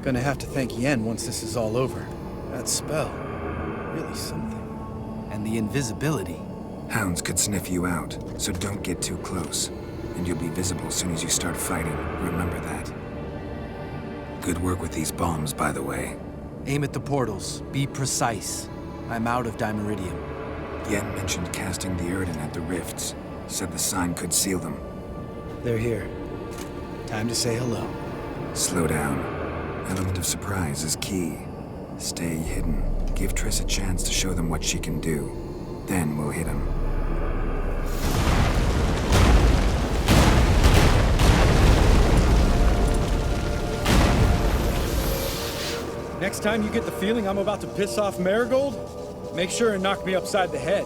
Gonna have to thank Yen once this is all over. That spell, really something. And the invisibility. Hounds could sniff you out, so don't get too close. And you'll be visible as soon as you start fighting. Remember that. Good work with these bombs, by the way. Aim at the portals. Be precise. I'm out of Dimeridium. Yen mentioned casting the Erden at the rifts. Said the sign could seal them. They're here. Time to say hello. Slow down. Element of surprise is key. Stay hidden. Give Triss a chance to show them what she can do. Then we'll hit him. Next time you get the feeling I'm about to piss off Marigold, make sure and knock me upside the head.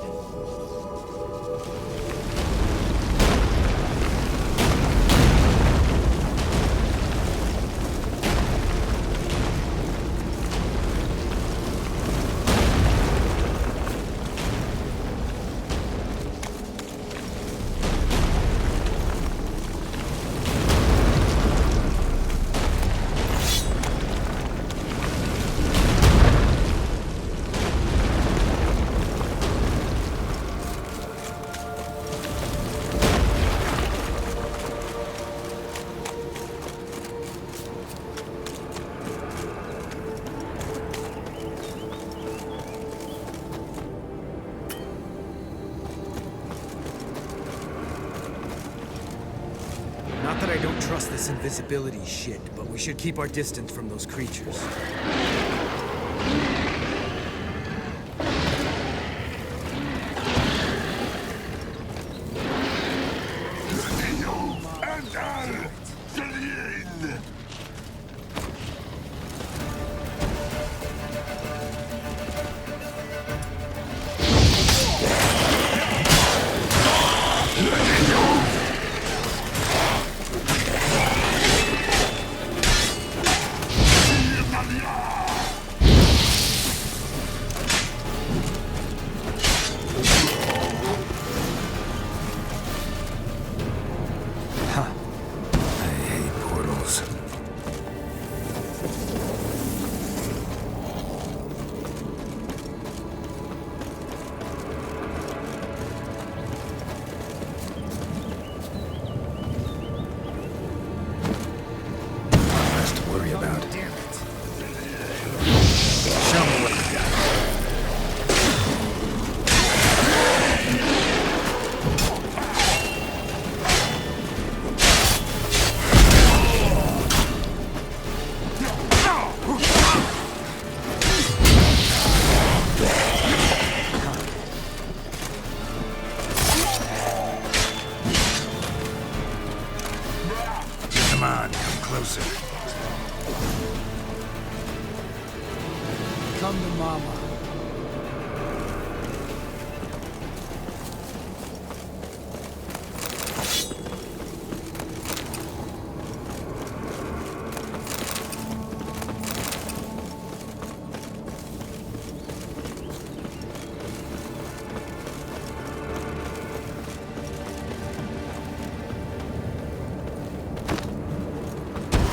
Not that I don't trust this invisibility shit, but we should keep our distance from those creatures. Come to Mama.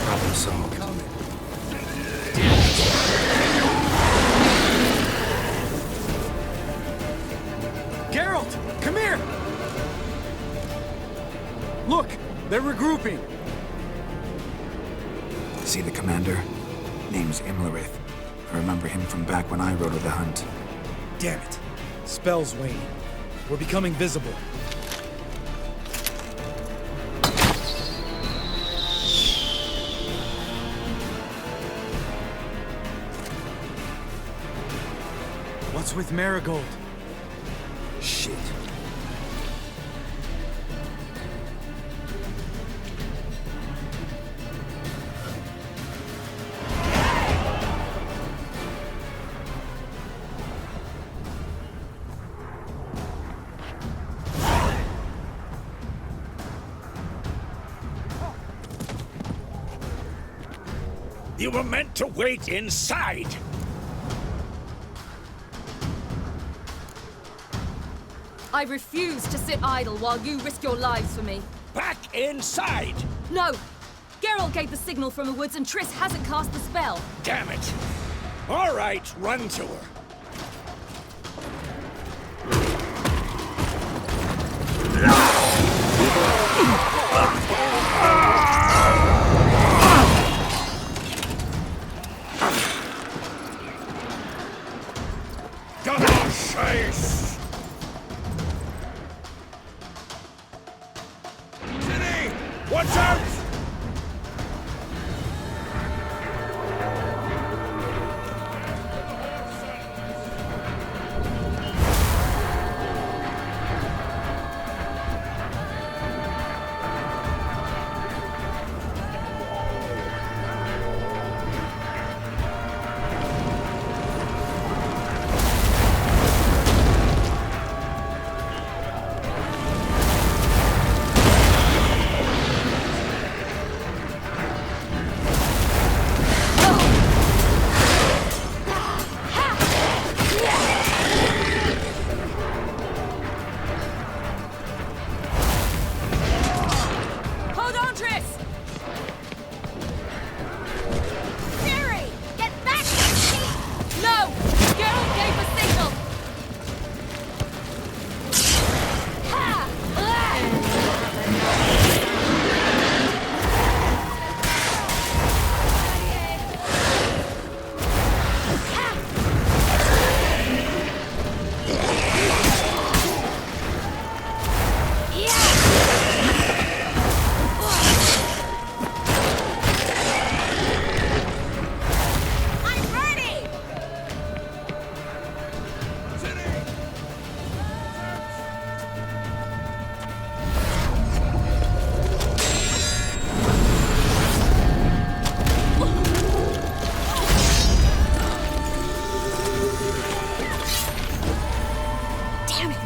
Problem solved. Geralt, come here! Look, they're regrouping. See the commander? Name's Imlerith. I remember him from back when I rode with the hunt. Damn it. Spell's waning. We're becoming visible. What's with Marigold? Shit. You were meant to wait inside! I refuse to sit idle while you risk your lives for me. Back inside! No! Geralt! Geralt gave the signal from the woods and Triss hasn't cast the spell. Damn it! All right, run to her. Double chase! City! Watch out! Hold on, Triss! Fury! Get back! No! Geralt gave the signal! Ha! I'm ready! Damn it!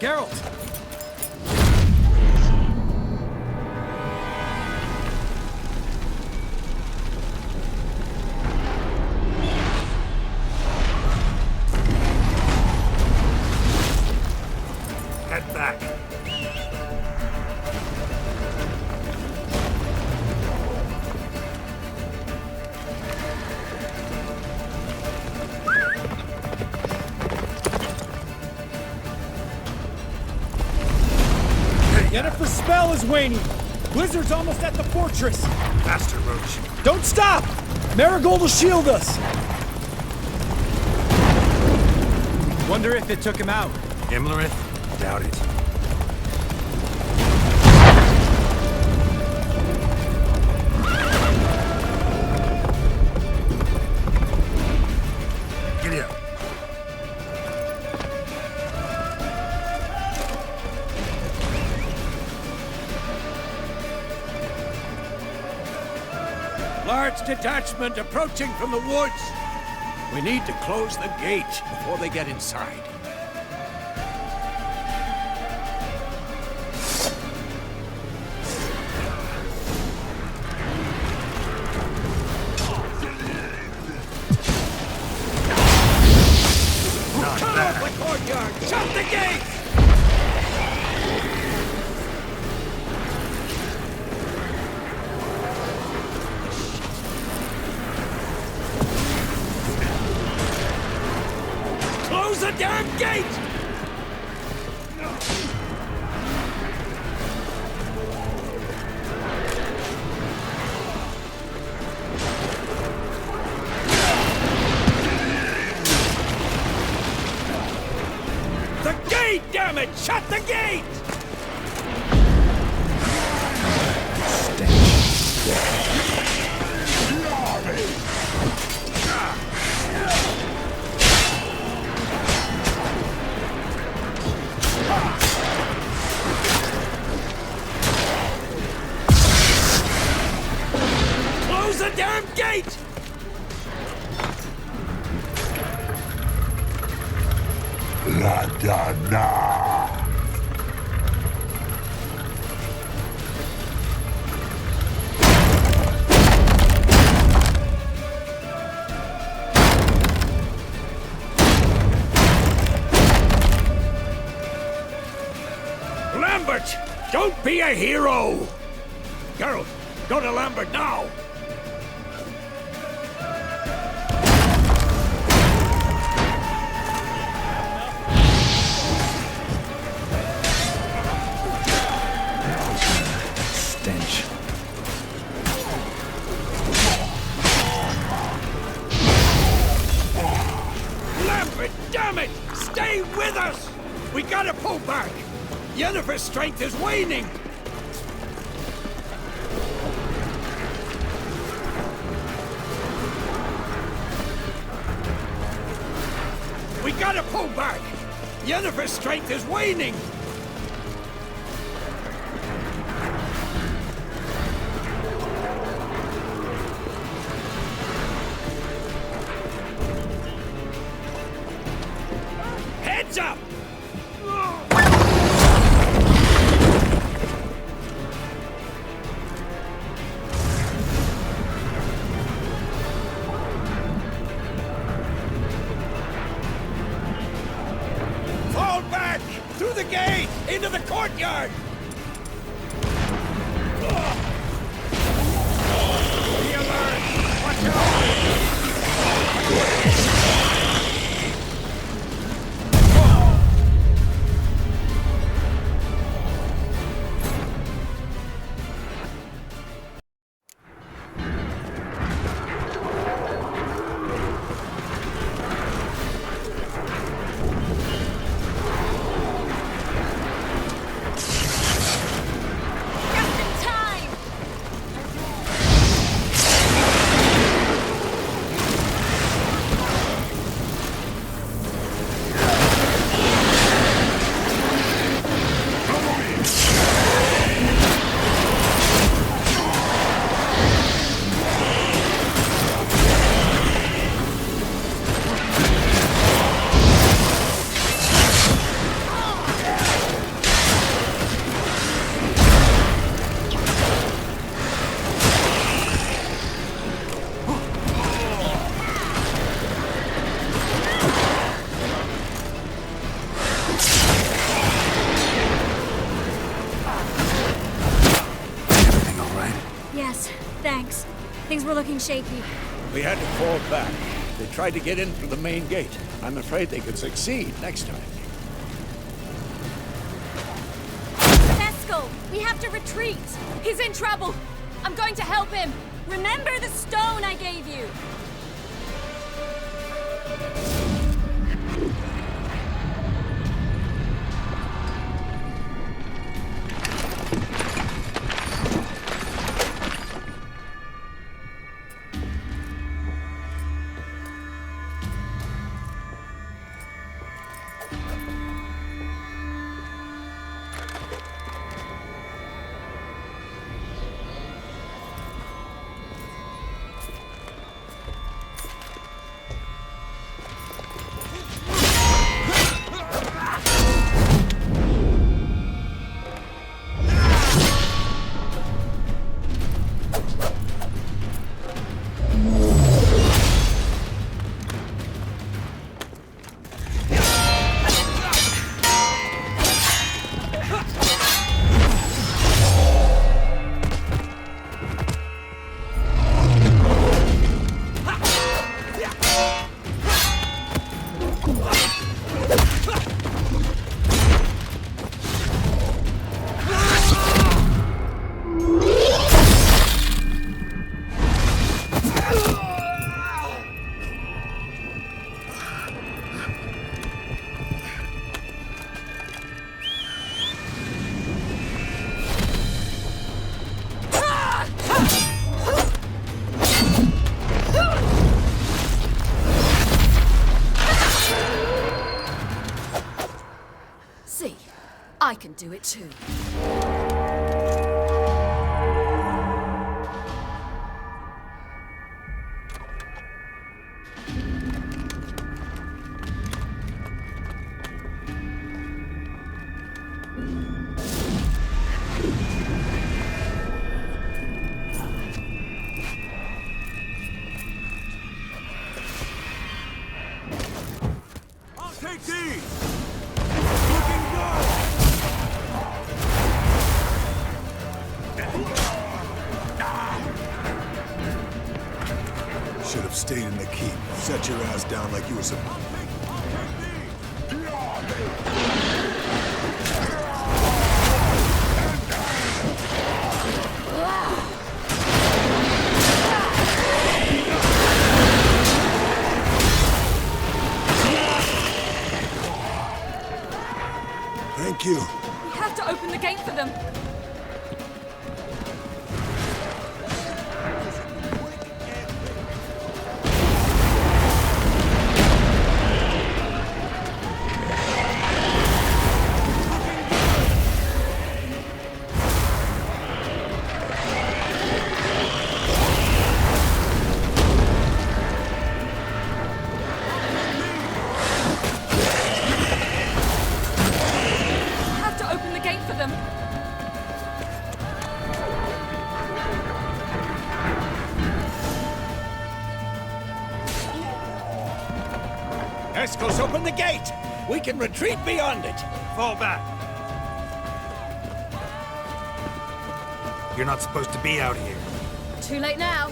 Geralt! Head back. Yennefer's spell is waning! Blizzard's almost at the fortress! Faster, Roach. Don't stop! Marigold will shield us! Wonder if it took him out. Imlerith? Doubt it. Giddy up. Large detachment approaching from the woods. We need to close the gate before they get inside. Cut off the courtyard! Shut the gate! Close the damn gate! The gate, damn Damn it! Shut the gate! Close the damn gate! La da na. Lambert! Don't be a hero! Geralt, go to Lambert now! Stench. Lambert, damn it! Stay with us! We gotta pull back! Yennefer's strength is waning! We gotta pull back! Yennefer's strength is waning! Heads up! Fall back! Through the gate! Into the courtyard! Be alert! Watch out! Just in time! Everything all right? Yes, thanks. Things were looking shaky. We had to fall back. They tried to get in through the main gate. I'm afraid they could succeed next time. Fesco, we have to retreat. He's in trouble. I'm going to help him. Remember the stone I gave you. can do it too. I'll take these! Looking good! Should have stayed in the keep. Set your ass down like you were supposed to. Thank you. We have to open the gate for them. We have to open the gate for them. Escos, open the gate! We can retreat beyond it! Fall back. You're not supposed to be out here. Too late now.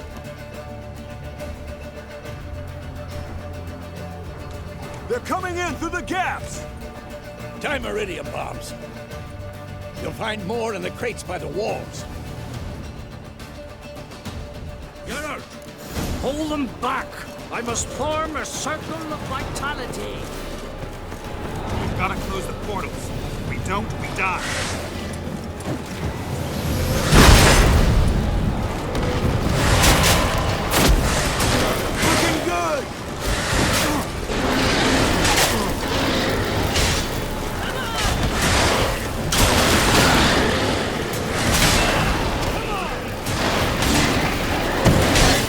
They're coming in through the gaps! Time iridium bombs. You'll find more in the crates by the walls. Geralt, hold them back. I must form a circle of vitality. We've got to close the portals. If we don't, we die. Looking good!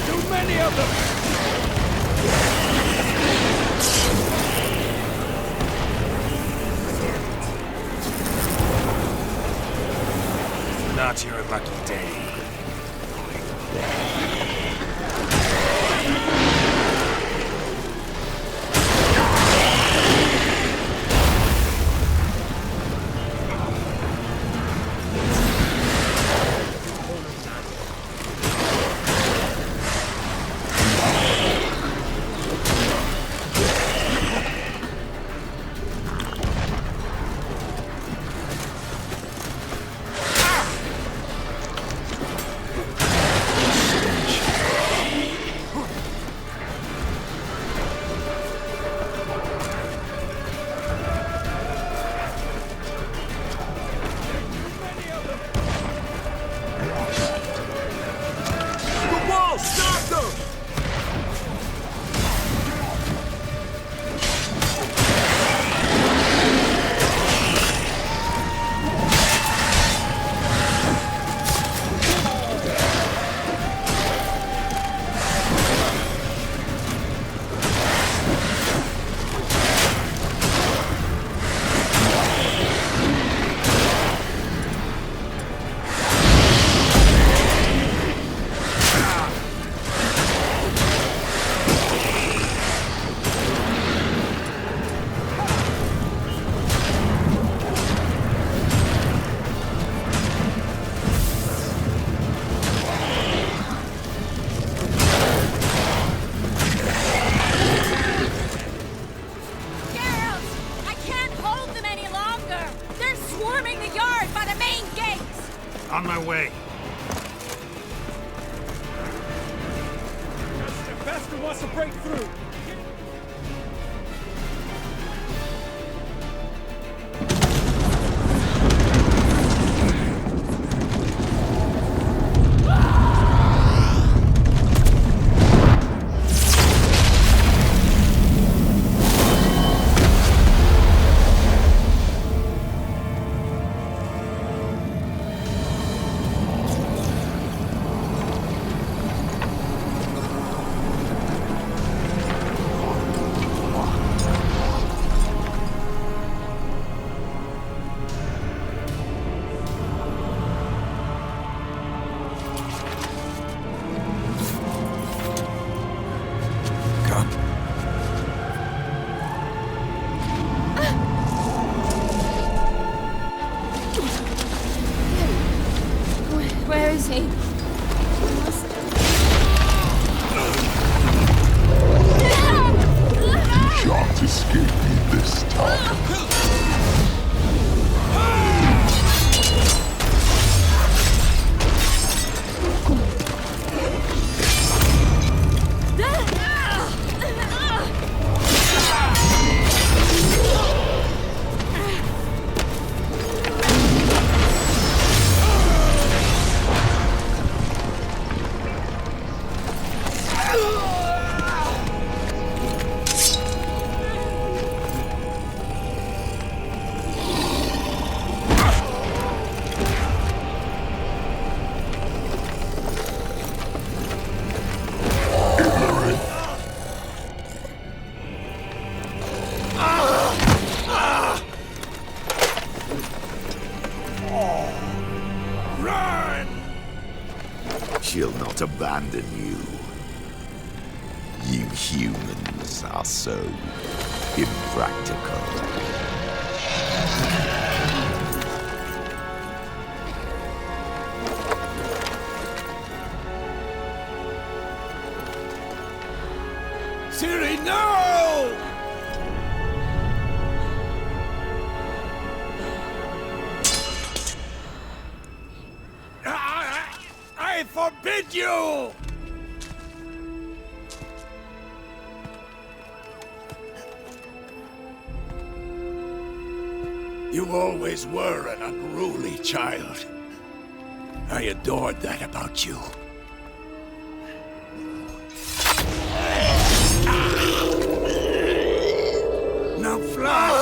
Too many of them! Not your lucky day. The wall! Stop them! Geralt! I can't hold them any longer! They're swarming the yard by the main gates! On my way. Bastard wants to break through! on. Where is he? Can't escape me this time. She'll not abandon you. You humans are so impractical. Siri, no! I forbid you! You always were an unruly child. I adored that about you. Now fly!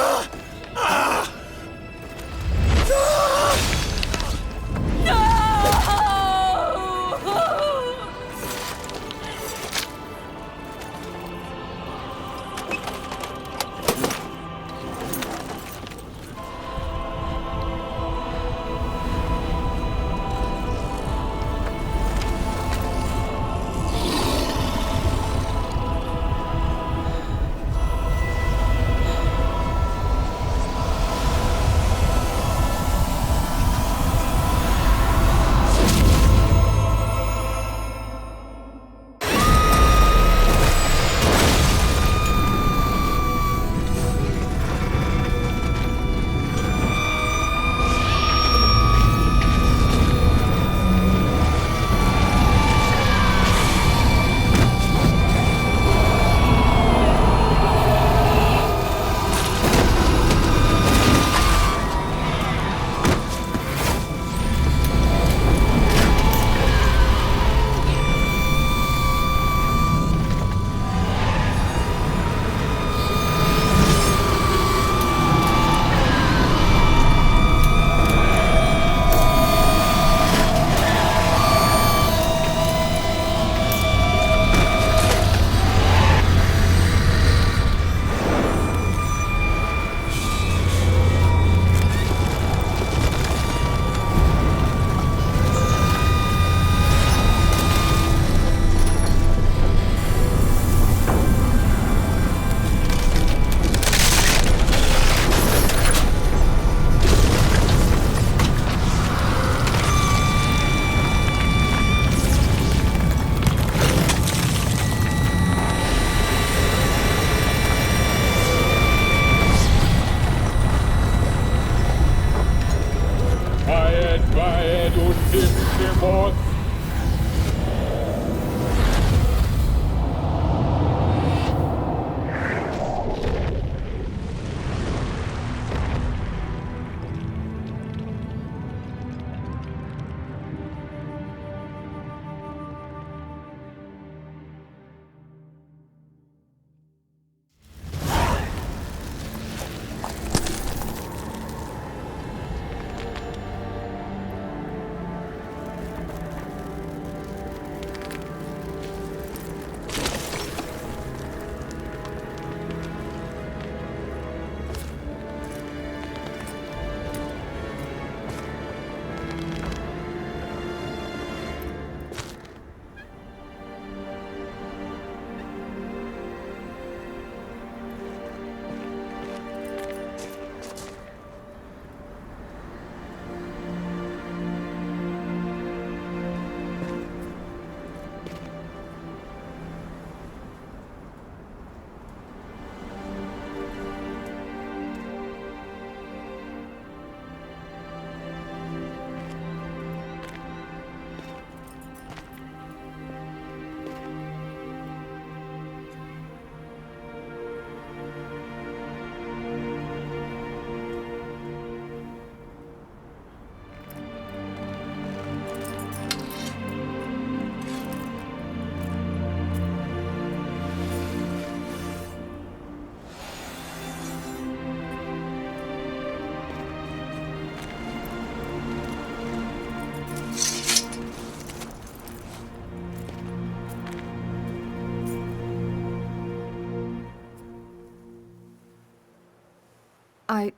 I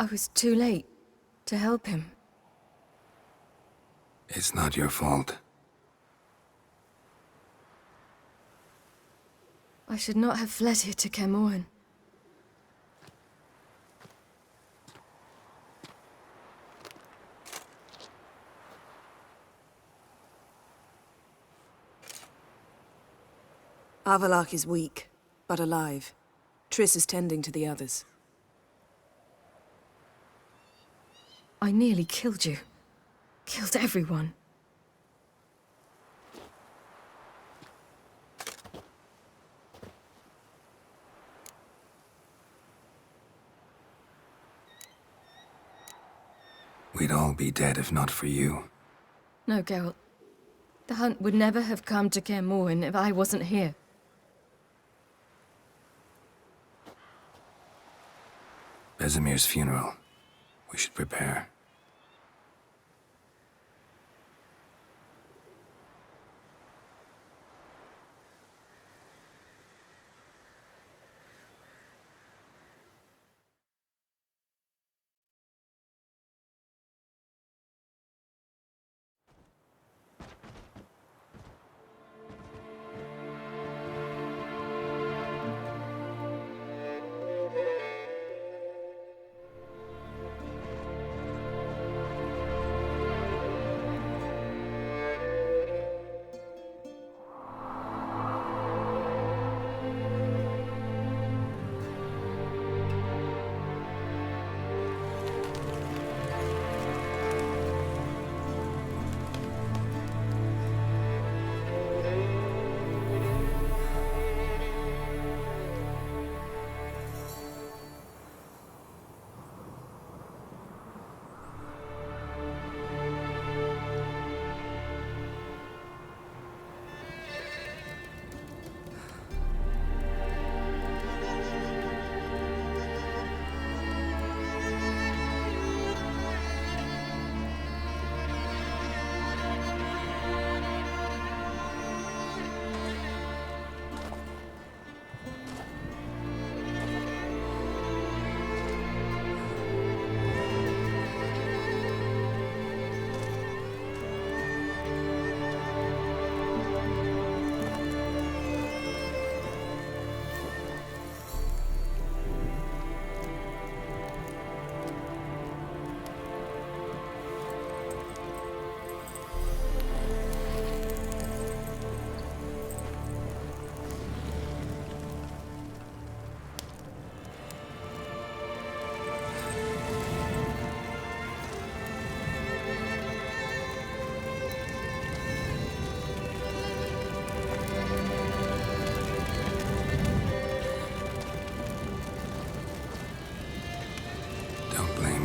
was too late to help him. It's not your fault. I should not have fled here to Kermoren. Avalak is weak, but alive. Triss is tending to the others. I nearly killed you. Killed everyone. We'd all be dead if not for you. No, Geralt. The hunt would never have come to Kermoren if I wasn't here. Bezimir's funeral. We should prepare.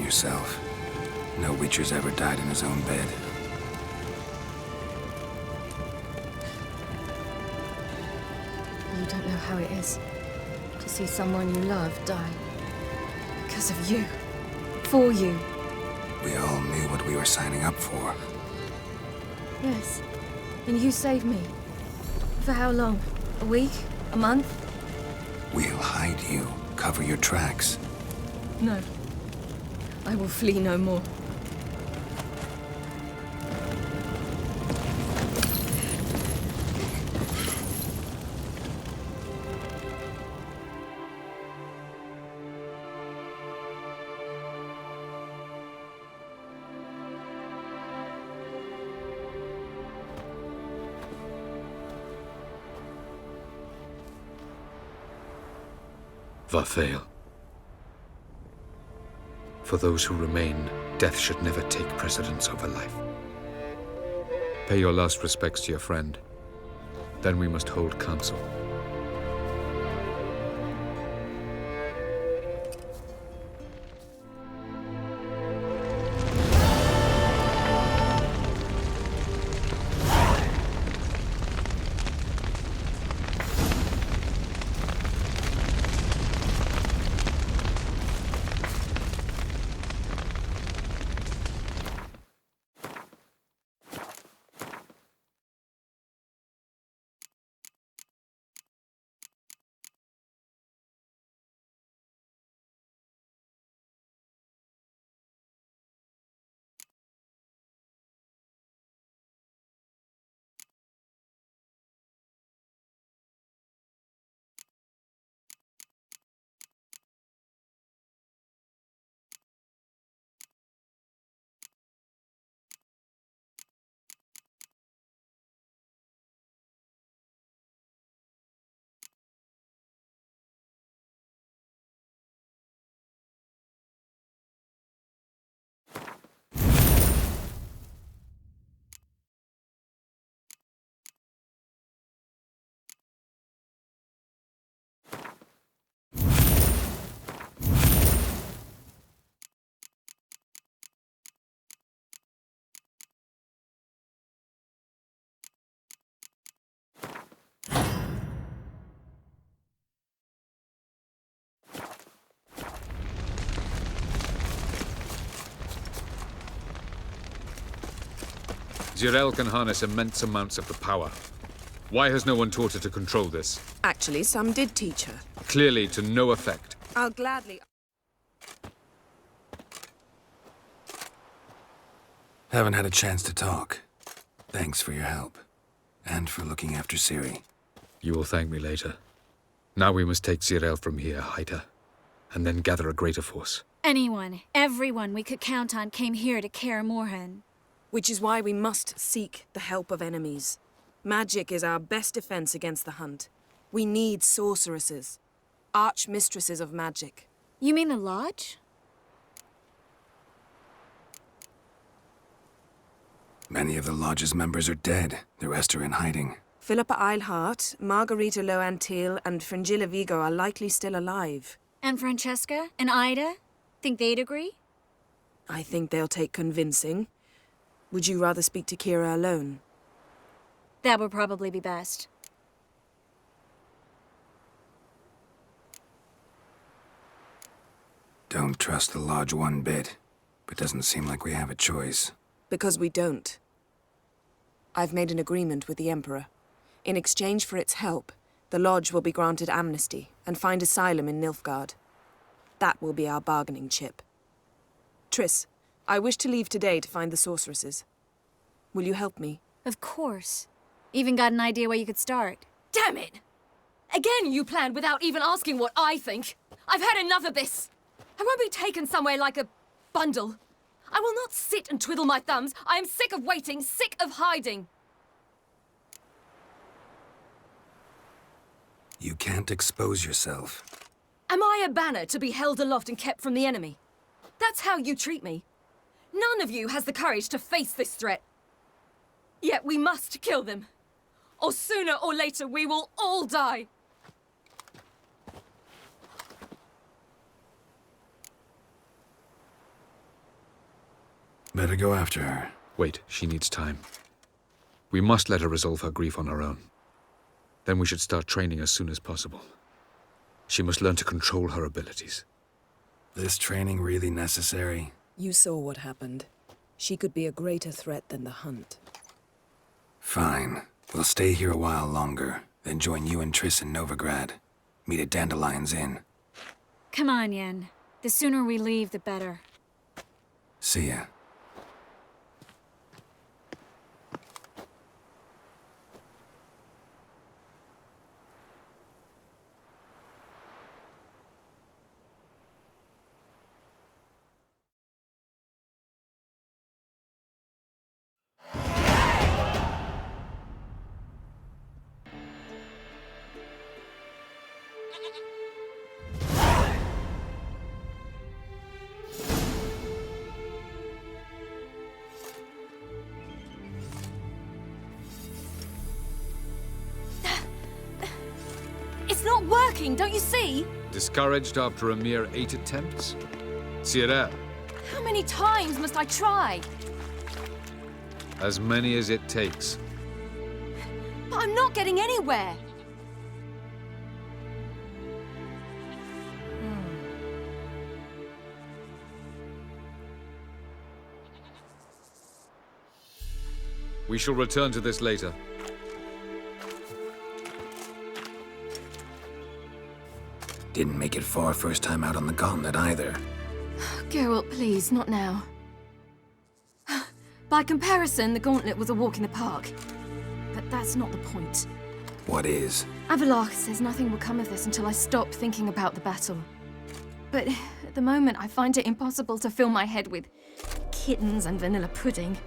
Yourself. No Witcher's ever died in his own bed. You don't know how it is to see someone you love die. Because of you. For you. We all knew what we were signing up for. Yes. And you saved me. For how long? A week? A month? We'll hide you. Cover your tracks. No. I will flee no more. Varthael. For those who remain, death should never take precedence over life. Pay your last respects to your friend. Then we must hold council. Zirel can harness immense amounts of the power. Why has no one taught her to control this? Actually, some did teach her. Clearly to no effect. I'll gladly... Haven't had a chance to talk. Thanks for your help. And for looking after Ciri. You will thank me later. Now we must take Zirel from here, hide her, and then gather a greater force. Anyone, everyone we could count on came here to Kaer Morhen. Which is why we must seek the help of enemies. Magic is our best defense against the Hunt. We need sorceresses. Archmistresses of magic. You mean the Lodge? Many of the Lodge's members are dead. The rest are in hiding. Philippa Eilhart, Margarita Loantil, and Fringilla Vigo are likely still alive. And Francesca? And Ida? Think they'd agree? I think they'll take convincing. Would you rather speak to Kira alone? That would probably be best. Don't trust the Lodge one bit, but doesn't seem like we have a choice. Because we don't. I've made an agreement with the Emperor. In exchange for its help, the Lodge will be granted amnesty and find asylum in Nilfgaard. That will be our bargaining chip. Triss, I wish to leave today to find the sorceresses. Will you help me? Of course. Even got an idea where you could start. Damn it! Again you planned without even asking what I think. I've had enough of this. I won't be taken somewhere like a bundle. I will not sit and twiddle my thumbs. I am sick of waiting, sick of hiding. You can't expose yourself. Am I a banner to be held aloft and kept from the enemy? That's how you treat me. None of you has the courage to face this threat. Yet we must kill them. Or sooner or later we will all die. Better go after her. Wait, she needs time. We must let her resolve her grief on her own. Then we should start training as soon as possible. She must learn to control her abilities. This training really necessary? You saw what happened. She could be a greater threat than the Hunt. Fine. We'll stay here a while longer, then join you and Triss in Novigrad. Meet at Dandelion's Inn. Come on, Yen. The sooner we leave, the better. See ya. It's not working, don't you see? Discouraged after a mere 8 attempts? Zirel, How many times must I try? as many as it takes. But I'm not getting anywhere. We shall return to this later. Didn't make it far first time out on the gauntlet either. Geralt, please, not now. By comparison, the gauntlet was a walk in the park. But that's not the point. What is? Avallac'h says nothing will come of this until I stop thinking about the battle. But at the moment, I find it impossible to fill my head with kittens and vanilla pudding.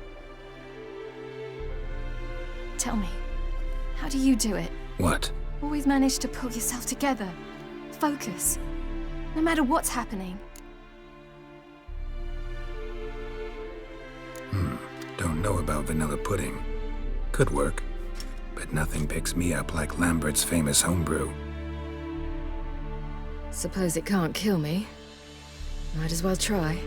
Tell me, how do you do it? What? Always manage to pull yourself together. Focus. No matter what's happening. Don't know about vanilla pudding. Could work. But nothing picks me up like Lambert's famous homebrew. Suppose it can't kill me. Might as well try.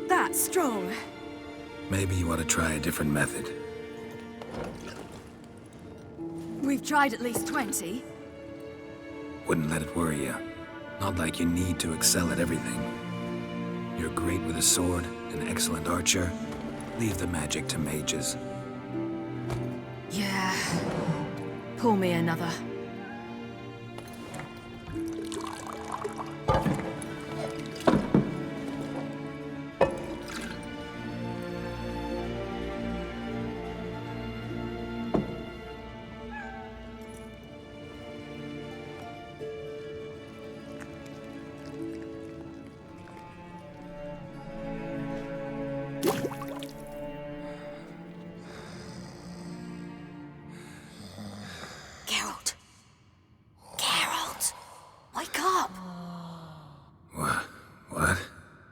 That's strong. Maybe you ought to try a different method. We've tried at least 20. Wouldn't let it worry you. Not like you need to excel at everything. You're great with a sword, an excellent archer. Leave the magic to mages. Yeah. Pull me another.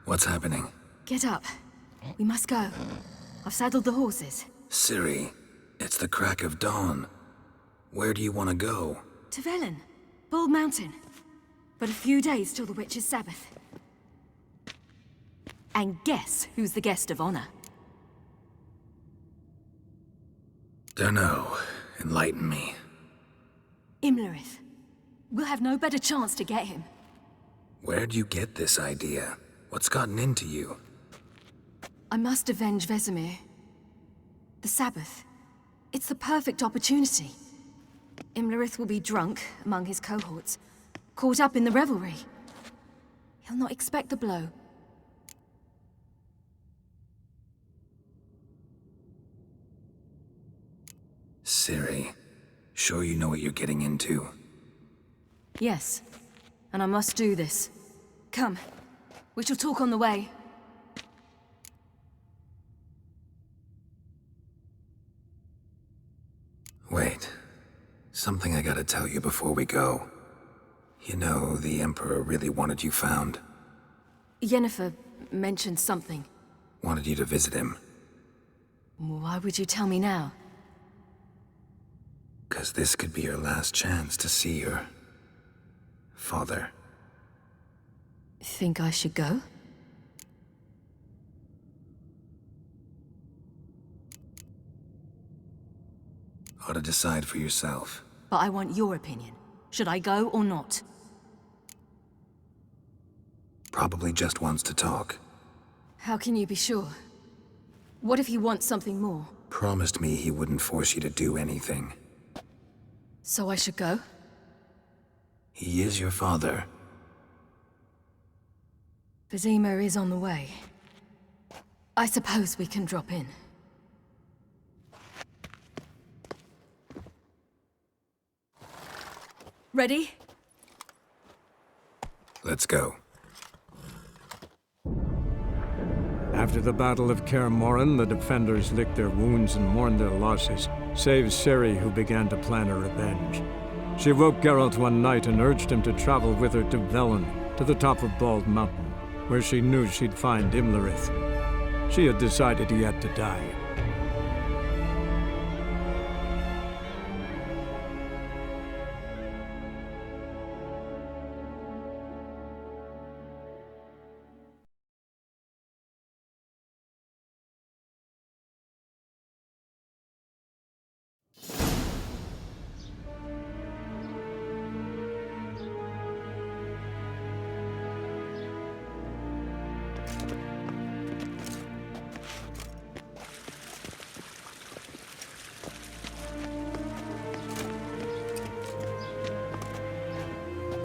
What's happening? Get up. We must go. I've saddled the horses. Ciri, it's the crack of dawn. Where do you want to go? To Velen. Bald Mountain. But a few days till the Witch's Sabbath. And guess who's the guest of honor? Dunno. Enlighten me. Imlerith. We'll have no better chance to get him. Where'd you get this idea? What's gotten into you? I must avenge Vesemir. The Sabbath. It's the perfect opportunity. Imlerith will be drunk among his cohorts, caught up in the revelry. He'll not expect the blow. Ciri, sure you know what you're getting into? Yes, and I must do this. Come, we shall talk on the way. Wait. Something I gotta tell you before we go. You know, the Emperor really wanted you found. Yennefer mentioned something. Wanted you to visit him. Why would you tell me now? 'Cause this could be your last chance to see your father. Think I should go? Ought to decide for yourself. But I want your opinion. Should I go or not? Probably just wants to talk. How can you be sure? What if he wants something more? Promised me he wouldn't force you to do anything. So I should go? He is your father. Vesemir is on the way. I suppose we can drop in. Ready? Let's go. After the Battle of Kaer Morhen, the defenders licked their wounds and mourned their losses, save Ciri, who began to plan her revenge. She woke Geralt one night and urged him to travel with her to Velen, to the top of Bald Mountain, where she knew she'd find Imlerith. She had decided he had to die.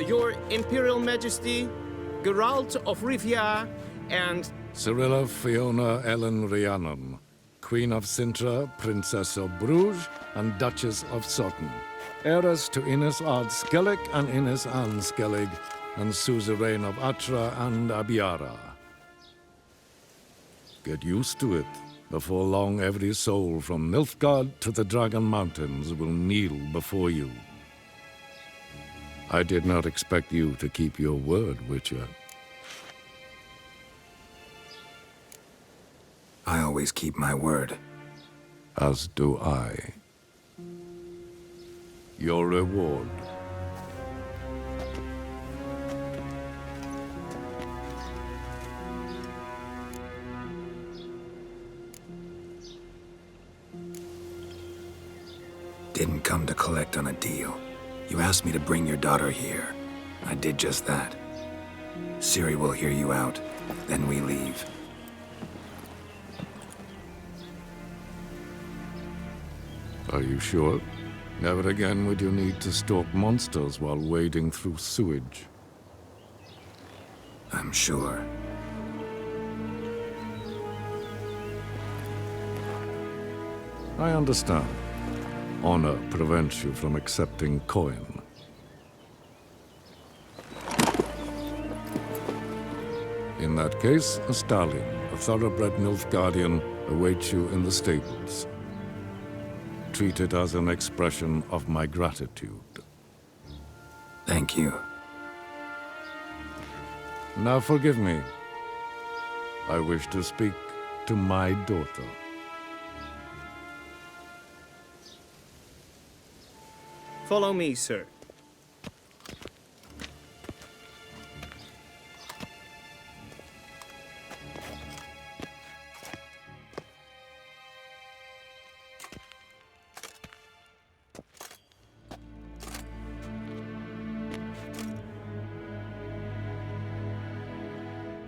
Your Imperial Majesty, Geralt of Rivia, and Cirilla Fiona Ellen Rhiannon, Queen of Sintra, Princess of Bruges, and Duchess of Sutton, heiress to Innes Ard Skellig and Innes Anne Skellig, and suzerain of Atra and Abiara. Get used to it. Before long, every soul from Nilfgaard to the Dragon Mountains will kneel before you. I did not expect you to keep your word, Witcher. I always keep my word. As do I. Your reward. didn't come to collect on a deal. You asked me to bring your daughter here. I did just that. Ciri will hear you out, then we leave. Are you sure? Never again would you need to stalk monsters while wading through sewage. I'm sure. I understand. Honor prevents you from accepting coin. In that case, a stallion, a thoroughbred Nilfgaardian, awaits you in the stables. Treat it as an expression of my gratitude. Thank you. Now forgive me. I wish to speak to my daughter. Follow me, sir.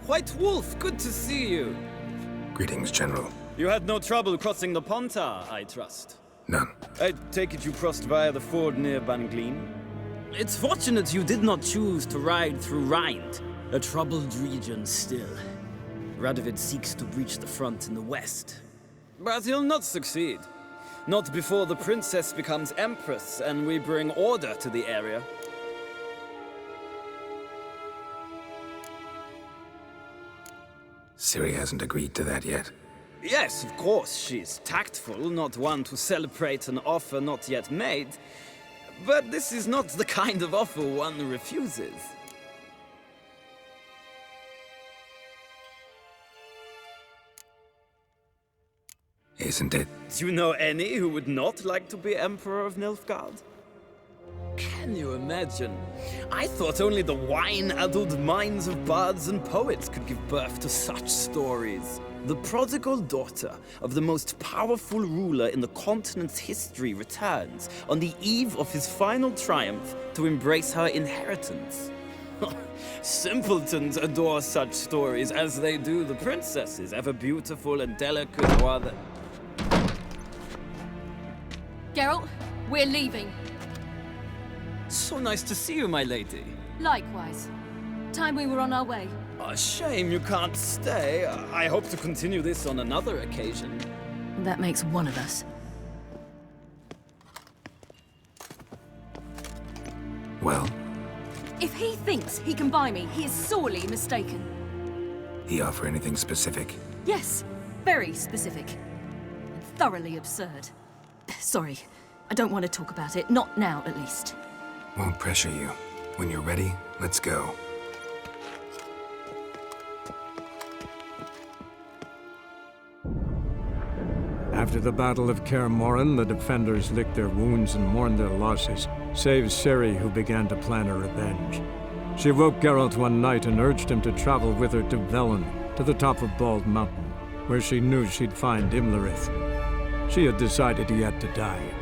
White Wolf, good to see you. Greetings, General. You had no trouble crossing the Pontar, I trust. None. I take it you crossed via the ford near Banglin? It's fortunate you did not choose to ride through Rind, a troubled region still. Radovid seeks to breach the front in the west. But he'll not succeed. Not before the princess becomes empress and we bring order to the area. Ciri hasn't agreed to that yet. Yes, of course, she's tactful, not one to celebrate an offer not yet made. But this is not the kind of offer one refuses. Isn't it? Do you know any who would not like to be Emperor of Nilfgaard? Can you imagine? I thought only the wine-addled minds of bards and poets could give birth to such stories. The prodigal daughter of the most powerful ruler in the continent's history returns on the eve of his final triumph to embrace her inheritance. Simpletons adore such stories as they do the princesses, ever beautiful and delicate while the... Geralt, we're leaving. So nice to see you, my lady. Likewise. Time we were on our way. A shame you can't stay. I hope to continue this on another occasion. That makes one of us. Well? If he thinks he can buy me, he is sorely mistaken. He offer anything specific? Yes, very specific. And thoroughly absurd. Sorry, I don't want to talk about it. Not now, at least. Won't pressure you. When you're ready, let's go. After the Battle of Kaer Morhen, the defenders licked their wounds and mourned their losses, save Ciri, who began to plan a revenge. She woke Geralt one night and urged him to travel with her to Velen, to the top of Bald Mountain, where she knew she'd find Imlerith. She had decided he had to die.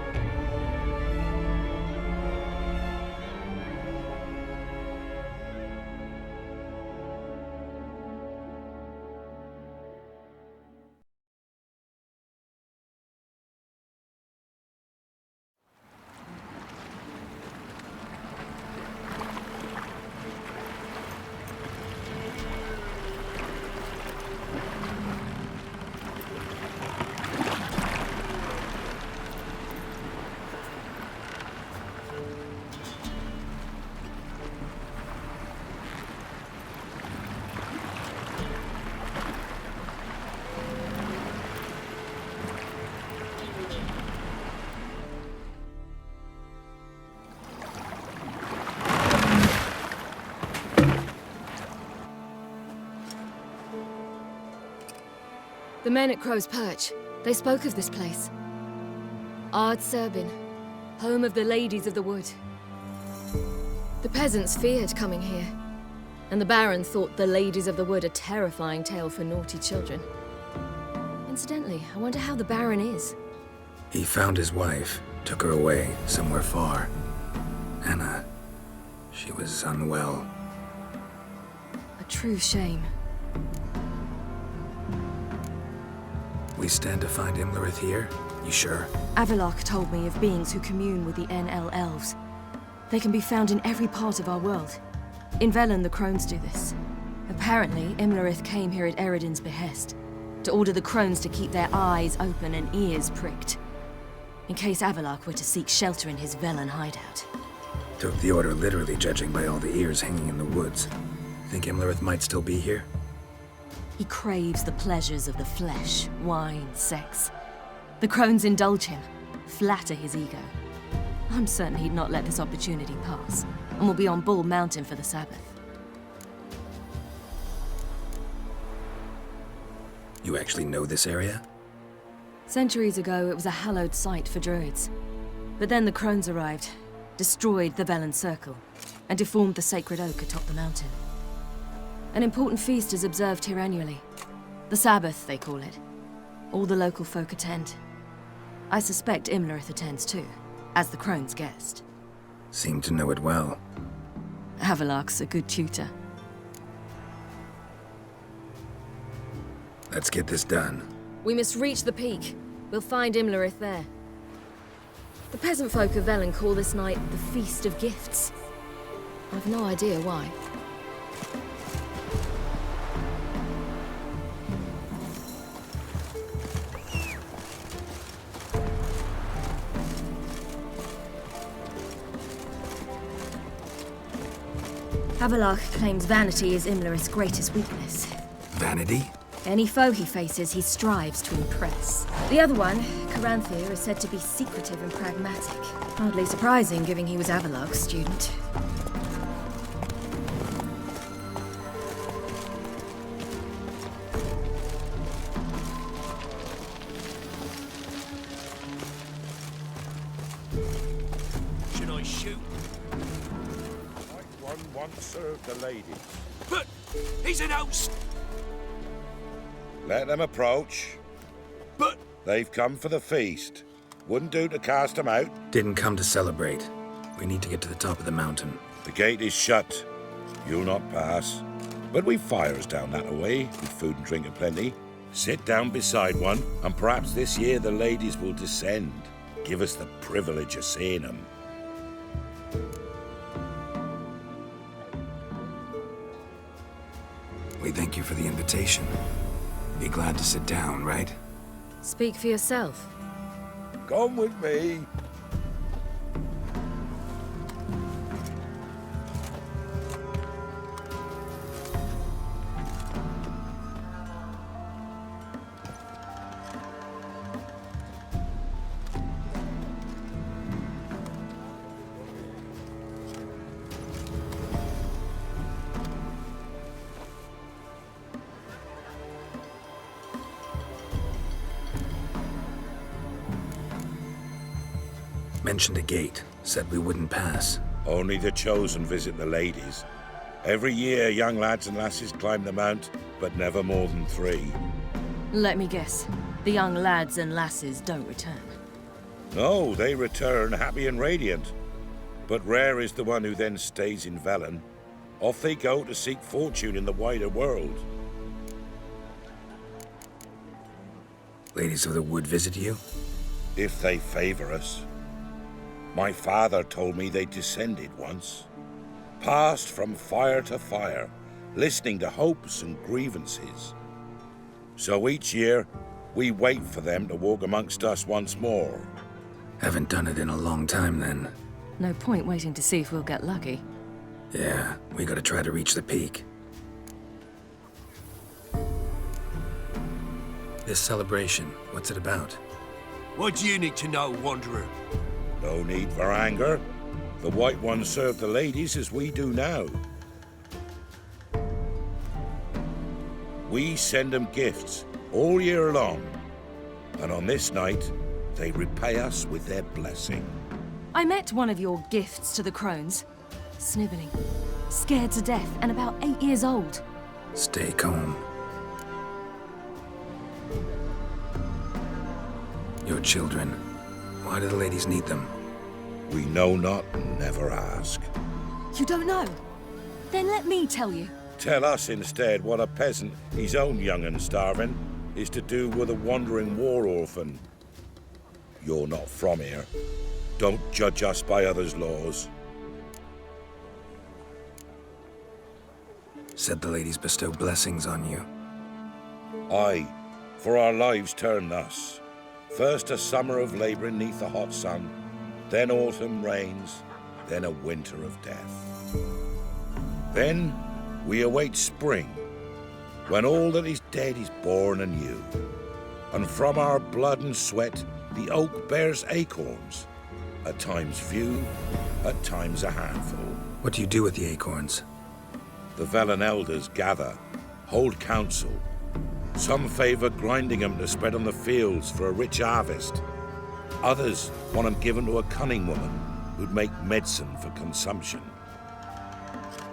The men at Crow's Perch, they spoke of this place. Ard Serbin, home of the Ladies of the Wood. The peasants feared coming here, and the Baron thought the Ladies of the Wood a terrifying tale for naughty children. Incidentally, I wonder how the Baron is. He found his wife, Took her away, somewhere far. Anna, she was unwell. A true shame. We stand to find Imlerith here? You sure? Avalok told me of beings who commune with the NL elves. They can be found in every part of our world. In Velen, the Crones do this. Apparently, Imlerith came here at Eredin's behest, to order the Crones to keep their eyes open and ears pricked, in case Avalok were to seek shelter in his Velen hideout. Took the order literally, judging by all the ears hanging in the woods. Think Imlerith might still be here? He craves the pleasures of the flesh, wine, sex. The Crones indulge him, flatter his ego. I'm certain he'd not let this opportunity pass, and will be on Bull Mountain for the Sabbath. You actually know this area? Centuries ago, it was a hallowed site for druids. But then the Crones arrived, destroyed the Velen Circle, and deformed the sacred oak atop the mountain. An important feast is observed here annually. The Sabbath, they call it. All the local folk attend. I suspect Imlerith attends too, as the Crone's guest. Seem to know it well. Avalok's a good tutor. Let's get this done. We must reach the peak. We'll find Imlerith there. The peasant folk of Velen call this night the Feast of Gifts. I've no idea why. Avalok claims vanity is Imlerith's greatest weakness. Vanity? Any foe he faces, he strives to impress. The other one, Caranthir, is said to be secretive and pragmatic. Hardly surprising, given he was Avalok's student. Should I shoot? One once served the ladies. But he's an outst. Let them approach. But they've come for the feast. Wouldn't do to cast them out. Didn't come to celebrate. We need to get to the top of the mountain. The gate is shut. You'll not pass. But we've fires down that away, with food and drink aplenty. Sit down beside one, and perhaps this year the ladies will descend. Give us the privilege of seeing them. We thank you for the invitation. Be glad to sit down, right? Speak for yourself. Come with me. Mentioned a gate. Said we wouldn't pass. Only the chosen visit the ladies. Every year, young lads and lasses climb the mount, but never more than 3. Let me guess. The young lads and lasses don't return. No, they return happy and radiant. But rare is the one who then stays in Velen. Off they go to seek fortune in the wider world. Ladies of the Wood visit you? If they favor us. My father told me they descended once. Passed from fire to fire, listening to hopes and grievances. So each year, we wait for them to walk amongst us once more. Haven't done it in a long time, then. No point waiting to see if we'll get lucky. Yeah, we gotta try to reach the peak. This celebration, what's it about? What do you need to know, Wanderer? No need for anger. The White Ones serve the ladies as we do now. We send them gifts all year long. And on this night, they repay us with their blessing. I met one of your gifts to the Crones. Sniveling. Scared to death and about 8 years old. Stay calm. Your children, Why do the ladies need them? We know not and never ask. You don't know? Then let me tell you. Tell us instead what a peasant, his own young and starving, is to do with a wandering war orphan. You're not from here. Don't judge us by others' laws. Said the ladies bestow blessings on you. Aye, for our lives turn thus. First a summer of labouring neath the hot sun, then autumn rains, then a winter of death. Then we await spring, when all that is dead is born anew. And from our blood and sweat the oak bears acorns, at times few, at times a handful. What do you do with the acorns? The Velen elders gather, hold council. Some favor grinding them to spread on the fields for a rich harvest. Others want them given to a cunning woman who'd make medicine for consumption.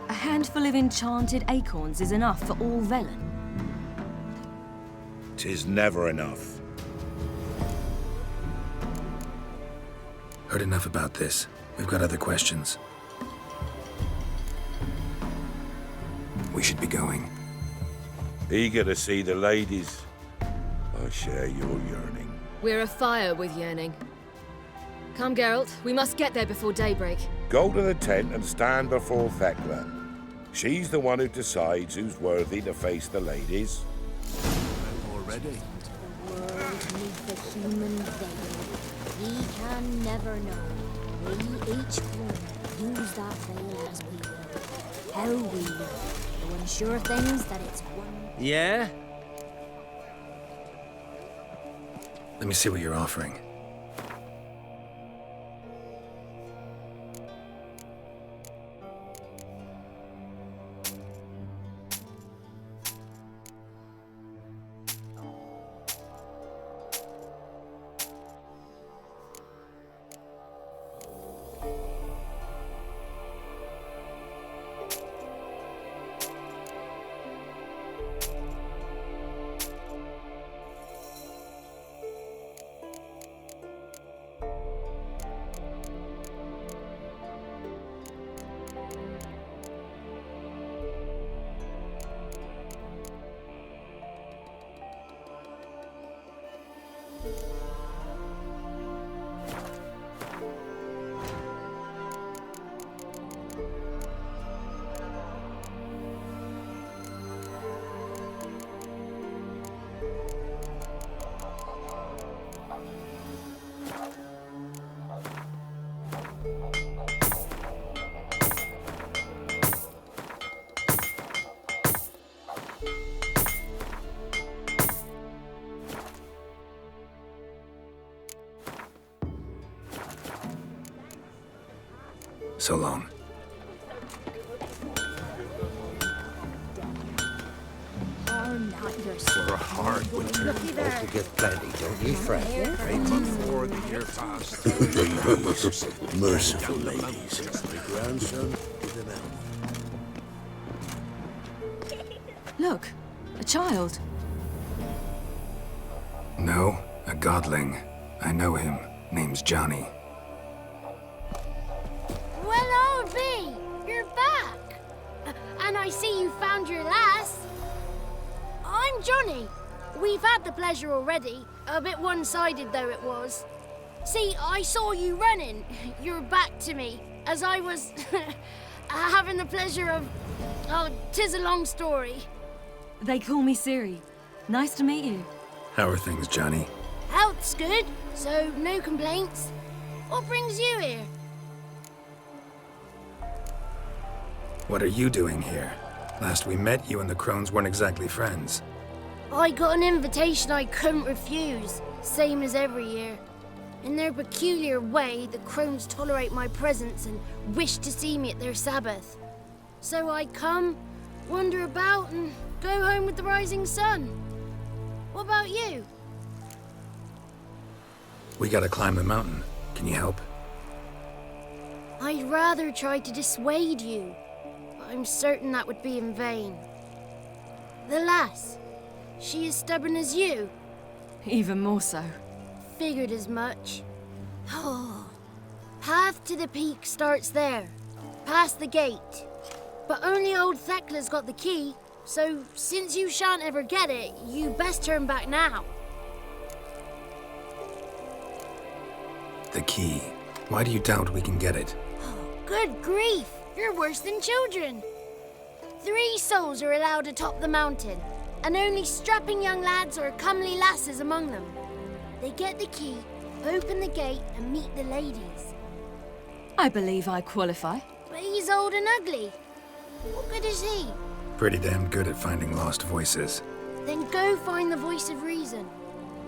A handful of enchanted acorns is enough for all Velen. 'Tis never enough. Heard enough about this. We've got other questions. We should be going. Eager to see the ladies. I share your yearning. We're afire with yearning. Come, Geralt. We must get there before daybreak. Go to the tent and stand before Thekla. She's the one who decides who's worthy to face the ladies. Already? The world neath the human veil. We can never know. We each one use that veil as we will. How we will. The one sure thing's that it's one. Yeah? Let me see what you're offering. So long. For a hard winter, you hope to get plenty, don't you, Fred? Right before the year passed. Merciful ladies. My grandson is an elf. Look, a child. No, a godling. I know him. Name's Johnny. Well, old B, you're back. And I see you found your lass. I'm Johnny. We've had the pleasure already. A bit one-sided though it was. See, I saw you running. Your back to me. As I was having the pleasure of... Oh, 'tis a long story. They call me Ciri. Nice to meet you. How are things, Johnny? Health's good, so no complaints. What brings you here? What are you doing here? Last we met, you and the crones weren't exactly friends. I got an invitation I couldn't refuse, same as every year. In their peculiar way, the crones tolerate my presence and wish to see me at their Sabbath. So I come, wander about, and go home with the rising sun. What about you? We gotta climb the mountain. Can you help? I'd rather try to dissuade you, but I'm certain that would be in vain. The lass, she as stubborn as you? Even more so. Figured as much. Path to the peak starts there, past the gate. But only old Thekla's got the key, so since you shan't ever get it, you best turn back now. The key. Why do you doubt we can get it? Good grief! You're worse than children. 3 souls are allowed atop the mountain, and only strapping young lads or comely lasses among them. They get the key, open the gate, and meet the ladies. I believe I qualify. But he's old and ugly. What good is he? Pretty damn good at finding lost voices. Then go find the voice of reason.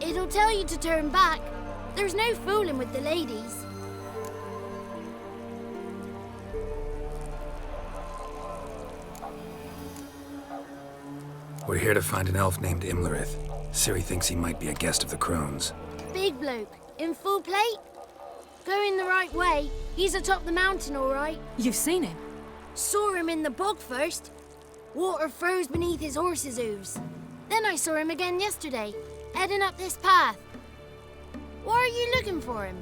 It'll tell you to turn back. There's no fooling with the ladies. We're here to find an elf named Imlerith. Ciri thinks he might be a guest of the Crones. Big bloke, in full plate. Going the right way. He's atop the mountain, all right. You've seen him? Saw him in the bog first. Water froze beneath his horse's hooves. Then I saw him again yesterday, heading up this path. Why are you looking for him?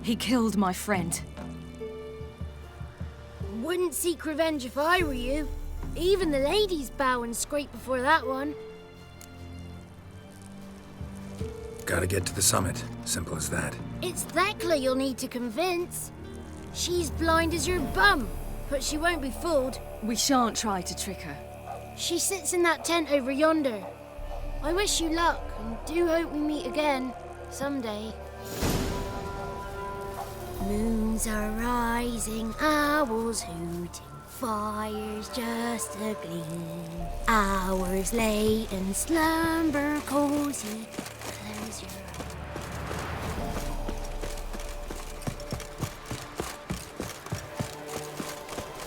He killed my friend. Wouldn't seek revenge if I were you. Even the ladies bow and scrape before that one. Gotta get to the summit. Simple as that. It's Thekla you'll need to convince. She's blind as your bum, but she won't be fooled. We shan't try to trick her. She sits in that tent over yonder. I wish you luck, and do hope we meet again, someday. Moons are rising, owls hooting, fires just a gleam. Hours late and slumber cozy. Close your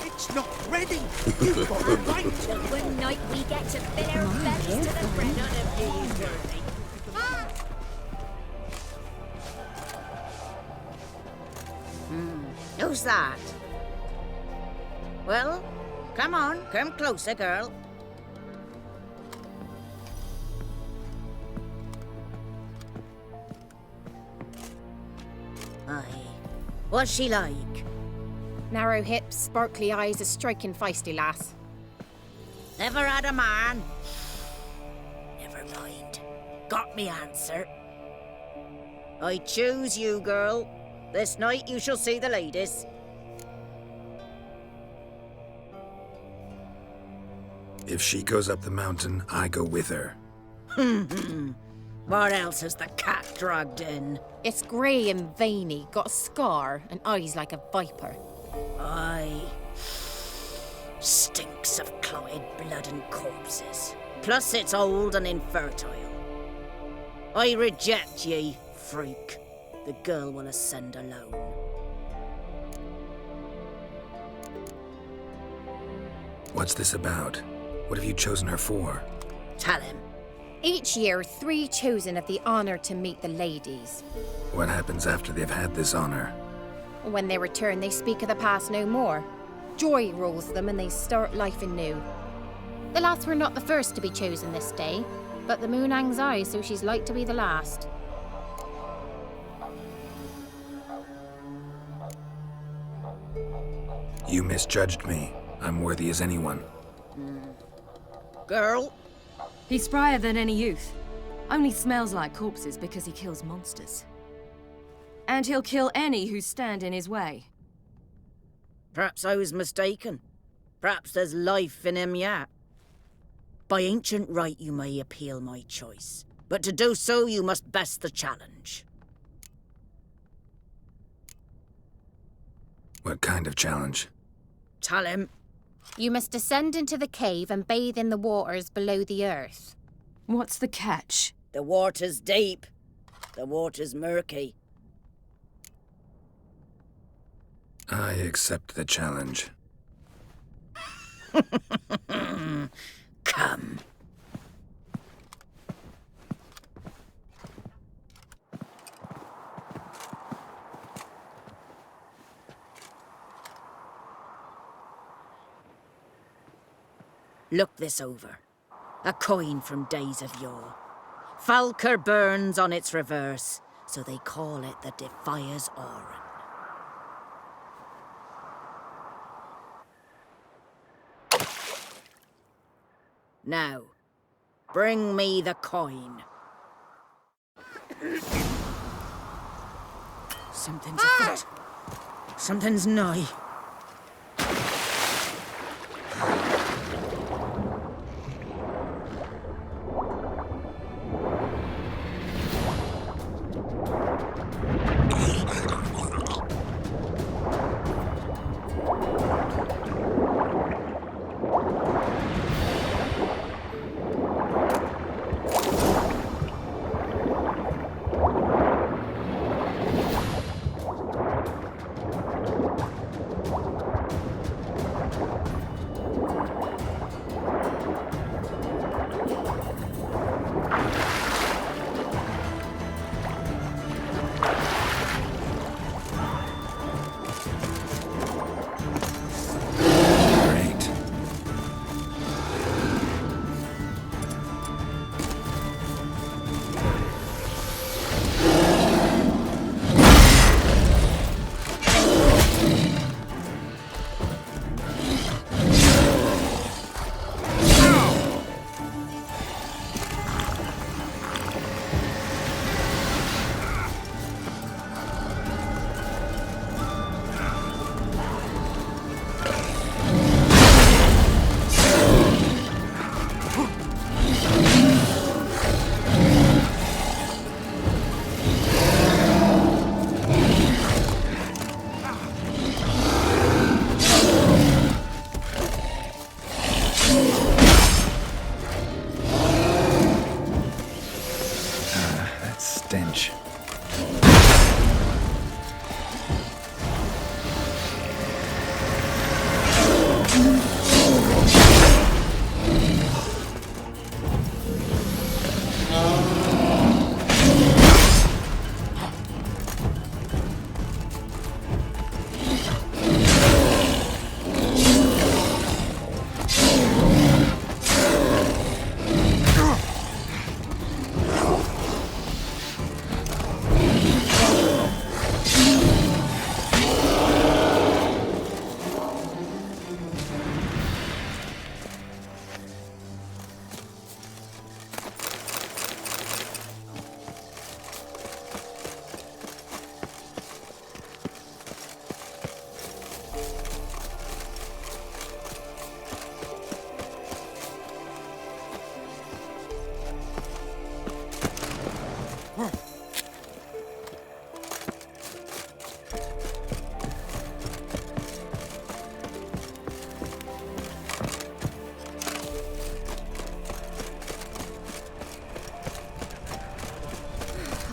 It's not ready. You've got a right to. One night we get to fill our bellies to the brim. None of these worthy. Who's that? Well, come on, come closer, girl. Aye. What's she like? Narrow hips, sparkly eyes, a striking feisty lass. Never had a man. Never mind. Got me answer. I choose you, girl. This night you shall see the ladies. If she goes up the mountain, I go with her. What else has the cat dragged in? It's grey and veiny, got a scar, and eyes like a viper. Aye. Stinks of clotted blood and corpses. Plus it's old and infertile. I reject ye, freak. The girl will ascend alone. What's this about? What have you chosen her for? Tell him. Each year, 3 chosen have the honor to meet the ladies. What happens after they've had this honor? When they return, they speak of the past no more. Joy rules them and they start life anew. The lads were not the first to be chosen this day, but the moon hangs high, so she's like to be the last. You misjudged me. I'm worthy as anyone. Girl? He's sprier than any youth. Only smells like corpses because he kills monsters. And he'll kill any who stand in his way. Perhaps I was mistaken. Perhaps there's life in him yet. By ancient right you may appeal my choice, but to do so you must best the challenge. What kind of challenge? Tell him. You must descend into the cave and bathe in the waters below the earth. What's the catch? The water's deep. The water's murky. I accept the challenge. Come. Look this over. A coin from days of yore. Falker burns on its reverse. so they call it the Defier's Oran. Now, bring me the coin. Something's afoot. Something's nigh. stench.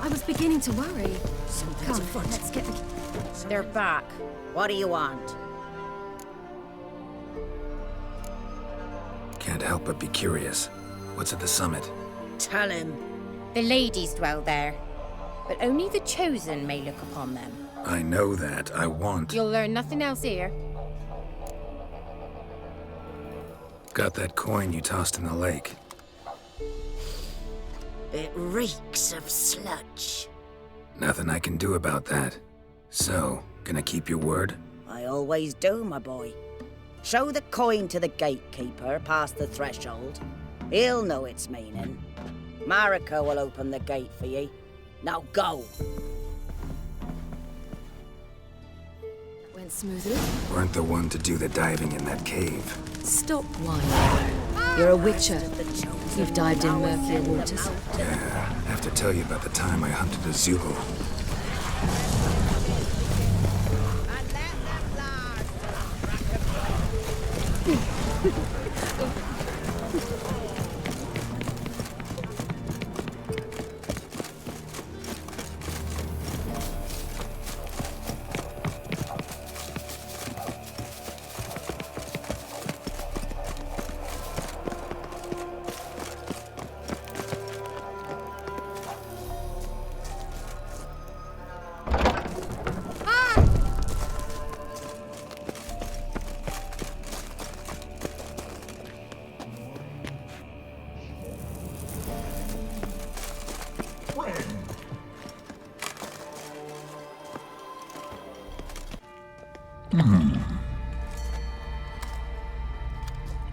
I was beginning to worry. Something's afoot. Let's get the... They're back. What do you want? Can't help but be curious. What's at the summit? Tell him. The ladies dwell there, but only the chosen may look upon them. I know that. I want... You'll learn nothing else here. Got that coin you tossed in the lake. It reeks of sludge. Nothing I can do about that. So, gonna keep your word? I always do, my boy. Show the coin to the gatekeeper past the threshold. He'll know its meaning. Marika will open the gate for ye. Now go! Went smoothly. Weren't the one to do the diving in that cave. Stop whining. You're a witcher. You've dived in murkier waters. Yeah, I have to tell you about the time I hunted a Zulu.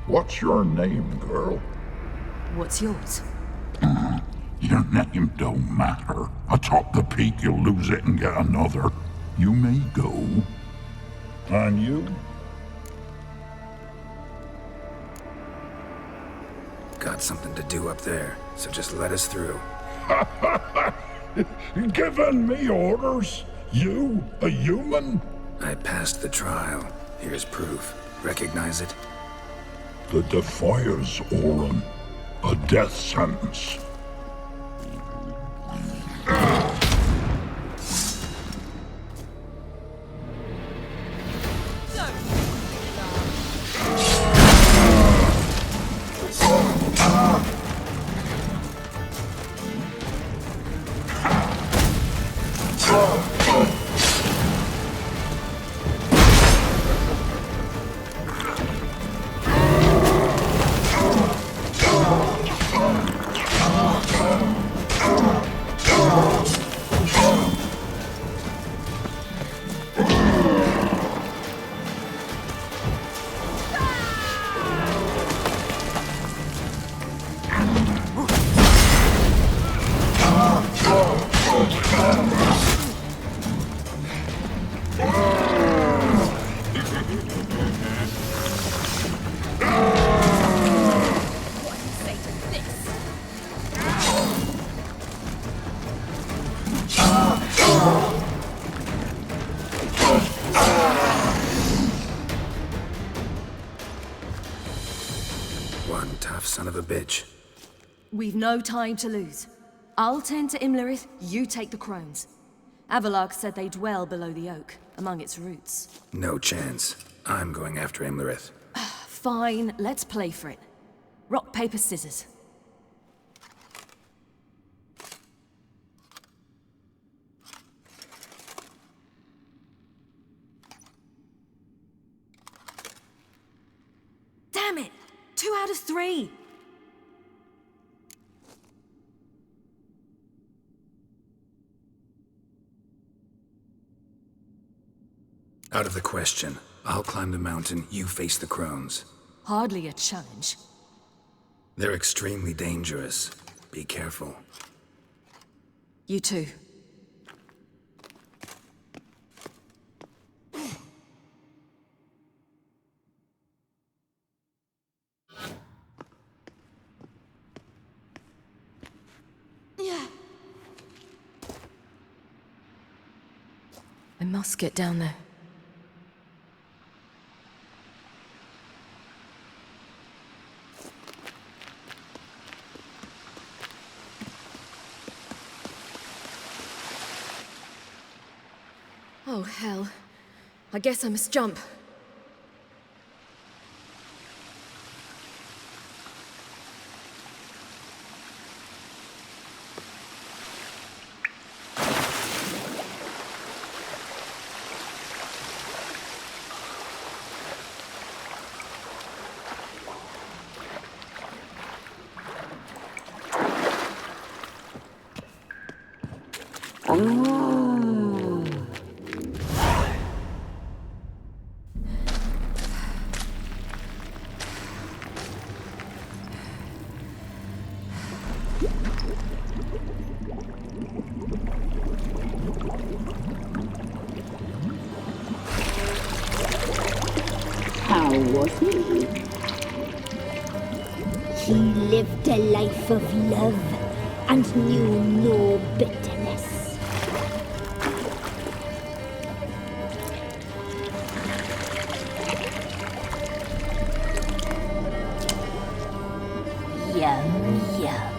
What's your name, girl? What's yours? Your name don't matter. Atop the peak, you'll lose it and get another. You may go. And you? Got something to do up there, so just let us through. Giving me orders? You, a human? I passed the trial. Here's proof. Recognize it? The Defier's Orin. A death sentence. One tough son of a bitch. We've no time to lose. I'll tend to Imlerith, you take the crones. Avalark said they dwell below the oak, among its roots. No chance. I'm going after Imlerith. Fine, let's play for it. Rock, paper, scissors. Damn it! 2 out of 3! Out of the question. I'll climb the mountain, you face the crones. Hardly a challenge. They're extremely dangerous. Be careful. You too. I must get down there. Oh, hell. I guess I must jump. How was he? He lived a life of love and knew no bitterness. Yum, yum.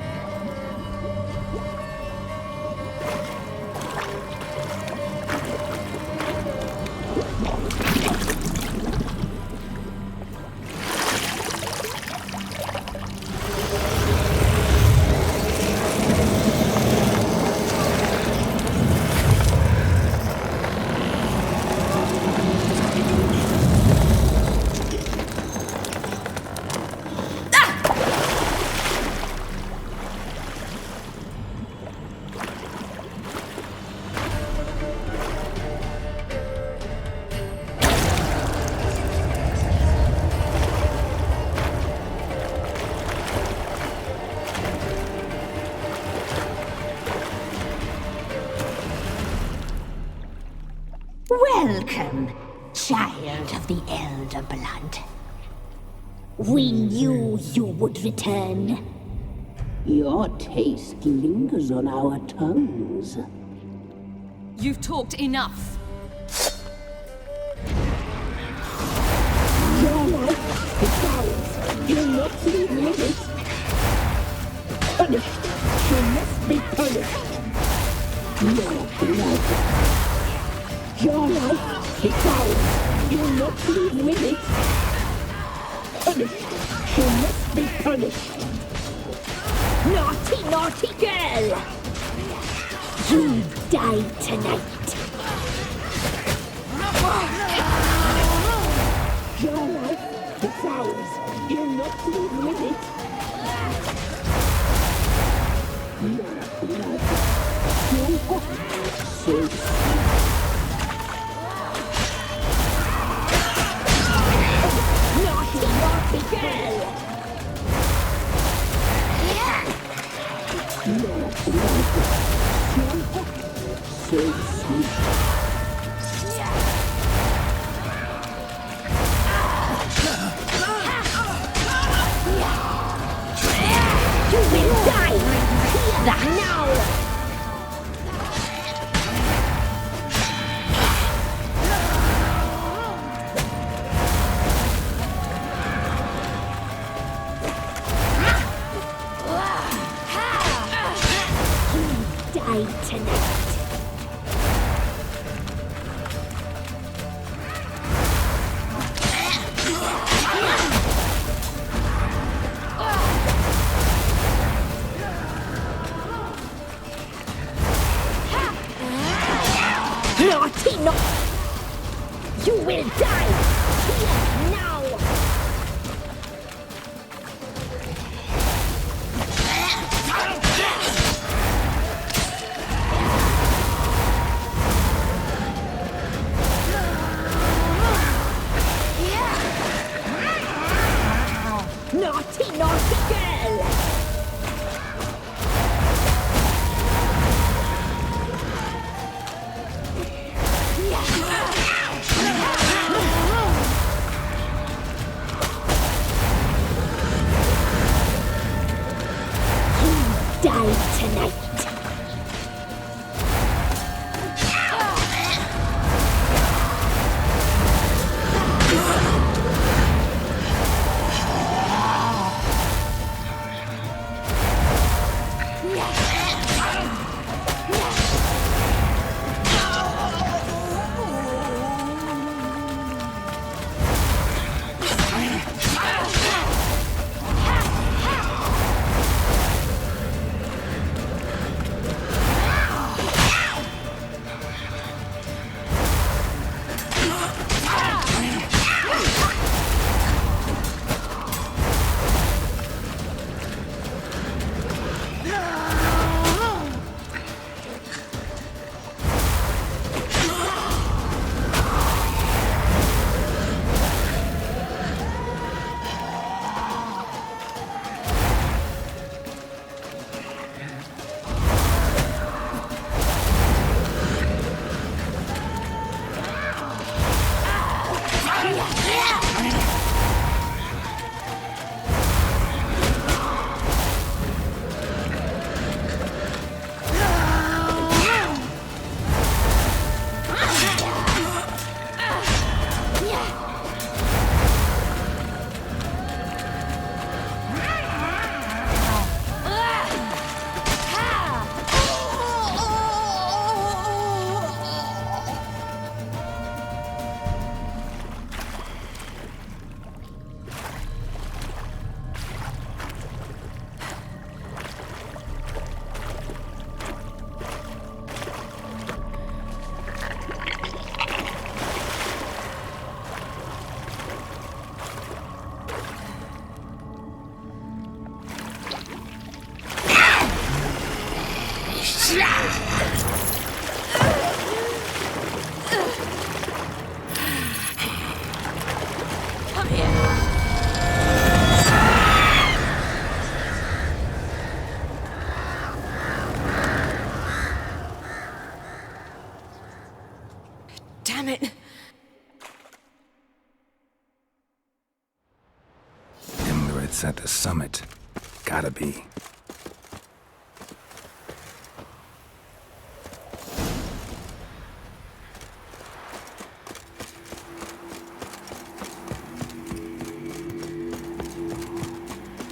Welcome, child of the Elder Blood. We knew you would return. Your taste lingers on our tongues. You've talked enough. Your life is ours. You'll not live it. Punished. You must be punished. Your blood. Your life is ours. You'll not live with it. Punished. You must be punished. Naughty, naughty girl! You die tonight. Your life is ours. You'll not live with it. Your blood. Your so sweet. Naughty, naughty girl! Your blood. So sweet. You will die! Hear that now! You die tonight. Naughty, no! You will die! Here, now! Naughty, naughty girl! Die tonight. Damn it. Emirates at the summit. Gotta be.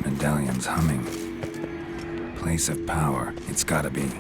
Medallion's humming. Place of power. It's gotta be.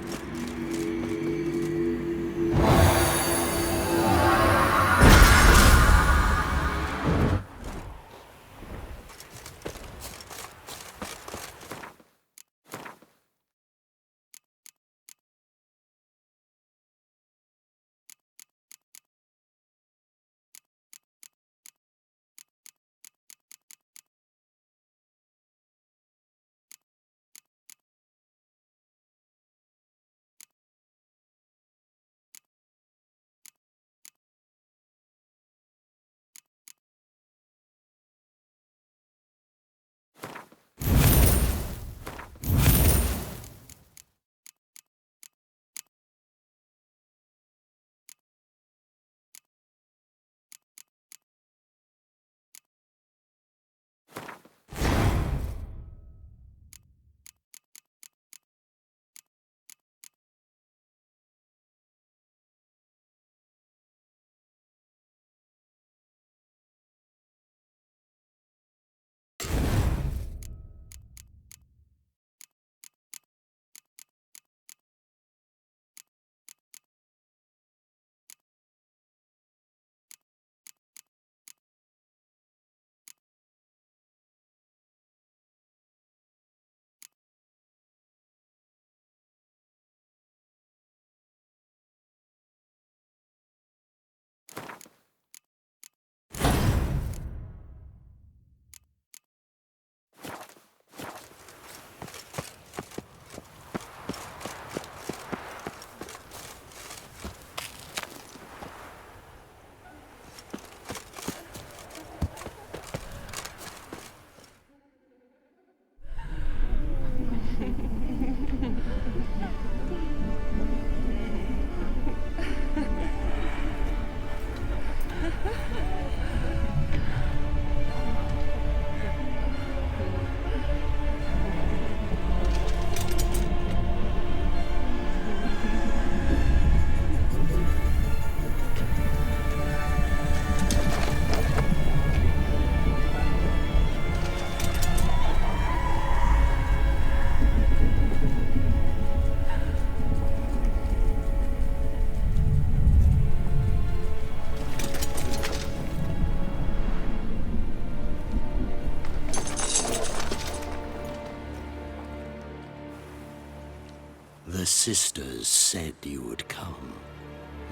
The sisters said you would come.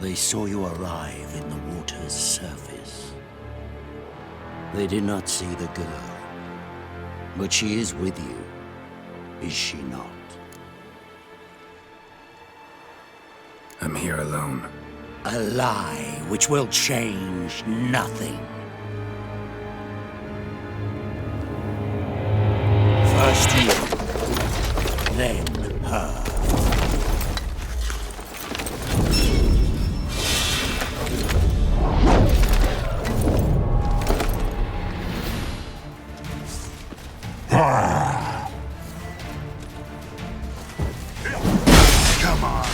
They saw you arrive in the water's surface. They did not see the girl. But she is with you, is she not? I'm here alone. A lie which will change nothing. First you, then her. Come on.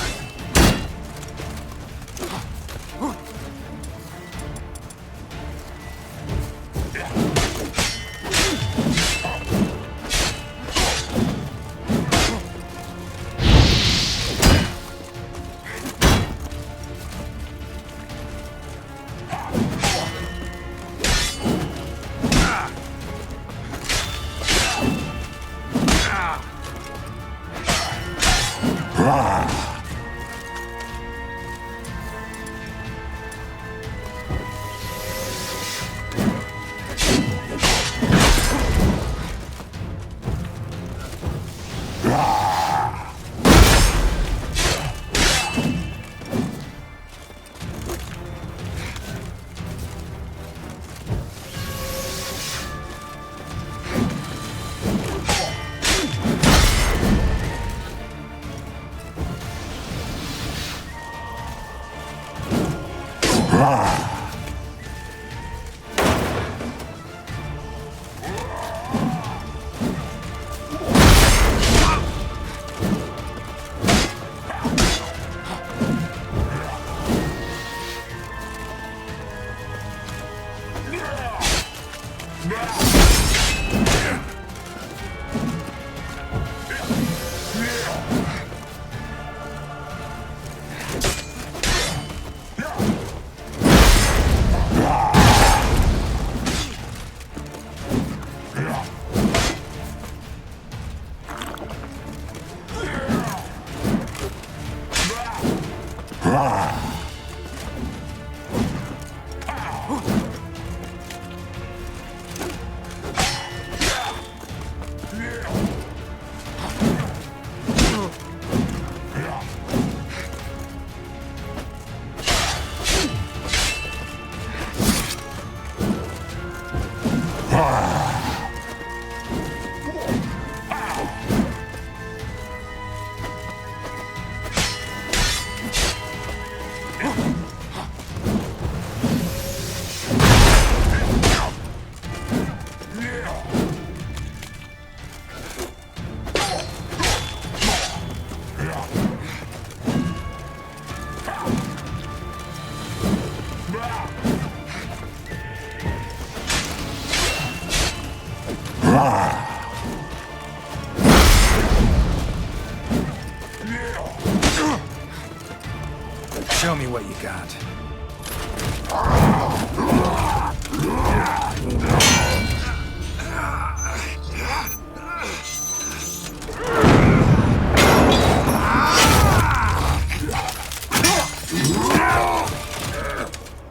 Show me what you got.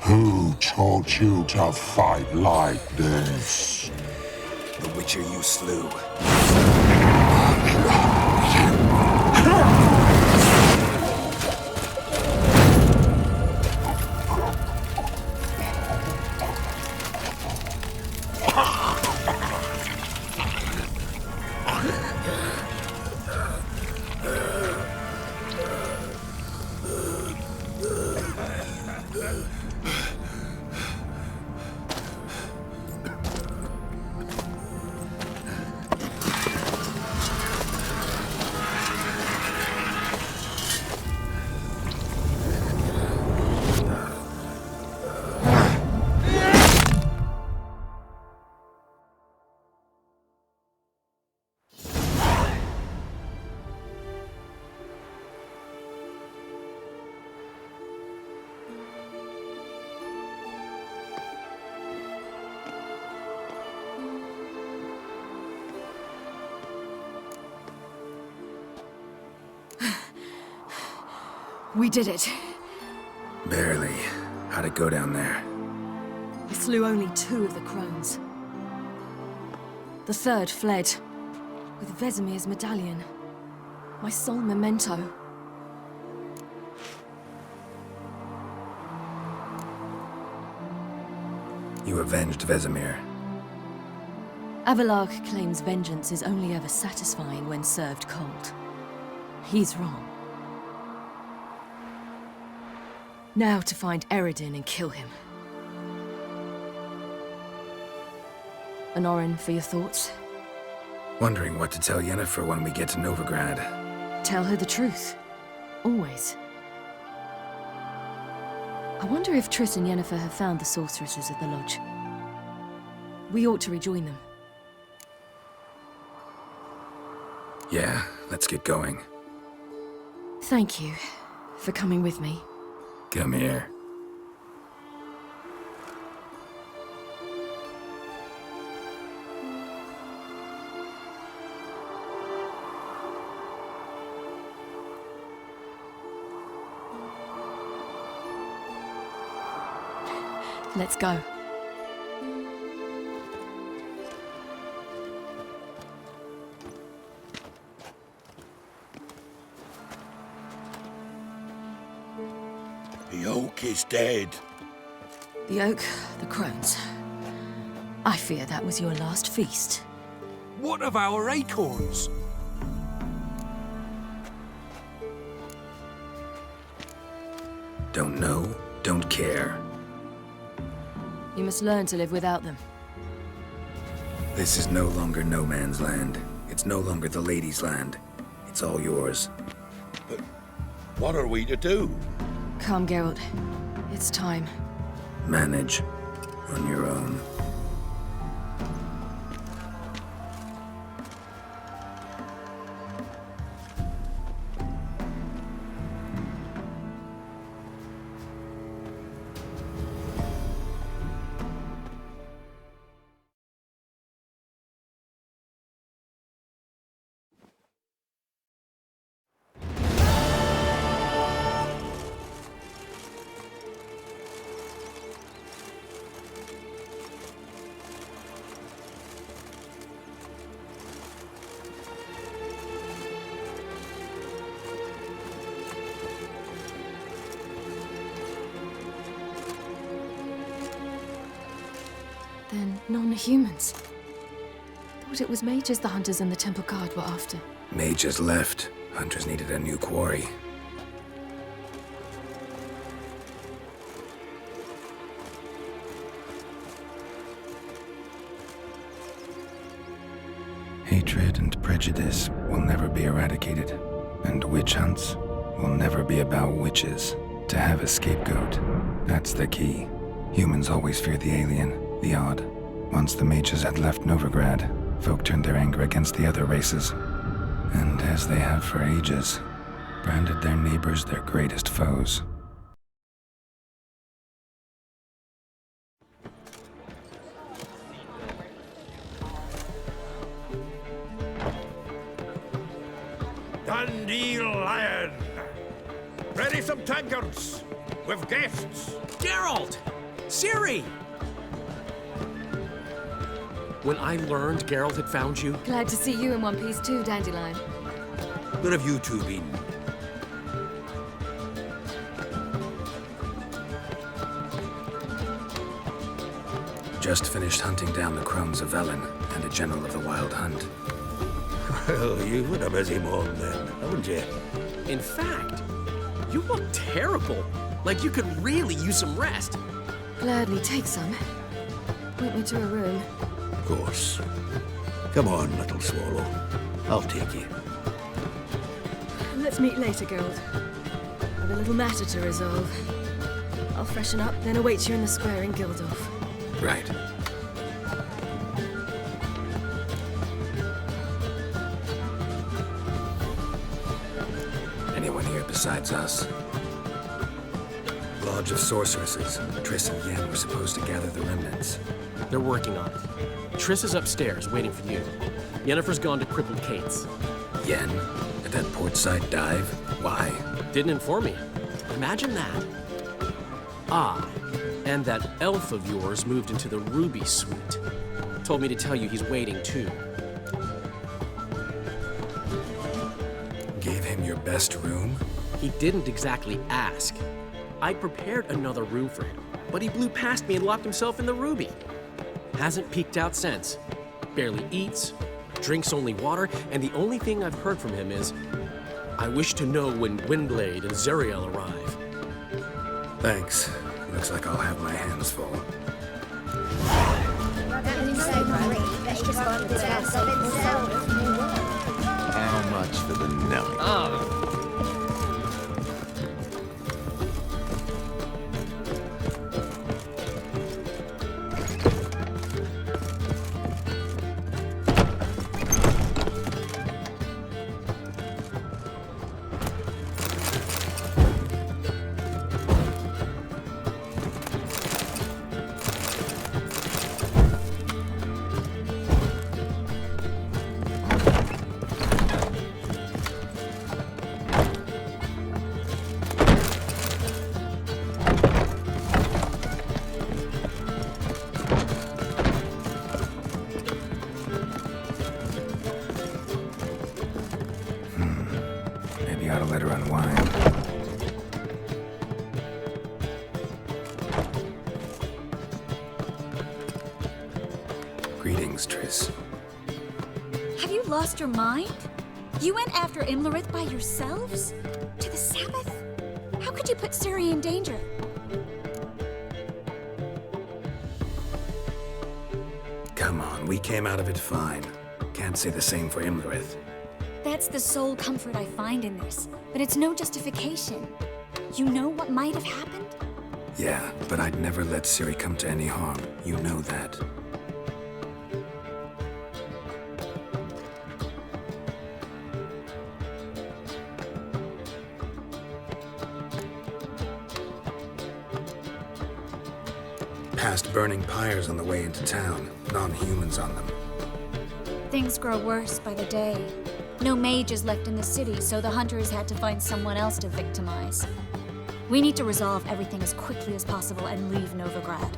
Who taught you to fight like this? The Witcher you slew. We did it. Barely. How'd it go down there? We slew only 2 of the crones. The third fled, with Vesemir's medallion. My sole memento. You avenged Vesemir. Avalark claims vengeance is only ever satisfying when served cold. He's wrong. Now to find Eredin and kill him. An Orin for your thoughts? Wondering what to tell Yennefer when we get to Novigrad. Tell her the truth. Always. I wonder if Triss and Yennefer have found the sorceresses at the lodge. We ought to rejoin them. Yeah, let's get going. Thank you for coming with me. Come here. Let's go. The oak is dead. The oak, the crones. I fear that was your last feast. What of our acorns? Don't know, don't care. You must learn to live without them. This is no longer no man's land. It's no longer the lady's land. It's all yours. But what are we to do? Come, Geralt. It's time. Manage on your own. Then non-humans. Thought it was mages the hunters and the temple guard were after. Mages left. Hunters needed a new quarry. Hatred and prejudice will never be eradicated, and witch hunts will never be about witches. To have a scapegoat, that's the key. Humans always fear the alien, the odd. Once the mages had left Novigrad, folk turned their anger against the other races. And as they have for ages, branded their neighbors their greatest foes. Dandelion! Ready some tankards! With guests! Geralt! Ciri! When I learned Geralt had found you... Glad to see you in one piece too, Dandelion. Where have you two been? Just finished hunting down the crones of Velen and a general of the Wildhunt. Well, you've had a busy morning then, haven't you? In fact, you look terrible. Like you could really use some rest. Gladly take some. Point me to a room. Of course. Come on, little swallow. I'll take you. Let's meet later, Geralt. I've a little matter to resolve. I'll freshen up, then await you in the square in Gildorf. Right. Anyone here besides us? Lodge of Sorceresses. Triss and Yen were supposed to gather the remnants. They're working on it. Triss is upstairs, waiting for you. Yennefer's gone to crippled Kate's. Yen? At that portside dive? Why? Didn't inform me. Imagine that. Ah, and that elf of yours moved into the Ruby Suite. Told me to tell you he's waiting too. Gave him your best room? He didn't exactly ask. I prepared another room for him, but he blew past me and locked himself in the Ruby. Hasn't peeked out since. Barely eats, drinks only water, and the only thing I've heard from him is, I wish to know when Windblade and Zeriel arrive. Thanks. Looks like I'll have my hands full. How much for the Nelly? Maybe I ought to let her unwind. Greetings, Triss. Have you lost your mind? You went after Imlerith by yourselves? To the Sabbath? How could you put Ciri in danger? and we came out of it fine. Can't say the same for Imlerith. That's the sole comfort I find in this, but it's no justification. You know what might have happened? Yeah, but I'd never let Ciri come to any harm. You know that. Past burning pyres on the way into town, non-humans on them. Things grow worse by the day. No mages left in the city, so the hunters had to find someone else to victimize. We need to resolve everything as quickly as possible and leave Novigrad.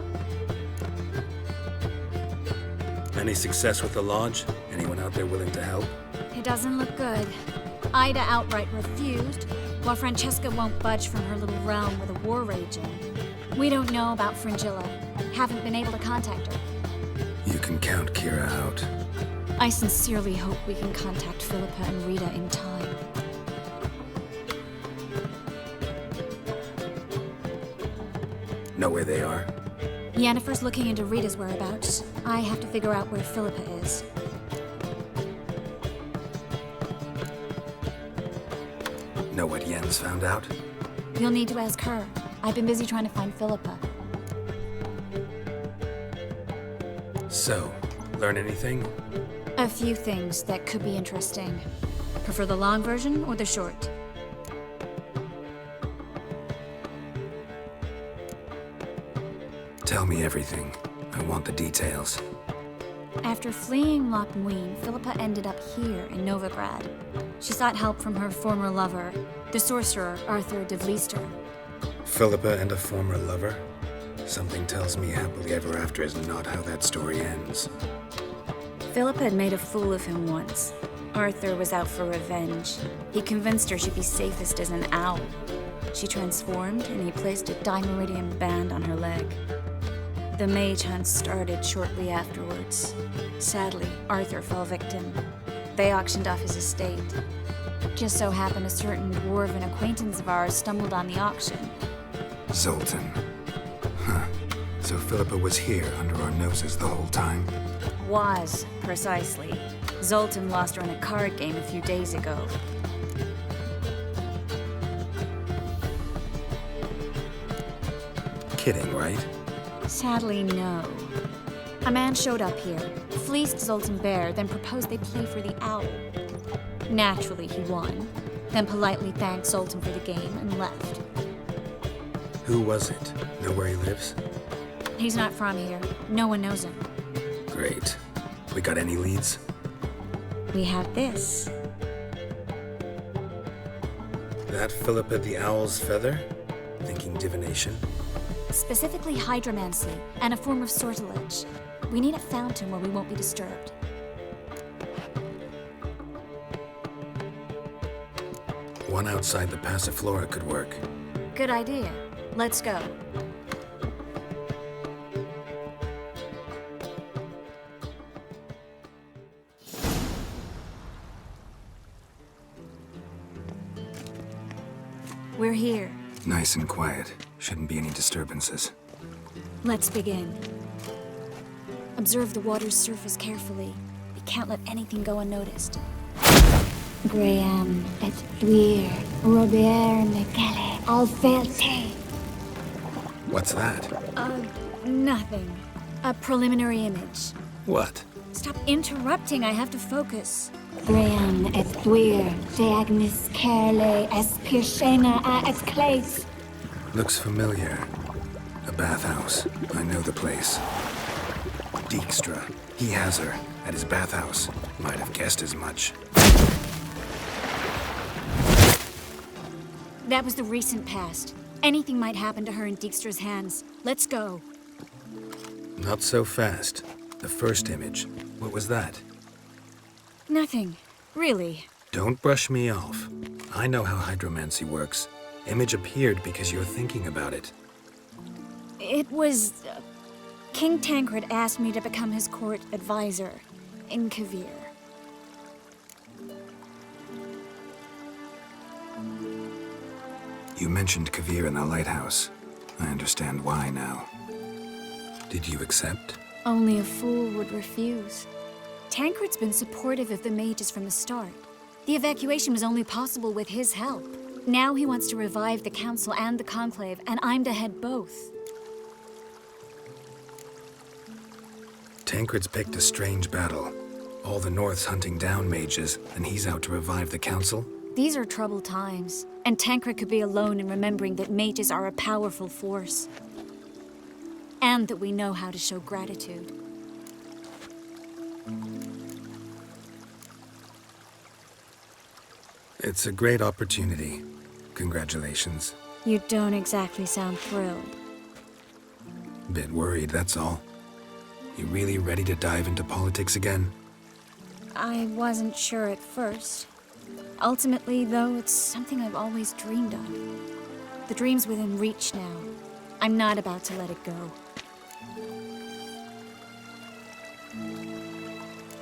Any success with the Lodge? Anyone out there willing to help? It doesn't look good. Ida outright refused, while Francesca won't budge from her little realm with a war raging. We don't know about Fringilla. Haven't been able to contact her. You can count Kira out. I sincerely hope we can contact Philippa and Rita in time. Know where they are? Yennefer's looking into Rita's whereabouts. I have to figure out where Philippa is. Know what Yen's found out? You'll need to ask her. I've been busy trying to find Philippa. So, learn anything? A few things that could be interesting. Prefer the long version or the short? Tell me everything. I want the details. After fleeing Loch Muin, Philippa ended up here in Novigrad. She sought help from her former lover, the sorcerer Arthur de Vlister. Philippa and a former lover? Something tells me happily ever after is not how that story ends. Philippa had made a fool of him once. Arthur was out for revenge. He convinced her she'd be safest as an owl. She transformed, and he placed a Dimeridian band on her leg. The mage hunt started shortly afterwards. Sadly, Arthur fell victim. They auctioned off his estate. Just so happened a certain dwarven acquaintance of ours stumbled on the auction. Zoltan. Huh. So Philippa was here under our noses the whole time? Was, precisely. Zoltan lost her in a card game a few days ago. Kidding, right? Sadly, no. A man showed up here, fleeced Zoltan bare, then proposed they play for the owl. Naturally, he won, then politely thanked Zoltan for the game and left. Who was it? Know where he lives? He's not from here. No one knows him. Great. We got any leads? We have this. That Philippa the Owl's feather? Thinking divination? Specifically hydromancy and a form of sortilege. We need a fountain where we won't be disturbed. One outside the Passiflora could work. Good idea. Let's go. We're here. Nice and quiet. Shouldn't be any disturbances. Let's begin. Observe the water's surface carefully. We can't let anything go unnoticed. Graham et Thuir, Robert Mekele, Alfelte. What's that? Nothing. A preliminary image. What? Stop interrupting, I have to focus. Graham et Thuir, Deagnis Kerle, Espirshena a Esclase. Looks familiar. A bathhouse. I know the place. Dijkstra. He has her. At his bathhouse. Might have guessed as much. That was the recent past. Anything might happen to her in Dijkstra's hands. Let's go. Not so fast. The first image. What was that? Nothing. Really. Don't brush me off. I know how hydromancy works. Image appeared because you're thinking about it. It was... King Tancred asked me to become his court advisor in Kavir. You mentioned Kavir in the lighthouse. I understand why now. Did you accept? Only a fool would refuse. Tancred's been supportive of the mages from the start. The evacuation was only possible with his help. Now he wants to revive the Council and the Conclave, and I'm to head both. Tancred's picked a strange battle. All the North's hunting down mages, and he's out to revive the Council? These are troubled times, and Tancred could be alone in remembering that mages are a powerful force. And that we know how to show gratitude. It's a great opportunity. Congratulations. You don't exactly sound thrilled. Bit worried, that's all. You really ready to dive into politics again? I wasn't sure at first. Ultimately, though, it's something I've always dreamed of. The dream's within reach now. I'm not about to let it go.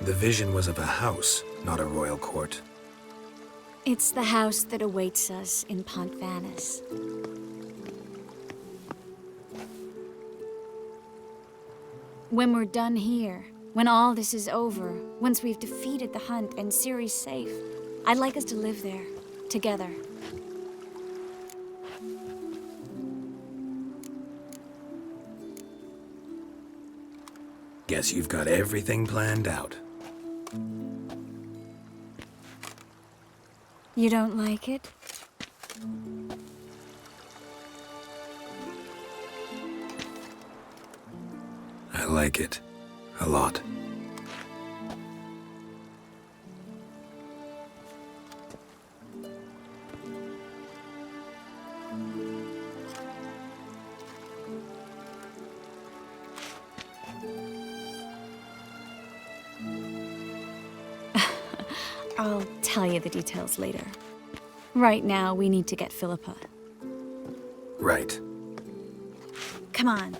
The vision was of a house, not a royal court. It's the house that awaits us in Pont Vanis. When we're done here, when all this is over, once we've defeated the hunt and Ciri's safe, I'd like us to live there, together. Guess you've got everything planned out. You don't like it? I like it. A lot. I'll tell you the details later. Right now, we need to get Philippa. Right. Come on.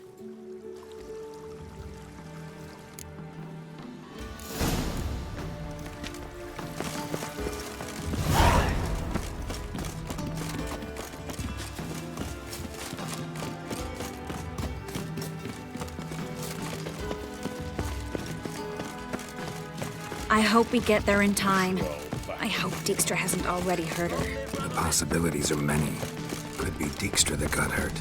I hope we get there in time. I hope Dijkstra hasn't already hurt her. The possibilities are many. Could be Dijkstra that got hurt.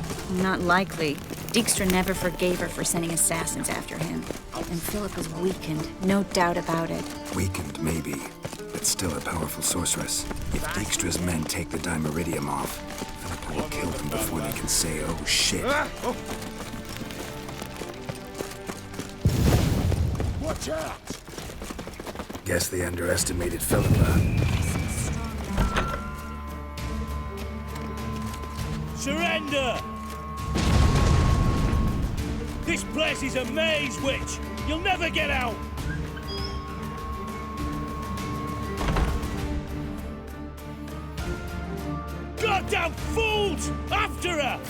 Not likely. Dijkstra never forgave her for sending assassins after him. And Philip was weakened, no doubt about it. Weakened, maybe, but still a powerful sorceress. If Dijkstra's men take the Dimeridium off, Philippa will kill them before they can say, oh shit. Watch out! Guess they underestimated Philippa. Surrender! This place is a maze, witch! You'll never get out! Goddamn fools! After her!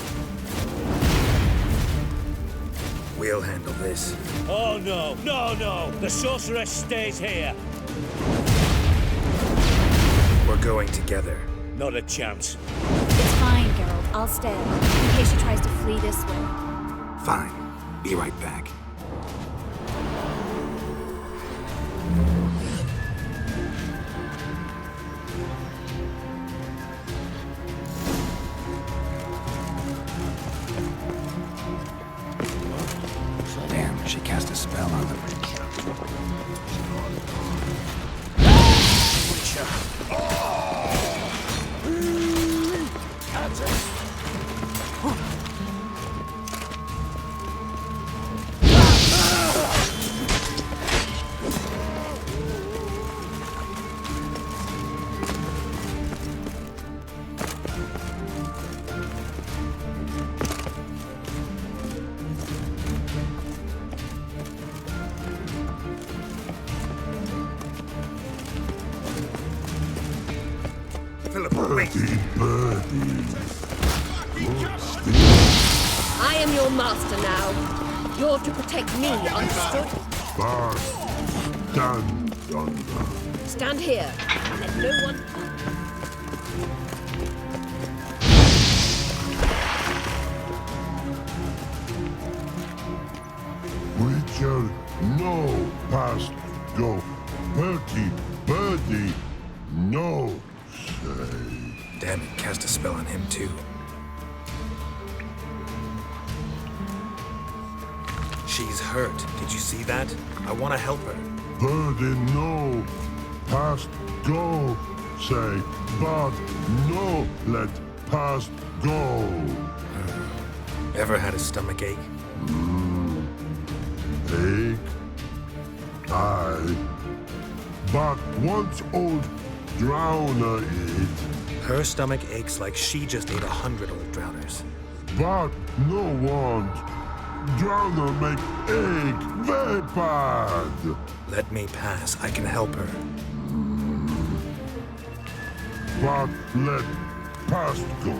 We'll handle this. Oh no, no! The sorceress stays here. We're going together. Not a chance. It's fine, Geralt. I'll stay, in case she tries to flee this way. Fine. Be right back. Damn, she cast a spell on them. I am your master now. You're to protect me, understood? Stand here. Let no one... Witcher on him too. She's hurt. Did you see that? I want to help her. Birdie, no. Past go. Say, but no. Let past go. Ever had a stomach ache? Ache? Aye. But once old drowner eat. Her stomach aches like she just ate 100 old drowners. But no want. Drowner make ache very bad. Let me pass. I can help her. But let past go.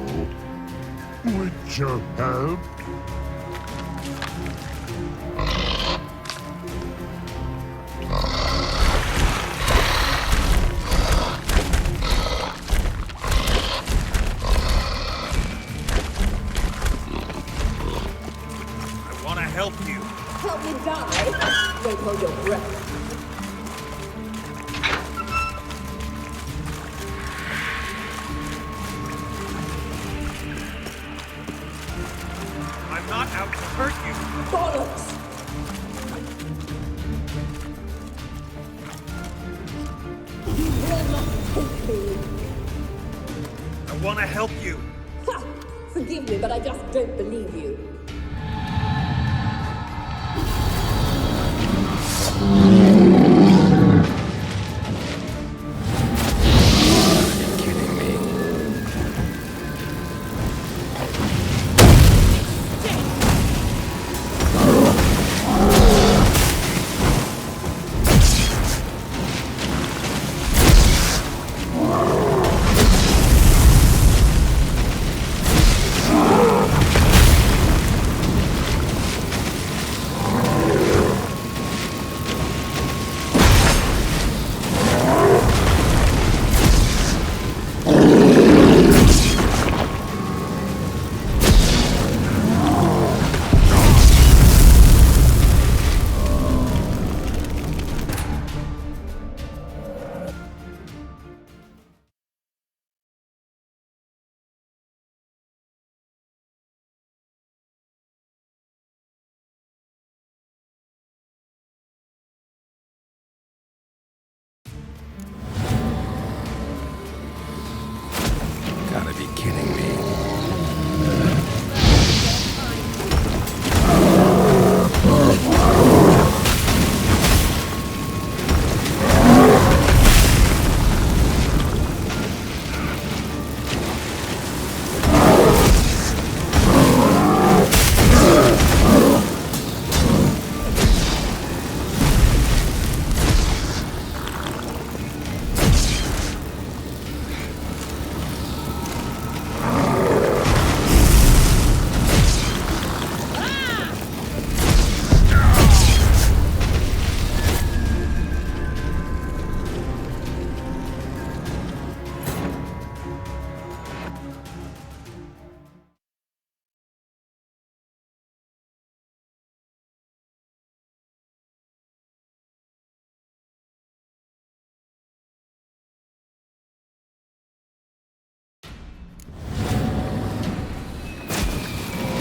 With your help. Help you. Help me die? Don't hold your breath. I'm not out to hurt you. Bollocks! You will not take me. I want to help you. Ha! Forgive me, but I just don't believe you. Gotta be kidding me.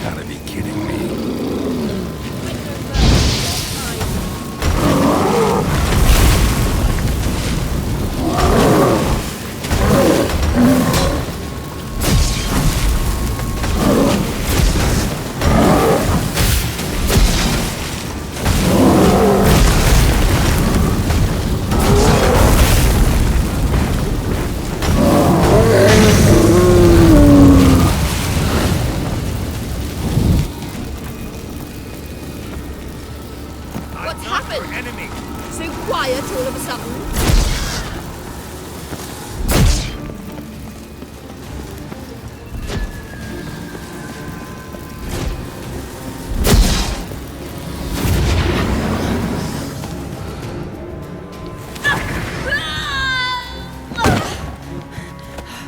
Gotta be kidding me. What's happened? Enemy. So quiet all of a sudden.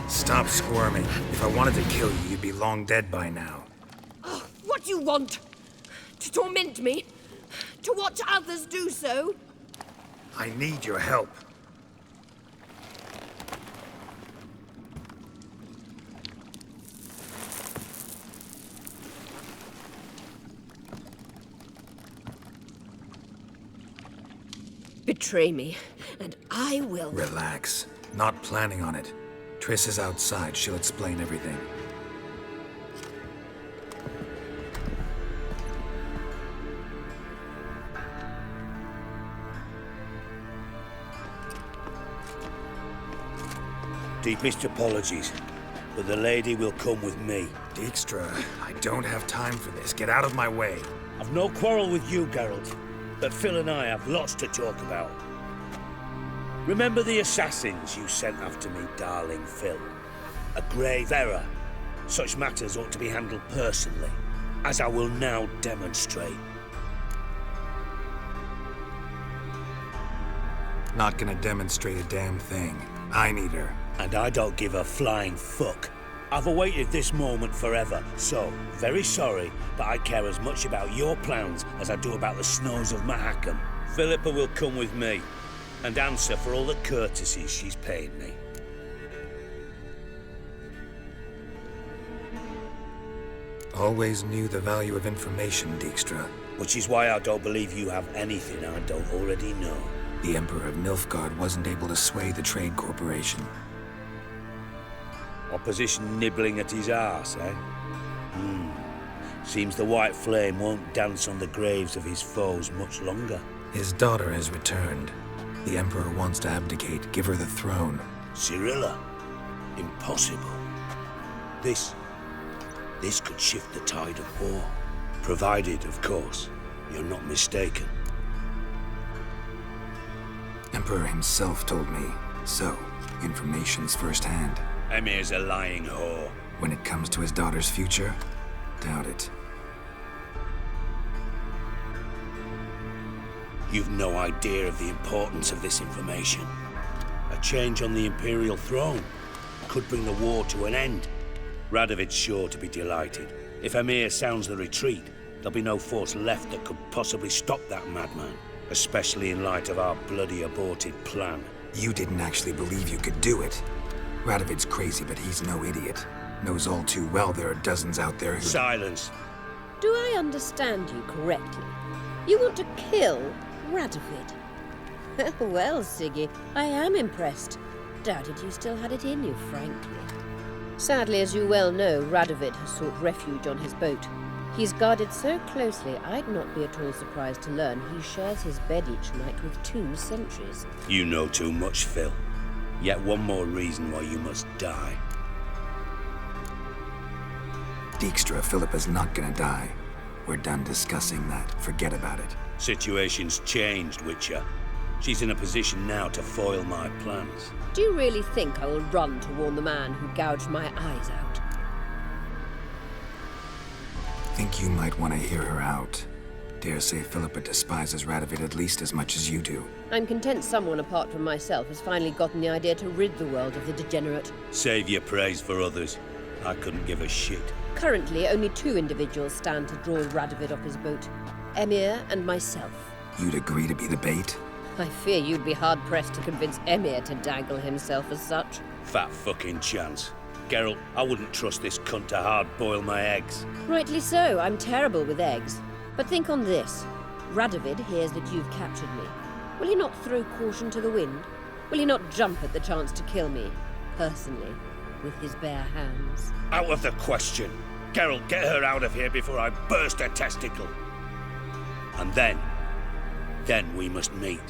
Stop squirming. If I wanted to kill you, you'd be long dead by now. What do you want? To torment me? To watch others do so? I need your help. betray me, and I will... Relax. Not planning on it. Triss is outside. She'll explain everything. Deepest apologies, but the lady will come with me. Dijkstra, I don't have time for this. Get out of my way. I've no quarrel with you, Geralt, but Phil and I have lots to talk about. Remember the assassins you sent after me, darling Phil? A grave error. Such matters ought to be handled personally, as I will now demonstrate. Not gonna demonstrate a damn thing. I need her. And I don't give a flying fuck. I've awaited this moment forever, so, very sorry, but I care as much about your plans as I do about the snows of Mahakam. Philippa will come with me, and answer for all the courtesies she's paid me. Always knew the value of information, Dijkstra. Which is why I don't believe you have anything I don't already know. The Emperor of Nilfgaard wasn't able to sway the Trade Corporation. Opposition nibbling at his arse, eh? Seems the White Flame won't dance on the graves of his foes much longer. His daughter has returned. The Emperor wants to abdicate, give her the throne. Cyrilla? Impossible. This could shift the tide of war. Provided, of course, you're not mistaken. Emperor himself told me. So, information's firsthand. Emir's a lying whore. When it comes to his daughter's future, doubt it. You've no idea of the importance of this information. A change on the Imperial throne could bring the war to an end. Radovid's sure to be delighted. If Emir sounds the retreat, there'll be no force left that could possibly stop that madman. Especially in light of our bloody aborted plan. You didn't actually believe you could do it. Radovid's crazy, but he's no idiot. Knows all too well there are dozens out there who... Silence! Do I understand you correctly? You want to kill Radovid? Well, Siggy, I am impressed. Doubted you still had it in you, frankly. Sadly, as you well know, Radovid has sought refuge on his boat. He's guarded so closely, I'd not be at all surprised to learn he shares his bed each night with 2 sentries. You know too much, Phil. Yet one more reason why you must die. Dijkstra, Philippa's not gonna die. We're done discussing that. Forget about it. Situation's changed, Witcher. She's in a position now to foil my plans. Do you really think I will run to warn the man who gouged my eyes out? Think you might want to hear her out. Dare say Philippa despises Radovid at least as much as you do. I'm content someone apart from myself has finally gotten the idea to rid the world of the degenerate. Save your praise for others. I couldn't give a shit. Currently, only 2 individuals stand to draw Radovid off his boat. Emir and myself. You'd agree to be the bait? I fear you'd be hard-pressed to convince Emir to dangle himself as such. Fat fucking chance. Geralt, I wouldn't trust this cunt to hard-boil my eggs. Rightly so, I'm terrible with eggs. But think on this. Radovid hears that you've captured me. Will he not throw caution to the wind? Will he not jump at the chance to kill me, personally, with his bare hands? Out of the question. Geralt, get her out of here before I burst her testicle. And then we must meet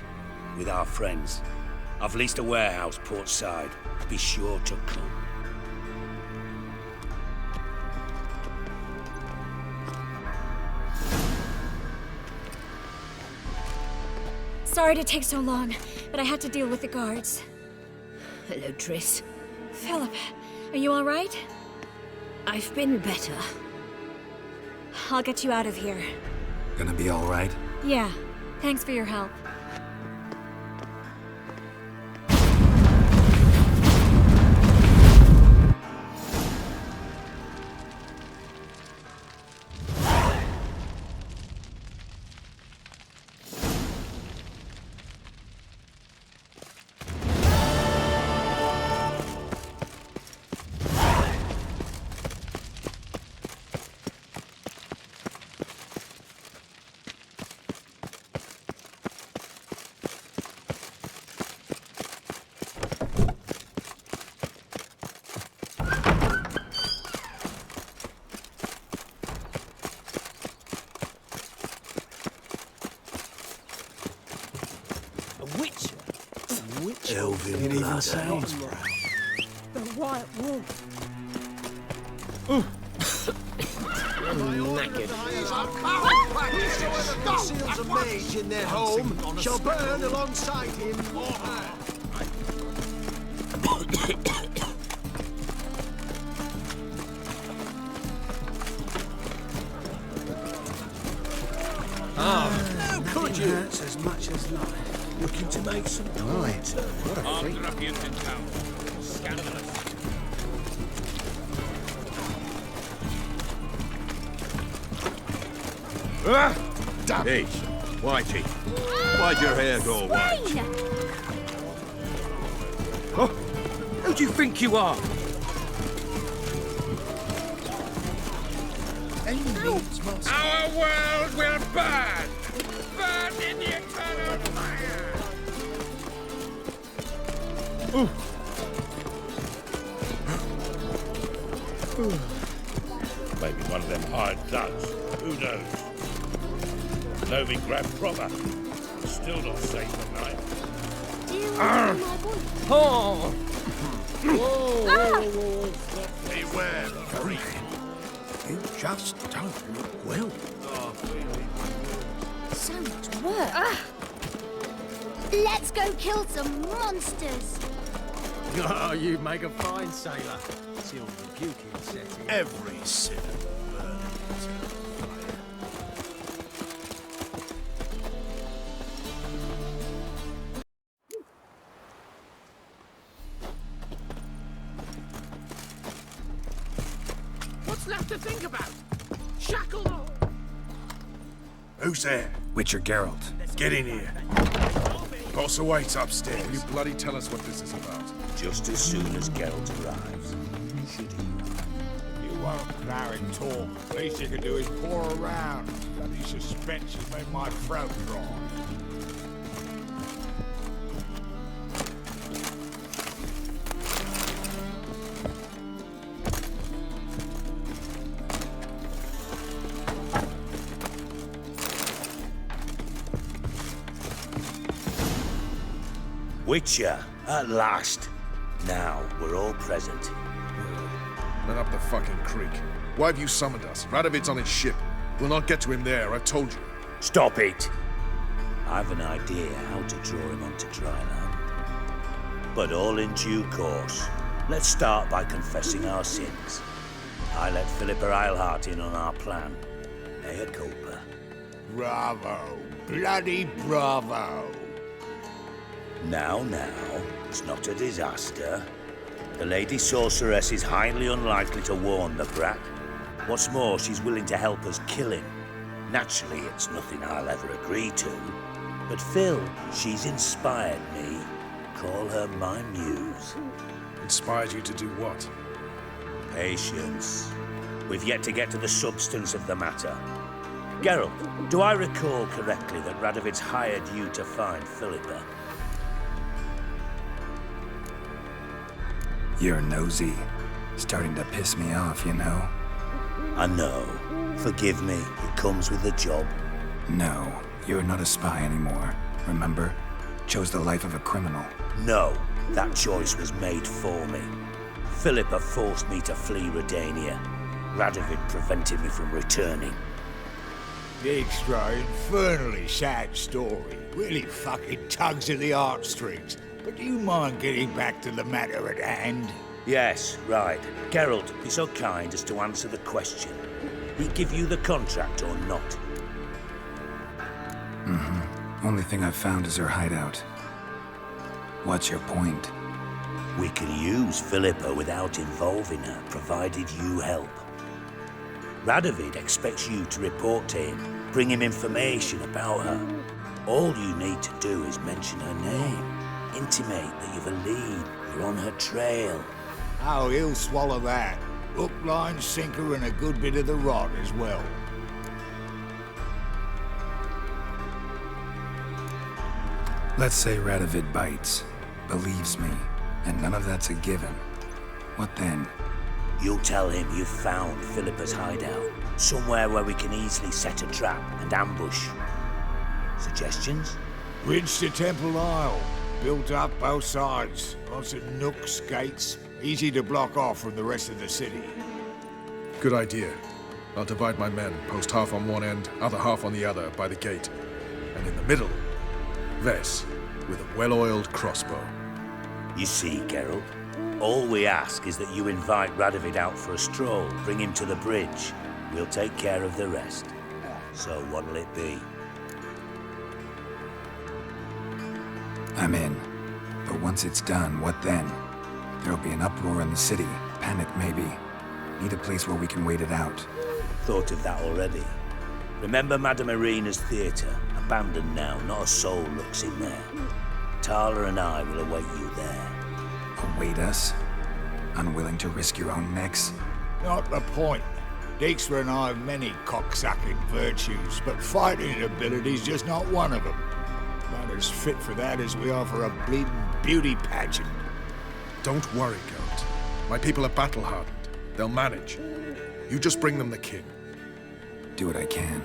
with our friends. I've leased a warehouse port side. Be sure to come. Sorry to take so long, but I had to deal with the guards. Hello, Triss. Philip, are you all right? I've been better. I'll get you out of here. Gonna be all right? Yeah. Thanks for your help. Living even sounds proud. The White Wolf. Naked. Seals a mage in their home shall burn alongside him or her. How could you? Hurts as much as life. Looking to make some noise. What a freak. Ruffians in town. Scandalous. Damn Hey, Whitey. Why'd your hair go white? Oh, who do you think you are? Our world will burn! Burn in the eternal fire! Maybe one of them hired thugs. Who knows? Novi grabbed proper. Still not safe at night. Oh! Whoa. Beware the freak. You just don't look well. So much work. Let's go kill some monsters. Oh, you make a fine sailor. See all the rebuking setting. Every sinner burns. What's left to think about? Shackle on! Who's there? Witcher Geralt. Get in here. Boss awaits upstairs. Will you bloody tell us what this is about? Just as soon as Geralt arrives. You won't Claret talk. Least you can do is pour around. Bloody suspense has made my throat dry. Witcher, at last. Now we're all present. Men up the fucking creek. Why have you summoned us? Radovid's on his ship. We'll not get to him there, I've told you. Stop it! I've an idea how to draw him onto dry land. But all in due course. Let's start by confessing our sins. I let Philippa Eilhart in on our plan. Mea culpa. Bravo. Bloody bravo. Now, it's not a disaster. The Lady Sorceress is highly unlikely to warn the brat. What's more, she's willing to help us kill him. Naturally, it's nothing I'll ever agree to. But Phil, she's inspired me. Call her my muse. Inspired you to do what? Patience. We've yet to get to the substance of the matter. Geralt, do I recall correctly that Radovid's hired you to find Philippa? You're nosy. Starting to piss me off, you know? I know. Forgive me. It comes with the job. No, you're not a spy anymore. Remember? Chose the life of a criminal. No, that choice was made for me. Philippa forced me to flee Redania. Radovid prevented me from returning. Extra infernally sad story. Really fucking tugs at the heartstrings. But do you mind getting back to the matter at hand? Yes, right. Geralt, be so kind as to answer the question. He give you the contract or not? Only thing I've found is her hideout. What's your point? We can use Philippa without involving her, provided you help. Radovid expects you to report to him, bring him information about her. All you need to do is mention her name. Intimate that you've a lead, you're on her trail. Oh, he'll swallow that. Hook, line, sinker, and a good bit of the rod as well. Let's say Radovid bites, believes me, and none of that's a given. What then? You'll tell him you've found Philippa's hideout, somewhere where we can easily set a trap and ambush. Suggestions? Bridge to Temple Isle. built up both sides. Lots of nooks, gates, easy to block off from the rest of the city. Good idea. I'll divide my men, post half on one end, other half on the other, by the gate. And in the middle, Vess, with a well-oiled crossbow. You see, Geralt, all we ask is that you invite Radovid out for a stroll, bring him to the bridge. We'll take care of the rest. So what'll it be? I'm in. But once it's done, what then? There'll be an uproar in the city. Panic, maybe. Need a place where we can wait it out. Thought of that already. Remember Madame Irina's theatre? Abandoned now, not a soul looks in there. Tala and I will await you there. Await us? Unwilling to risk your own necks? Not the point. Dijkstra and I have many cocksucking virtues, but fighting ability's just not one of them. Not as fit for that as we are for a bleeding beauty pageant. Don't worry, Geralt. My people are battle-hardened. They'll manage. You just bring them the king. Do what I can.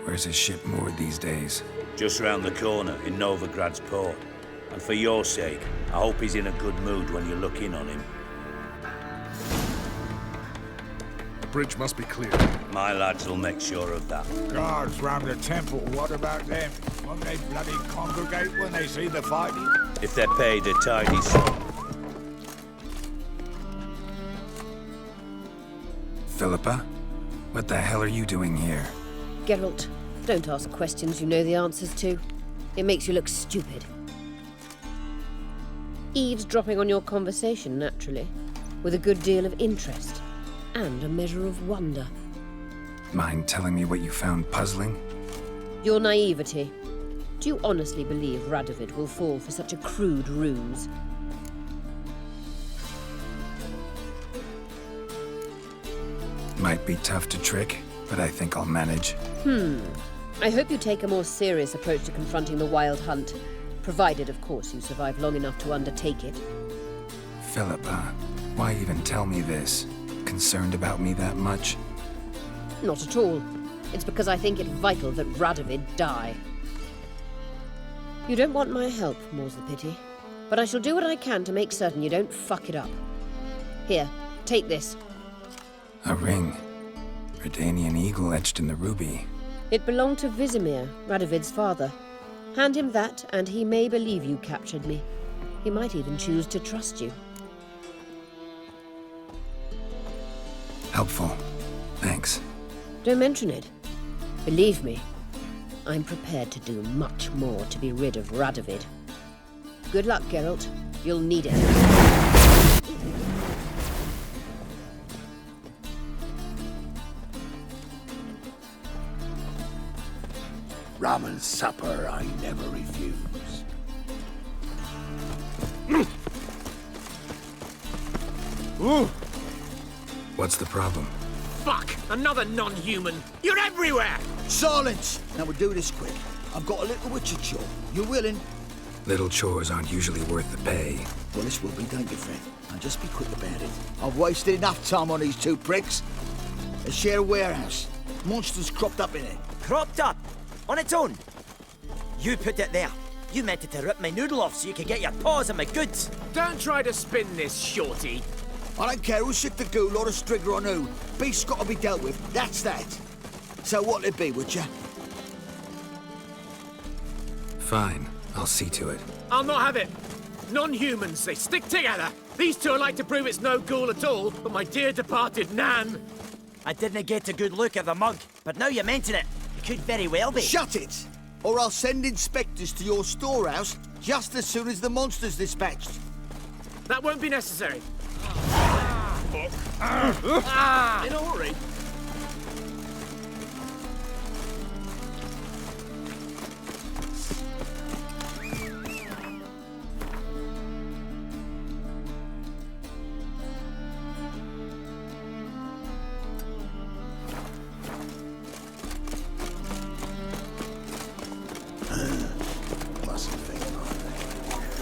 Where's his ship moored these days? Just round the corner, in Novigrad's port. And for your sake, I hope he's in a good mood when you look in on him. The bridge must be clear. My lads will make sure of that. Guards round the temple, what about them? Won't they bloody congregate when they see the fighting? If they're paid a tidy sum. Philippa? What the hell are you doing here? Geralt, don't ask questions you know the answers to. It makes you look stupid. Eavesdropping on your conversation, naturally, with a good deal of interest and a measure of wonder. Mind telling me what you found puzzling? Your naivety. Do you honestly believe Radovid will fall for such a crude ruse? Might be tough to trick, but I think I'll manage. I hope you take a more serious approach to confronting the Wildhunt, provided, of course, you survive long enough to undertake it. Philippa, why even tell me this? Concerned about me that much? Not at all. It's because I think it vital that Radovid die. You don't want my help, more's the pity. But I shall do what I can to make certain you don't fuck it up. Here, take this. A ring. Redanian eagle etched in the ruby. It belonged to Vizimir, Radovid's father. Hand him that, and he may believe you captured me. He might even choose to trust you. Helpful. Thanks. Don't mention it. Believe me, I'm prepared to do much more to be rid of Radovid. Good luck, Geralt. You'll need it. Rum and supper I never refuse. What's the problem? Fuck! Another non-human! You're everywhere! Silence! Now we'll do this quick. I've got a little witcher chore. You willing? Little chores aren't usually worth the pay. Well, this will be, don't you, friend? Now just be quick about it. I've wasted enough time on these two pricks. They share a warehouse. Monsters cropped up in it. Cropped up? On its own? You put it there. You meant it to rip my noodle off so you could get your paws on my goods. Don't try to spin this, shorty. I don't care who sick the ghoul or the strigger on who. Beast's got to be dealt with. That's that. So what'll it be, would ya? Fine. I'll see to it. I'll not have it. Non-humans, they stick together. These two are like to prove it's no ghoul at all, but my dear departed Nan. I didn't get a good look at the mug, but now you mention it, it could very well be. Shut it! Or I'll send inspectors to your storehouse just as soon as the monster's dispatched. That won't be necessary. In a hurry.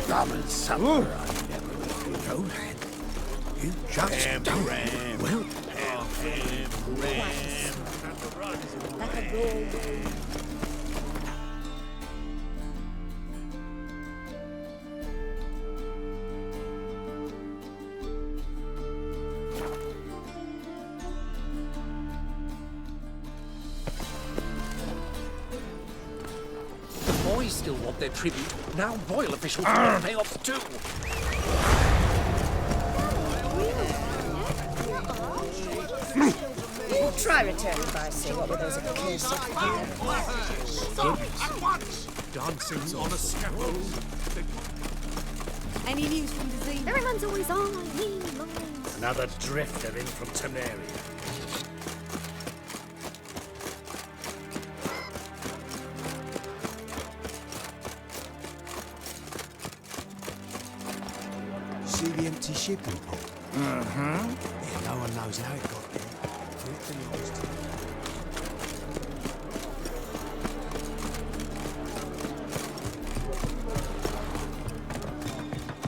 Rum and supper I never refuse. You just don't. Well, still want their tribute. Now royal officials want payoffs too. Try returning by sea. What were those accursed? Dancing on a scaffold. Any news from the Zine? Everyone's always on. Another drifter in from Temeria. See the empty shipping port? Mm-hmm. Yeah, no one knows how it got there. For it belongs to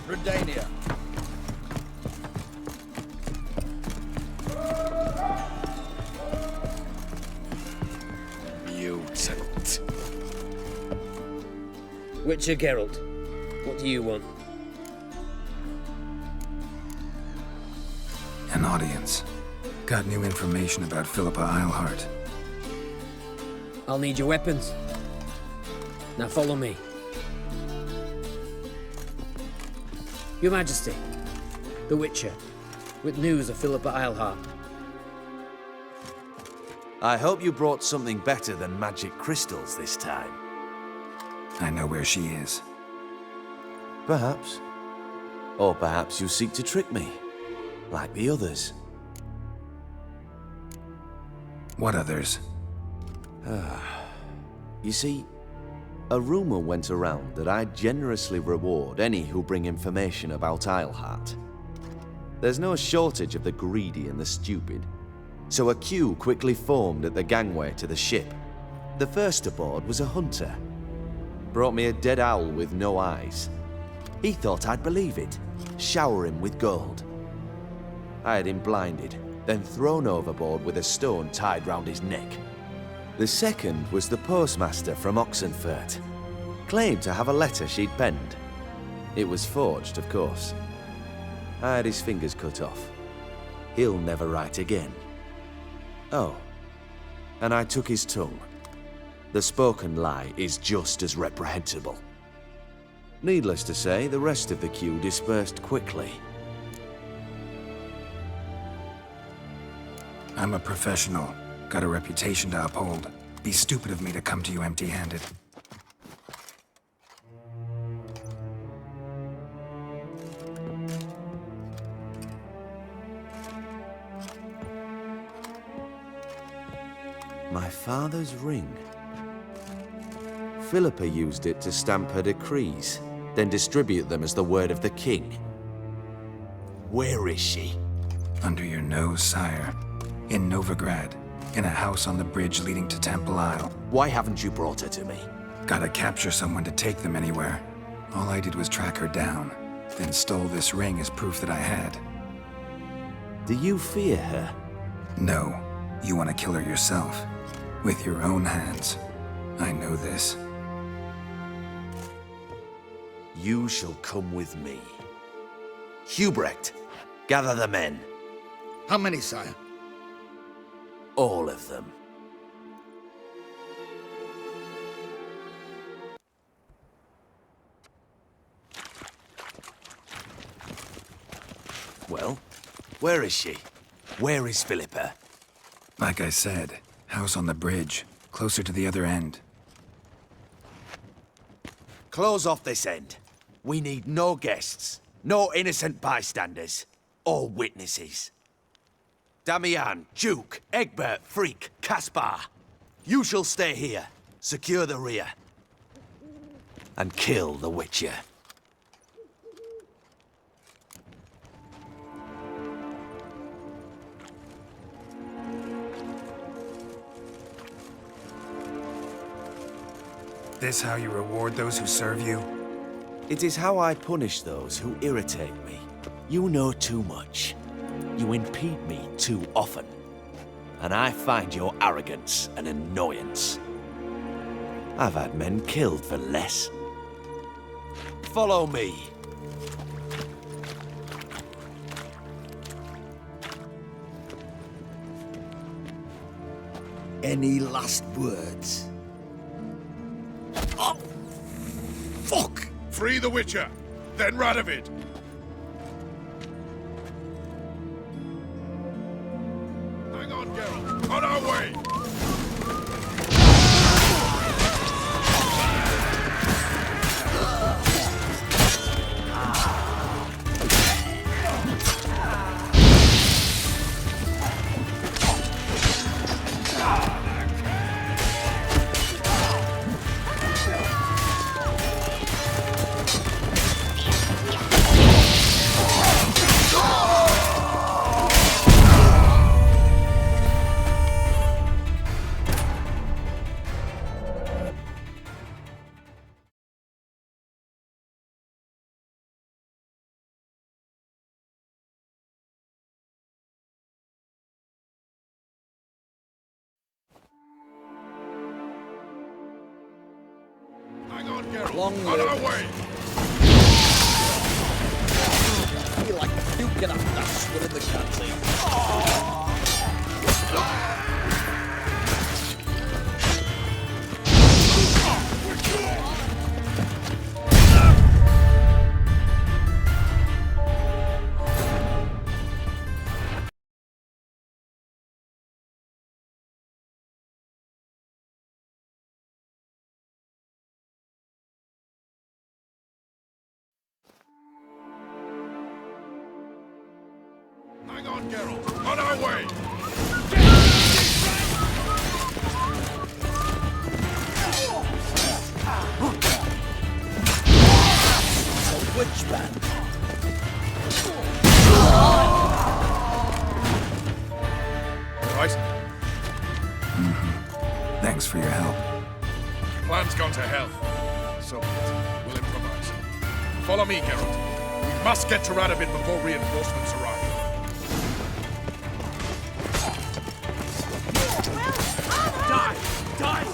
Redania. Mutant. Witcher Geralt, what do you want? An audience. Got new information about Philippa Eilhart. I'll need your weapons. Now follow me. Your Majesty, the Witcher, with news of Philippa Eilhart. I hope you brought something better than magic crystals this time. I know where she is. Perhaps. Or perhaps you seek to trick me, like the others. What others? You see, a rumor went around that I generously reward any who bring information about Eilhart. There's no shortage of the greedy and the stupid, so a queue quickly formed at the gangway to the ship. The first aboard was a hunter. Brought me a dead owl with no eyes. He thought I'd believe it, shower him with gold. I had him blinded, then thrown overboard with a stone tied round his neck. The second was the postmaster from Oxenfurt. Claimed to have a letter she'd penned. It was forged, of course. I had his fingers cut off. He'll never write again. Oh, and I took his tongue. The spoken lie is just as reprehensible. Needless to say, the rest of the queue dispersed quickly. I'm a professional. Got a reputation to uphold. Be stupid of me to come to you empty-handed. My father's ring. Philippa used it to stamp her decrees, then distribute them as the word of the king. Where is she? Under your nose, sire. In Novigrad. In a house on the bridge leading to Temple Isle. Why haven't you brought her to me? Gotta capture someone to take them anywhere. All I did was track her down, then stole this ring as proof that I had. Do you fear her? No. You want to kill her yourself. With your own hands. I know this. You shall come with me. Hubrecht, gather the men. How many, sire? All of them. Well, where is she? Where is Philippa? Like I said, house on the bridge, closer to the other end. Close off this end. We need no guests, no innocent bystanders, or witnesses. Damian, Duke, Egbert, Freak, Caspar. You shall stay here, secure the rear, and kill the Witcher. This how you reward those who serve you? It is how I punish those who irritate me. You know too much. You impede me too often. And I find your arrogance an annoyance. I've had men killed for less. Follow me. Any last words? Fuck! Free the Witcher, then Radovid. Hang on, Geralt. On our way! Long on our way! I feel like puking up nuts within the cutscene. Hang on, Geralt. On our way! It's a witch band. Right? Thanks for your help. Plan's gone to hell. So we'll improvise. Follow me, Geralt. We must get to Radovid before reinforcements arrive. Die! Die!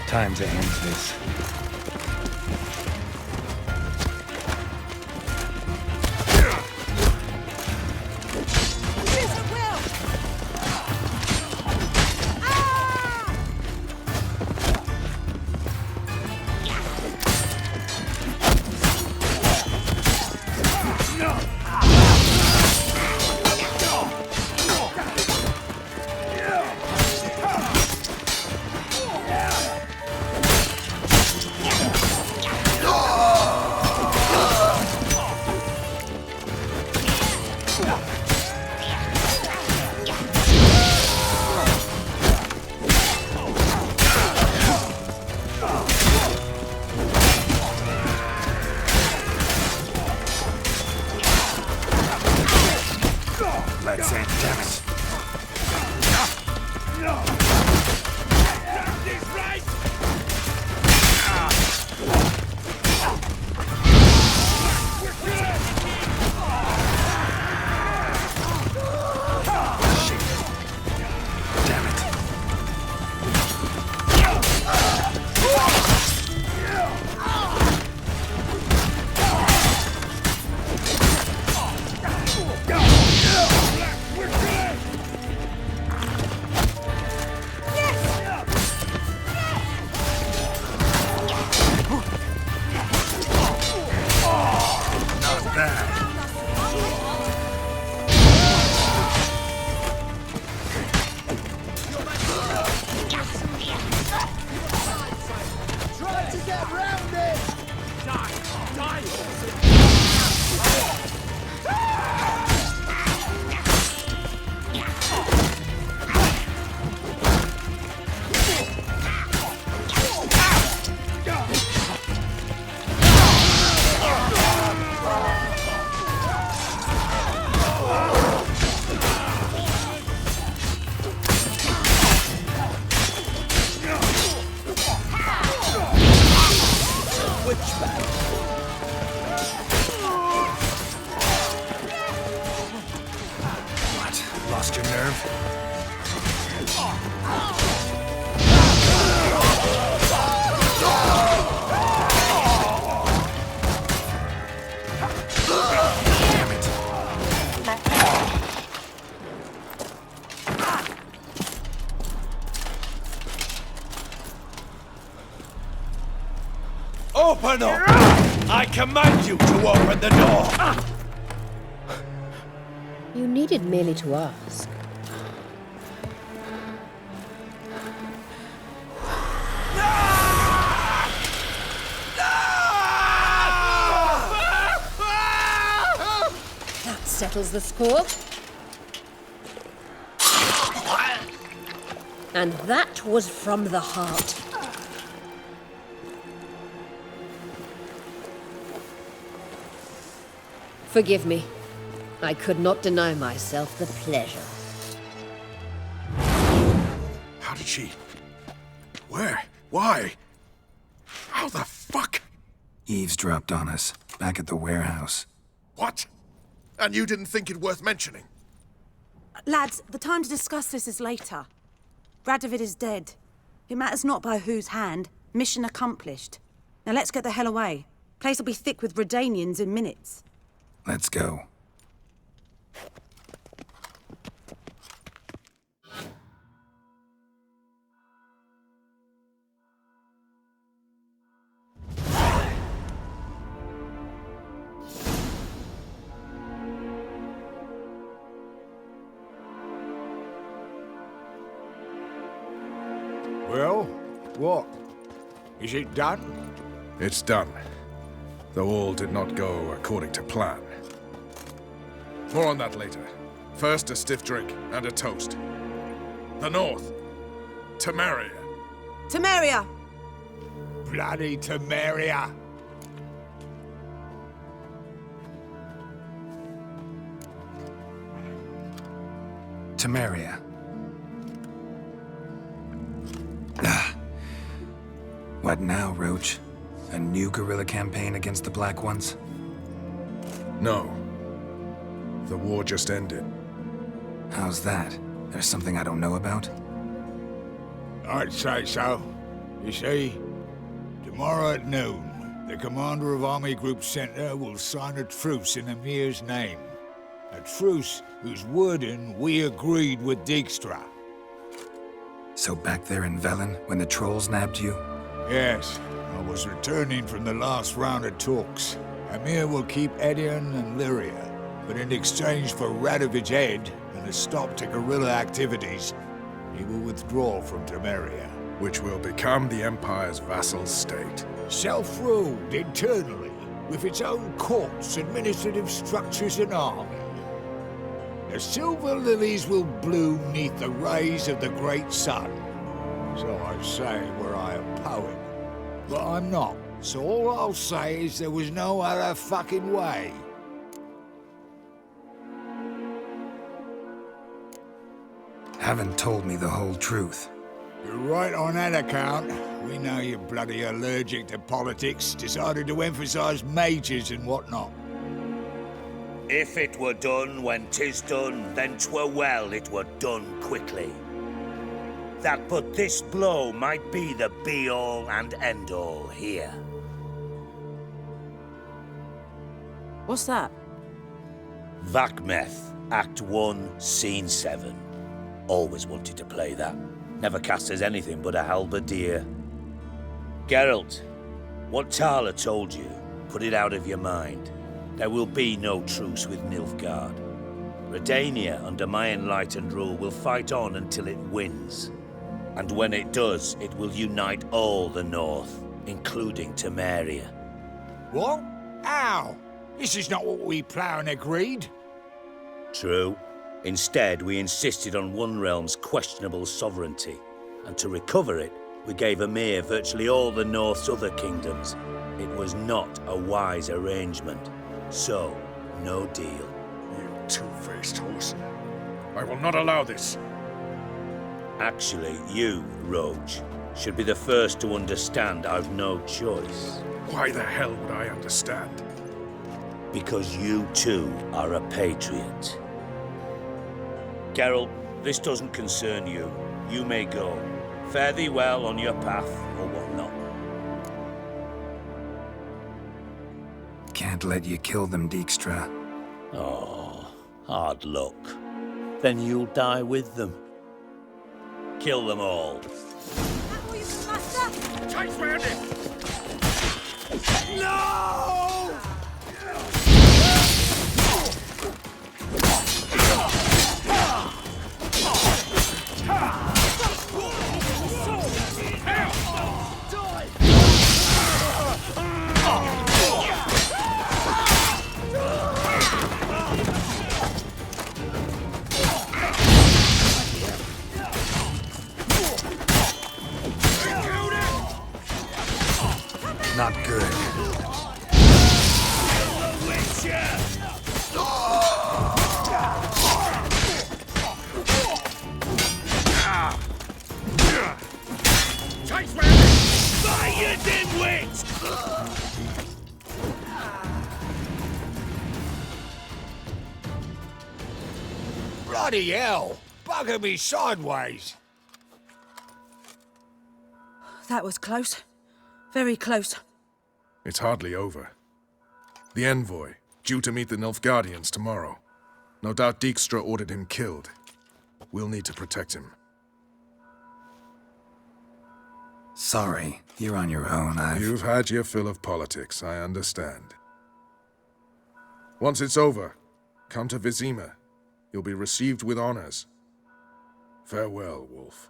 Time to end this. Let's end this. Lost your nerve? Open up! I command you to open the door! You needed merely to ask. That settles the score. And that was from the heart. Forgive me. I could not deny myself the pleasure. How did she... Where? Why? How the fuck? Eavesdropped on us, back at the warehouse. What? And you didn't think it worth mentioning? Lads, the time to discuss this is later. Radovid is dead. It matters not by whose hand. Mission accomplished. Now let's get the hell away. Place will be thick with Redanians in minutes. Let's go. Well, what? Is it done? It's done. Though all did not go according to plan. More on that later. First, a stiff drink and a toast. The North. Temeria. Temeria! Bloody Temeria! Temeria. What now, Roach? A new guerrilla campaign against the Black Ones? No. The war just ended. How's that? There's something I don't know about? I'd say so. You see, tomorrow at noon, the commander of Army Group Center will sign a truce in Emir's name. A truce whose wording we agreed with Dijkstra. So back there in Velen, when the trolls nabbed you? Yes, I was returning from the last round of talks. Emir will keep Edion and Lyria, but in exchange for Radovid's head and a stop to guerrilla activities, he will withdraw from Temeria. Which will become the Empire's vassal state. Self-ruled internally, with its own courts, administrative structures and army. The silver lilies will bloom neath the rays of the great sun. So I say were I a poet. But I'm not. So all I'll say is there was no other fucking way. Haven't told me the whole truth. You're right on that account. We know you're bloody allergic to politics, decided to emphasize majors and whatnot. If it were done when 'tis done, then 'twere well it were done quickly. That but this blow might be the be-all and end-all here. What's that? Vakmeth, Act 1, Scene 7. Always wanted to play that. Never cast as anything but a halberdier. Geralt, what Tala told you, put it out of your mind. There will be no truce with Nilfgaard. Redania, under my enlightened rule, will fight on until it wins. And when it does, it will unite all the North, including Temeria. What? How? This is not what we Plough agreed. True. Instead, we insisted on one realm's questionable sovereignty. And to recover it, we gave Emir virtually all the North's other kingdoms. It was not a wise arrangement. So, no deal. You two-faced horse. I will not allow this. Actually, you, Roach, should be the first to understand I've no choice. Why the hell would I understand? Because you too are a patriot. Geralt, this doesn't concern you. You may go. Fare thee well on your path, or whatnot. Can't let you kill them, Dijkstra. Oh, hard luck. Then you'll die with them. Kill them all. Master! Chase round it! Bloody hell! Bugger me sideways! That was close. Very close. It's hardly over. The envoy, due to meet the Nilfgaardians tomorrow. No doubt Dijkstra ordered him killed. We'll need to protect him. Sorry, you're on your own. You've had your fill of politics, I understand. Once it's over, come to Vizima. You'll be received with honors. Farewell, Wolf.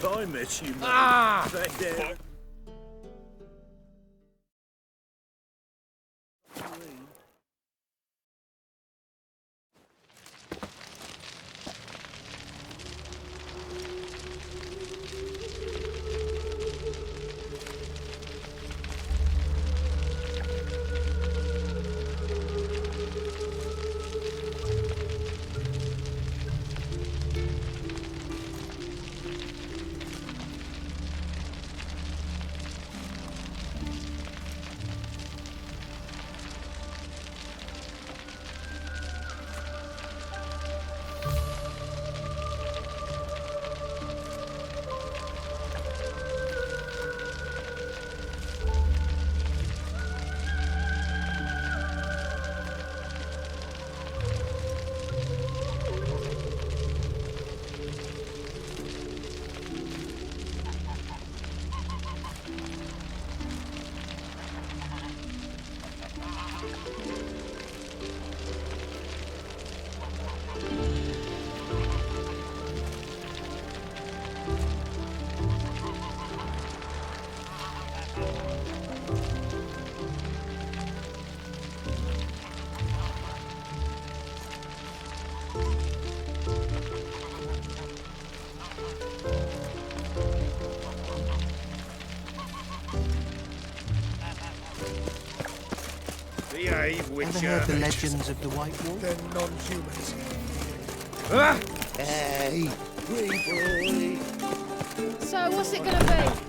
I met you, man. Back there. Ever heard the legends of the White Wolf? They're non-humans. Hey, boy. So, what's it gonna be?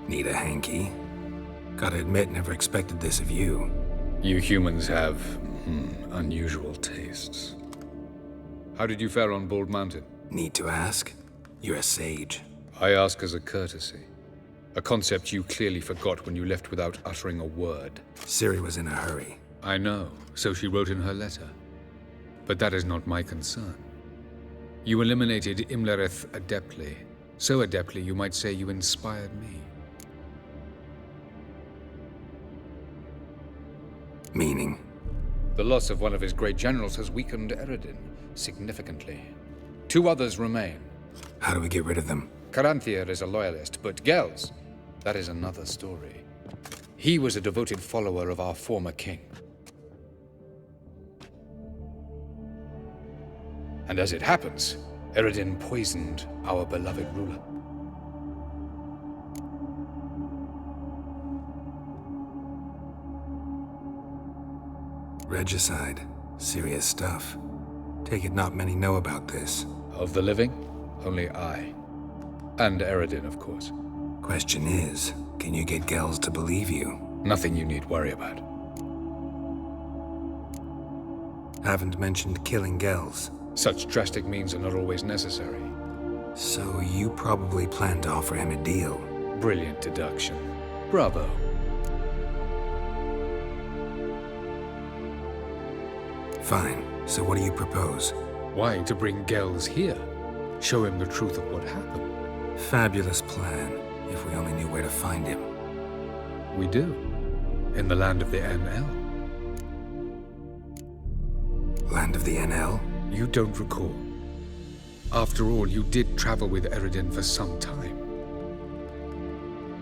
Need a hanky? Gotta admit, never expected this of you. You humans have unusual tastes. How did you fare on Bald Mountain? Need to ask? You're a sage. I ask as a courtesy. A concept you clearly forgot when you left without uttering a word. Ciri was in a hurry. I know, so she wrote in her letter. But that is not my concern. You eliminated Imlerith adeptly. So adeptly, you might say you inspired me. Meaning? The loss of one of his great generals has weakened Eredin significantly. 2 others remain. How do we get rid of them? Caranthir is a loyalist, but Gels, That is another story. He was a devoted follower of our former king. And as it happens, Eredin poisoned our beloved ruler. Regicide. Serious stuff. Take it not many know about this. Of the living, only I. And Eredin, of course. Question is, can you get Gels to believe you? Nothing you need worry about. Haven't mentioned killing Gels. Such drastic means are not always necessary. So you probably plan to offer him a deal. Brilliant deduction. Bravo. Fine. So what do you propose? Why, to bring Gels here. Show him the truth of what happened. Fabulous plan, if we only knew where to find him. We do. In the land of the NL. Land of the NL? You don't recall. After all, you did travel with Eredin for some time.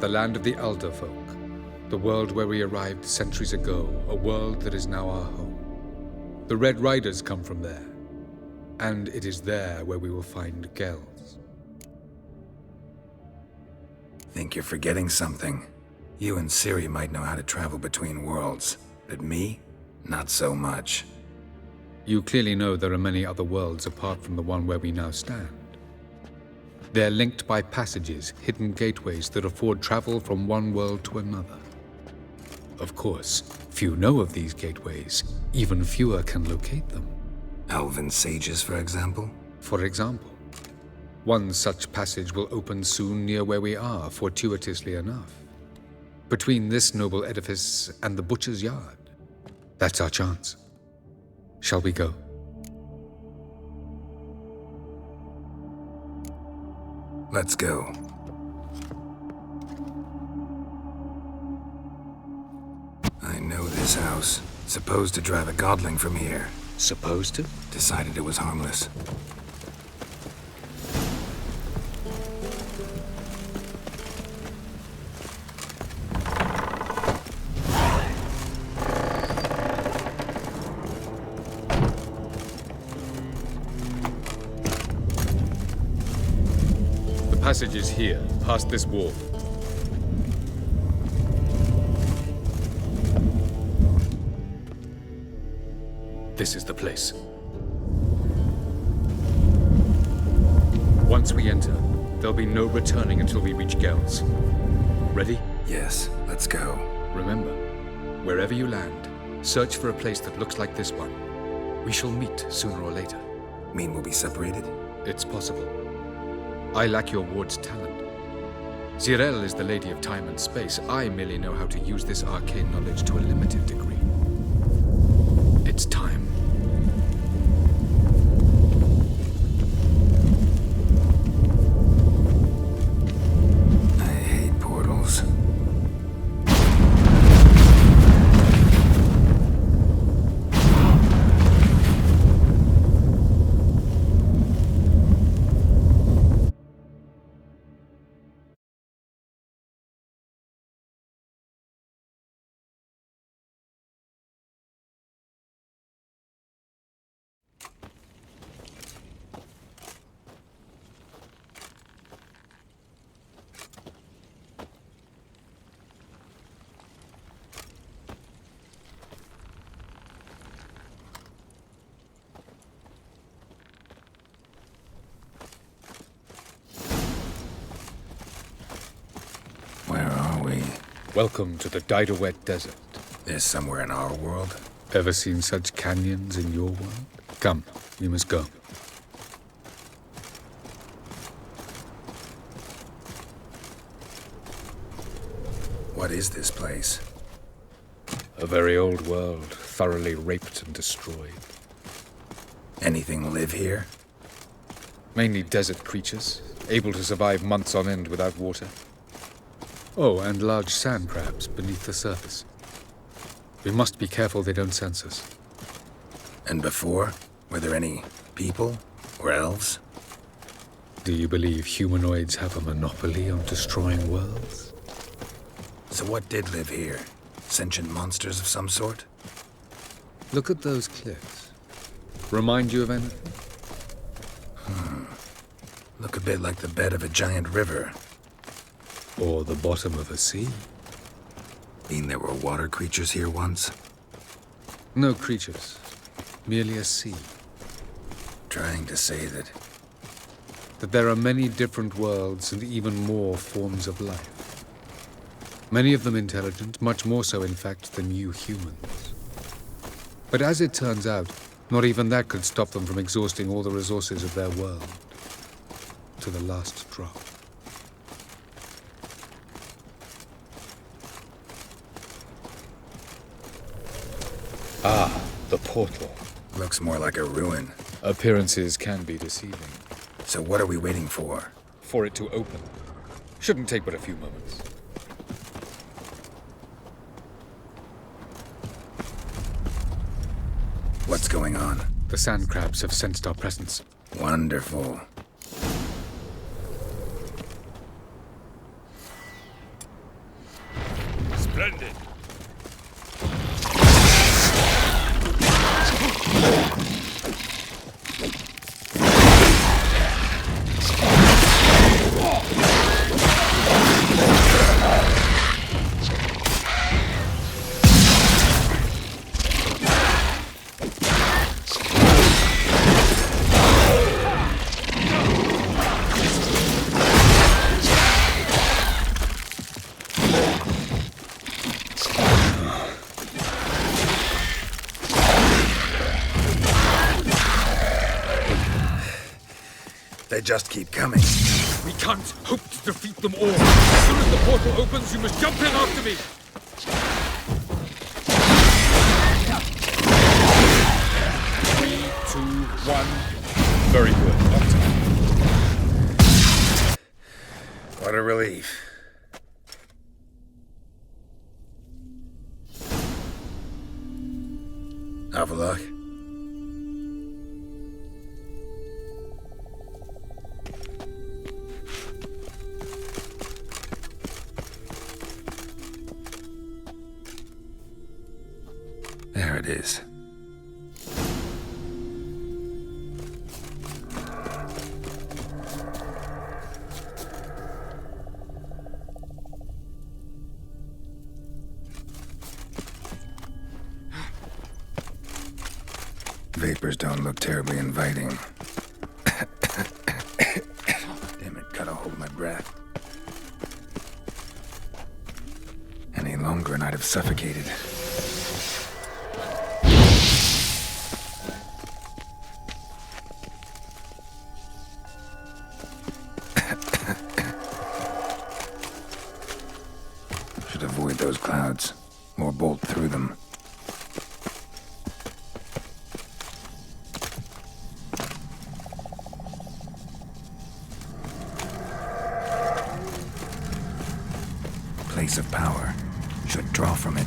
The land of the Elder Folk. The world where we arrived centuries ago. A world that is now our home. The Red Riders come from there. And it is there where we will find Gels. Think you're forgetting something. You and Ciri might know how to travel between worlds, but me? Not so much. You clearly know there are many other worlds apart from the one where we now stand. They're linked by passages, hidden gateways that afford travel from one world to another. Of course, few know of these gateways. Even fewer can locate them. Elven sages, for example? For example. One such passage will open soon near where we are, fortuitously enough. Between this noble edifice and the butcher's yard. That's our chance. Shall we go? Let's go. I know this house. Supposed to drive a godling from here. Supposed to? Decided it was harmless. The passage is here, past this wall. This is the place. Once we enter, there'll be no returning until we reach Gels. Ready? Yes, let's go. Remember, wherever you land, search for a place that looks like this one. We shall meet sooner or later. Mean we'll be separated? It's possible. I lack your ward's talent. Zirel is the lady of time and space. I merely know how to use this arcane knowledge to a limited degree. It's time. I hate portals. Welcome to the Didowet Desert. There's somewhere in our world? Ever seen such canyons in your world? Come, we must go. What is this place? A very old world, thoroughly raped and destroyed. Anything live here? Mainly desert creatures, able to survive months on end without water. Oh, and large sand crabs beneath the surface. We must be careful they don't sense us. And before? Were there any people or elves? Do you believe humanoids have a monopoly on destroying worlds? So what did live here? Sentient monsters of some sort? Look at those cliffs. Remind you of anything? Look a bit like the bed of a giant river. Or the bottom of a sea. Mean there were water creatures here once? No creatures. Merely a sea. Trying to say that there are many different worlds and even more forms of life. Many of them intelligent, much more so, in fact, than you humans. But as it turns out, not even that could stop them from exhausting all the resources of their world. To the last drop. Ah, the portal. Looks more like a ruin. Appearances can be deceiving. So what are we waiting for? For it to open. Shouldn't take but a few moments. What's going on? The sand crabs have sensed our presence. Wonderful. Splendid. They just keep coming. We can't hope to defeat them all. As soon as the portal opens, you must jump in after me. 3, 2, 1. Very good. On time. What a relief. Have a look. There it is. Vapors don't look terribly inviting. Damn it, gotta hold my breath. Any longer and I'd have suffocated. Should avoid those clouds, or bolt through them. Place of power. Should draw from it.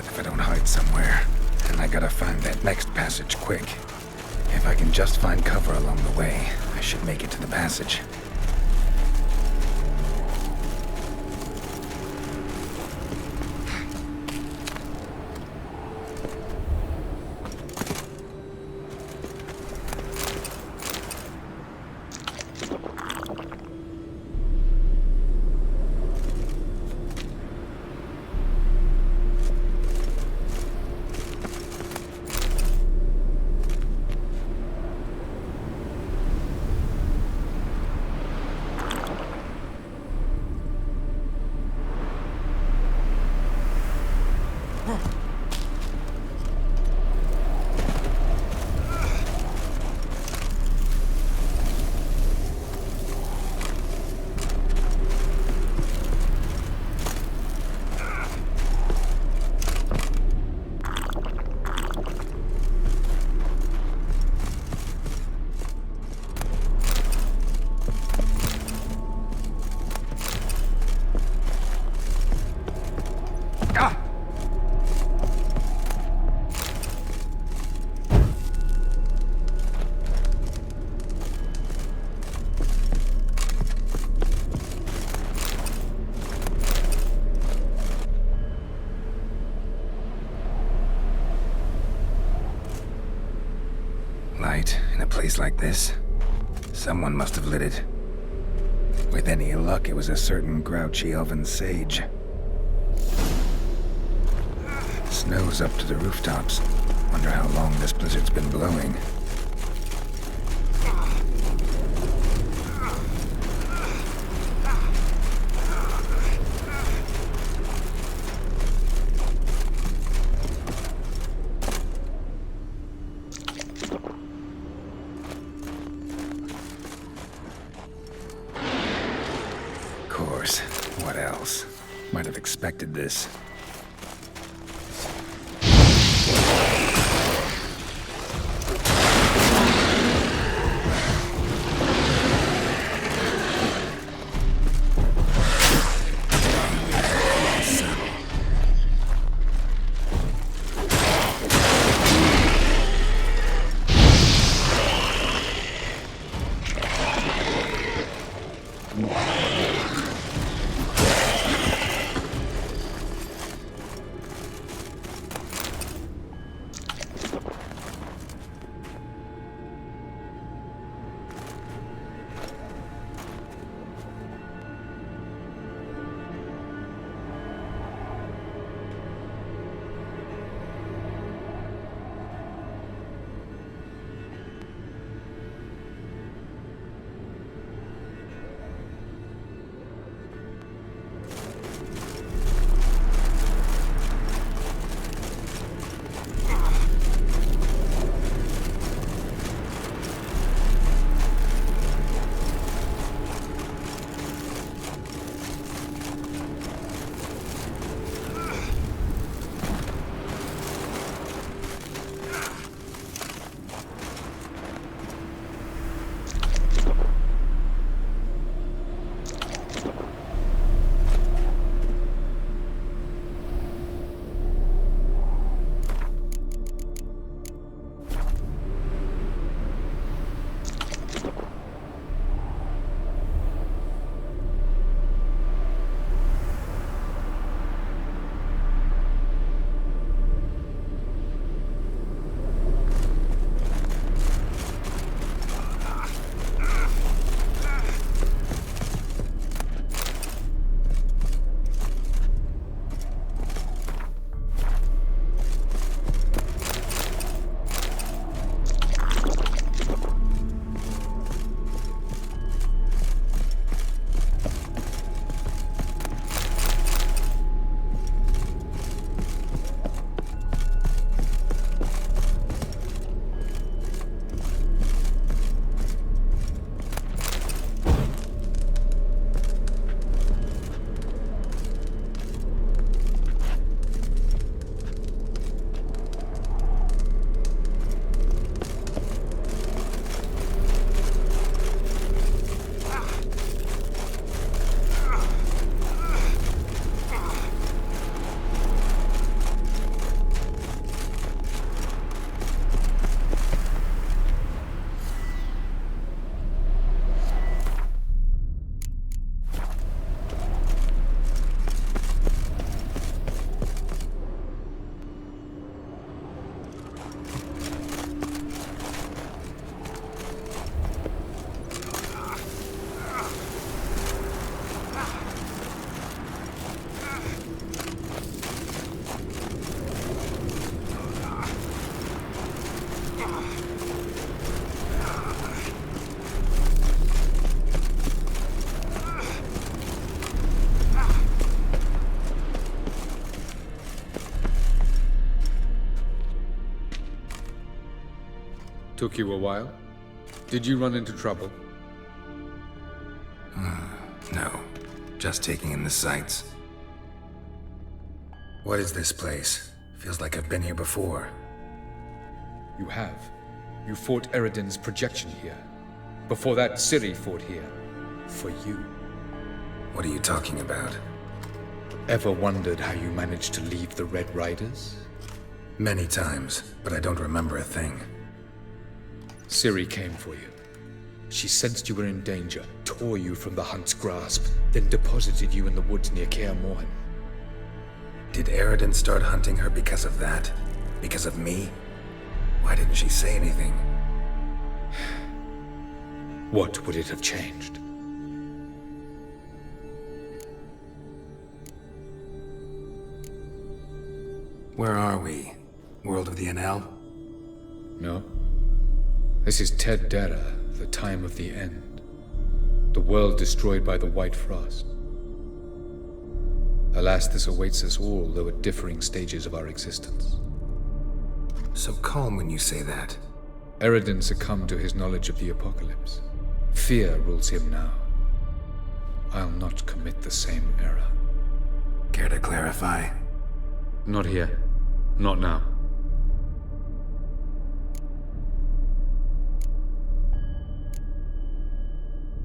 death if I don't hide somewhere. And I gotta find that next passage quick. If I can just find cover along the way, I should make it to the passage. Light in a place like this? Someone must have lit it. With any luck, it was a certain grouchy elven sage. Snow's up to the rooftops. Wonder how long this blizzard's been blowing. What else? Might have expected this. Took you a while? Did you run into trouble? No. Just taking in the sights. What is this place? Feels like I've been here before. You have. You fought Eredin's projection here. Before that, Ciri fought here. For you. What are you talking about? Ever wondered how you managed to leave the Red Riders? Many times, but I don't remember a thing. Ciri came for you. She sensed you were in danger, tore you from the Hunt's grasp, then deposited you in the woods near Kaer Morhen. Did Eredin start hunting her because of that? Because of me? Why didn't she say anything? What would it have changed? Where are we? World of the NL? No. This is Ted Dara, the time of the end. The world destroyed by the White Frost. Alas, this awaits us all, though at differing stages of our existence. So calm when you say that. Eredin succumbed to his knowledge of the apocalypse. Fear rules him now. I'll not commit the same error. Care to clarify? Not here. Not now.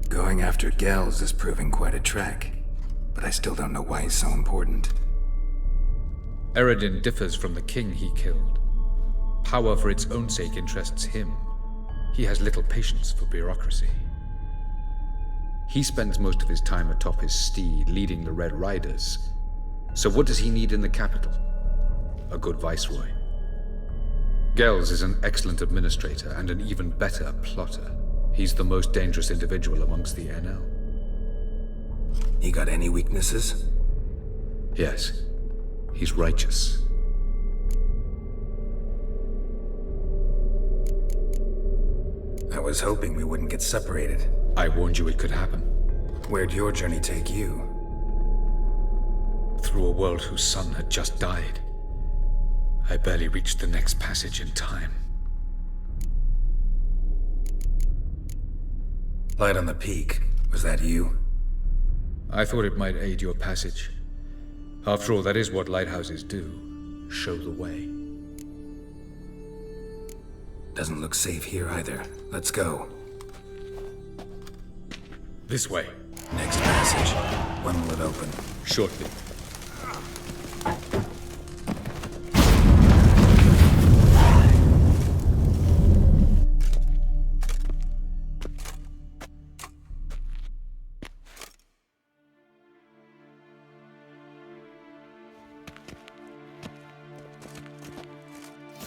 Going after Gels is proving quite a trek, but I still don't know why he's so important. Eredin differs from the king he killed. Power for its own sake interests him. He has little patience for bureaucracy. He spends most of his time atop his steed, leading the Red Riders. So what does he need in the capital? A good viceroy. Gels is an excellent administrator and an even better plotter. He's the most dangerous individual amongst the NL. He got any weaknesses? Yes. He's righteous. I was hoping we wouldn't get separated. I warned you it could happen. Where'd your journey take you? Through a world whose sun had just died. I barely reached the next passage in time. Light on the peak. Was that you? I thought it might aid your passage. After all, that is what lighthouses do. Show the way. Doesn't look safe here either. Let's go. This way. Next passage. When will it open? Shortly.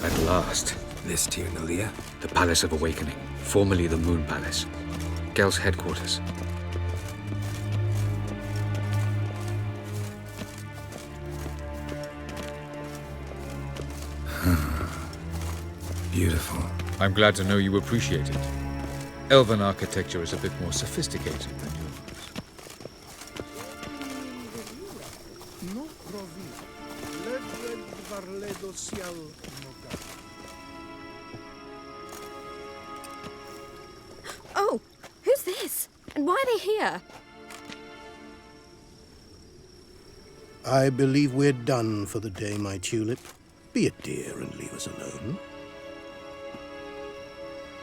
At last. This Tyr Nalia? The Palace of Awakening, formerly the Moon Palace. Gel's headquarters. Beautiful. I'm glad to know you appreciate it. Elven architecture is a bit more sophisticated than yours. Oh, who's this? And why are they here? I believe we're done for the day, my tulip. Be a dear and leave us alone.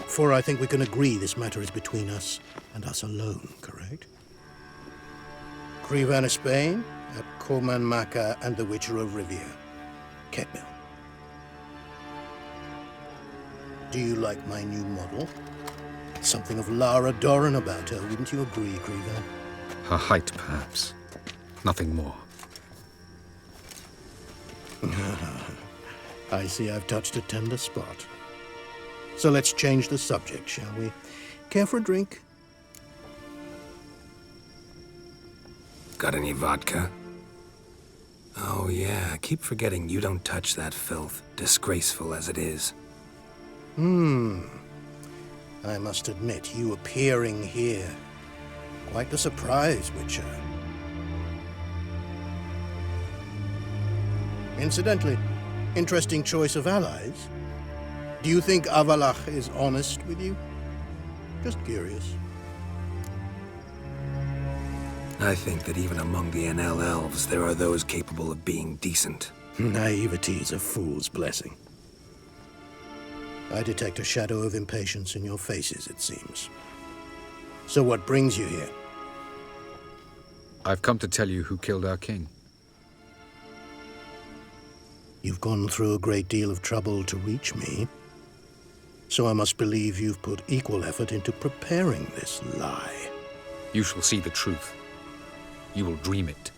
For I think we can agree this matter is between us and us alone, correct? Crevan of Spain, at Corman Maca and the Witcher of Rivia. Ketmil. Do you like my new model? Something of Lara Doran about her, wouldn't you agree, Crevan? Her height, perhaps. Nothing more. I see I've touched a tender spot. So let's change the subject, shall we? Care for a drink? Got any vodka? Oh yeah, I keep forgetting you don't touch that filth, disgraceful as it is. I must admit, you appearing here, quite the surprise, Witcher. Incidentally, interesting choice of allies. Do you think Avalach is honest with you? Just curious. I think that even among the NL elves, there are those capable of being decent. Naivety is a fool's blessing. I detect a shadow of impatience in your faces, it seems. So what brings you here? I've come to tell you who killed our king. You've gone through a great deal of trouble to reach me. So I must believe you've put equal effort into preparing this lie. You shall see the truth. You will dream it.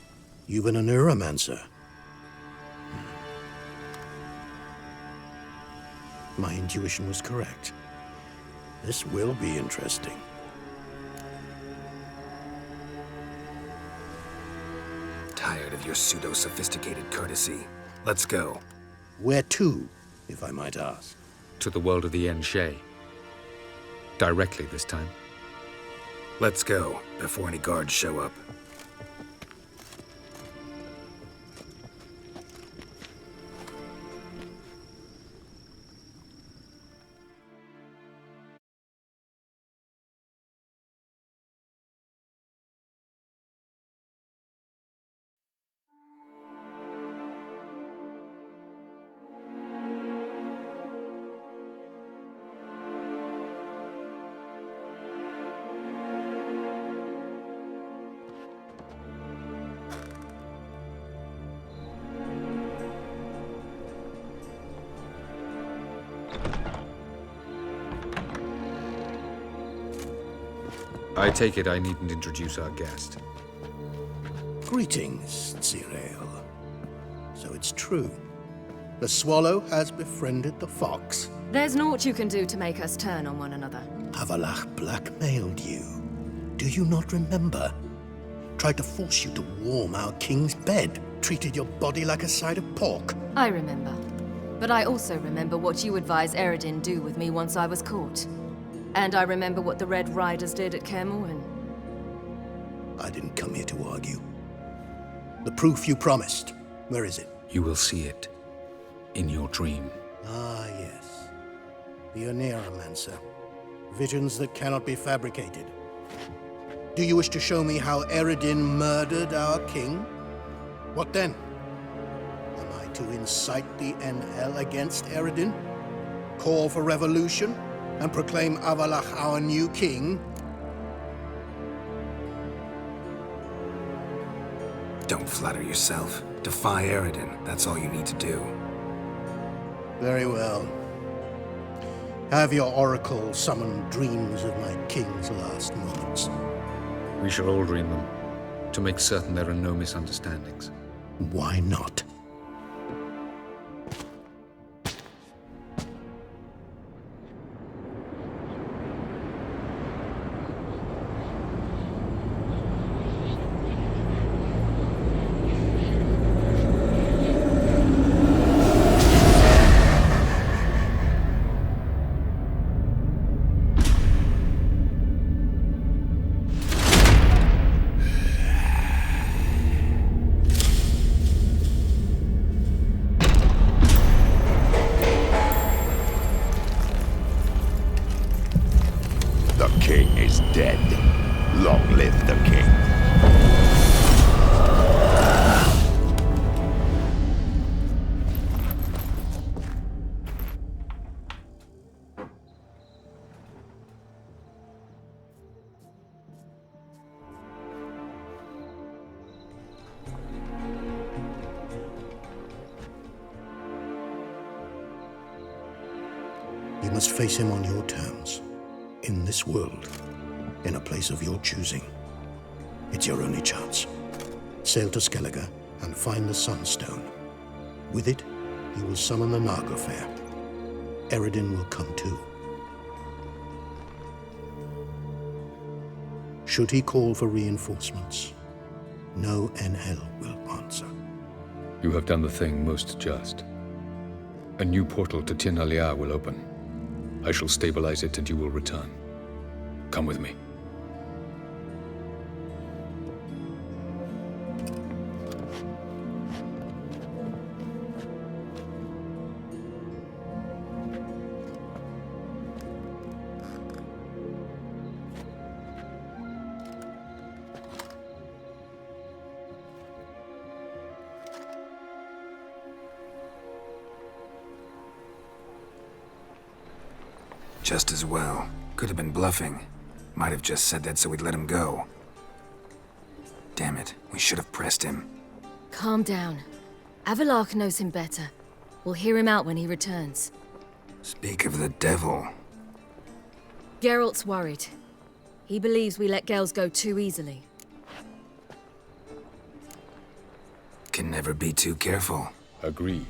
You've been a neuromancer. My intuition was correct. This will be interesting. Tired of your pseudo-sophisticated courtesy. Let's go. Where to, if I might ask? To the world of the Enshe. Directly this time. Let's go, before any guards show up. I take it I needn't introduce our guest. Greetings, Zirael. So it's true. The swallow has befriended the fox. There's naught you can do to make us turn on one another. Avalach blackmailed you. Do you not remember? Tried to force you to warm our king's bed. Treated your body like a side of pork. I remember. But I also remember what you advised Eredin do with me once I was caught. And I remember what the Red Riders did at Kaer Morhen. I didn't come here to argue. The proof you promised, where is it? You will see it. In your dream. Ah, yes. The Oneiromancer. Visions that cannot be fabricated. Do you wish to show me how Eredin murdered our king? What then? Am I to incite the NL against Eredin? Call for revolution? And proclaim Avalach our new king? Don't flatter yourself. Defy Eredin. That's all you need to do. Very well. Have your oracle summon dreams of my king's last moments. We shall all dream them, to make certain there are no misunderstandings. Why not? You must face him on your terms. In this world. In a place of your choosing. It's your only chance. Sail to Skellige and find the Sunstone. With it, you will summon the Naga Fair. Eredin will come too. Should he call for reinforcements, no NL will answer. You have done the thing most just. A new portal to Tin Alia will open. I shall stabilize it and you will return. Come with me. Just as well. Could have been bluffing. Might have just said that so we'd let him go. Damn it, we should have pressed him. Calm down. Avalark knows him better. We'll hear him out when he returns. Speak of the devil. Geralt's worried. He believes we let Gels go too easily. Can never be too careful. Agreed.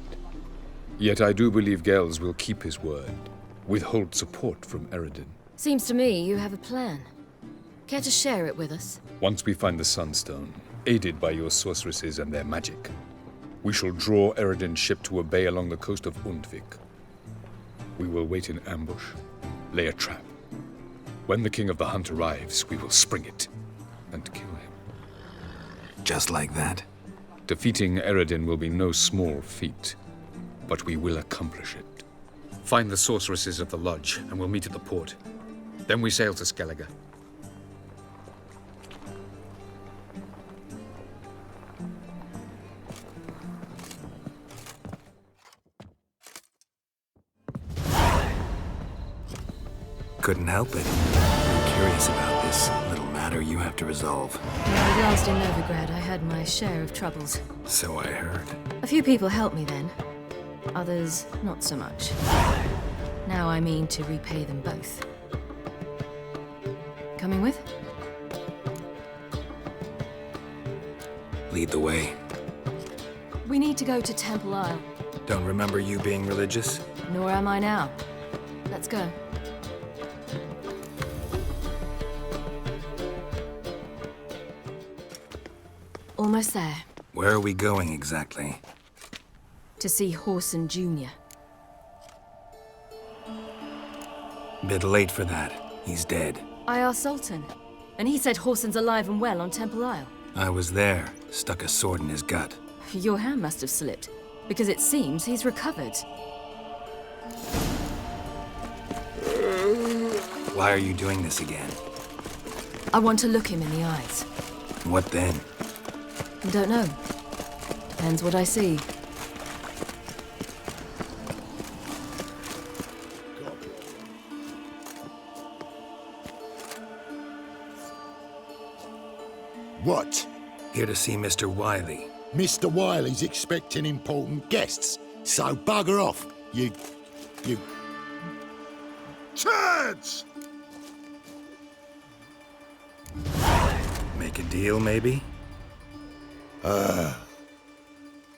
Yet I do believe Gels will keep his word. Withhold support from Eredin. Seems to me you have a plan. Care to share it with us? Once we find the Sunstone, aided by your sorceresses and their magic, we shall draw Eredin's ship to a bay along the coast of Undvik. We will wait in ambush, lay a trap. When the King of the Hunt arrives, we will spring it and kill him. Just like that? Defeating Eredin will be no small feat, but we will accomplish it. Find the sorceresses of the Lodge, and we'll meet at the port. Then we sail to Skellige. Couldn't help it. I'm curious about this little matter you have to resolve. When I was last in Novigrad, I had my share of troubles. So I heard. A few people helped me then. Others, not so much. Now I mean to repay them both. Coming with? Lead the way. We need to go to Temple Isle. Don't remember you being religious? Nor am I now. Let's go. Almost there. Where are we going exactly? To see Horson Jr. Bit late for that. He's dead. I asked Sultan, and he said Horson's alive and well on Temple Isle. I was there. Stuck a sword in his gut. Your hand must have slipped, because it seems he's recovered. Why are you doing this again? I want to look him in the eyes. What then? I don't know. Depends what I see. What? Here to see Mr. Wiley. Mr. Wiley's expecting important guests, so bugger off, you... Turds! Make a deal, maybe?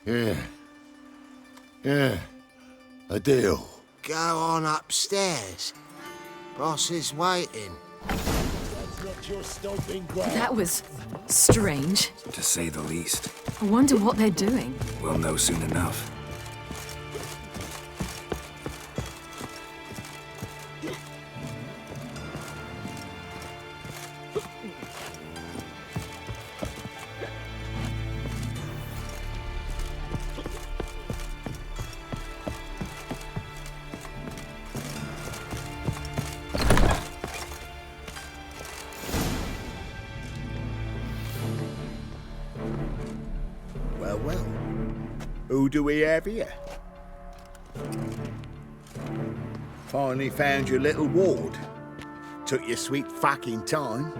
Yeah. A deal. Go on upstairs. Boss is waiting. That's not your stomping ground. That was strange. To say the least. I wonder what they're doing. We'll know soon enough. Well. Who do we have here? Finally found your little ward. Took your sweet fucking time.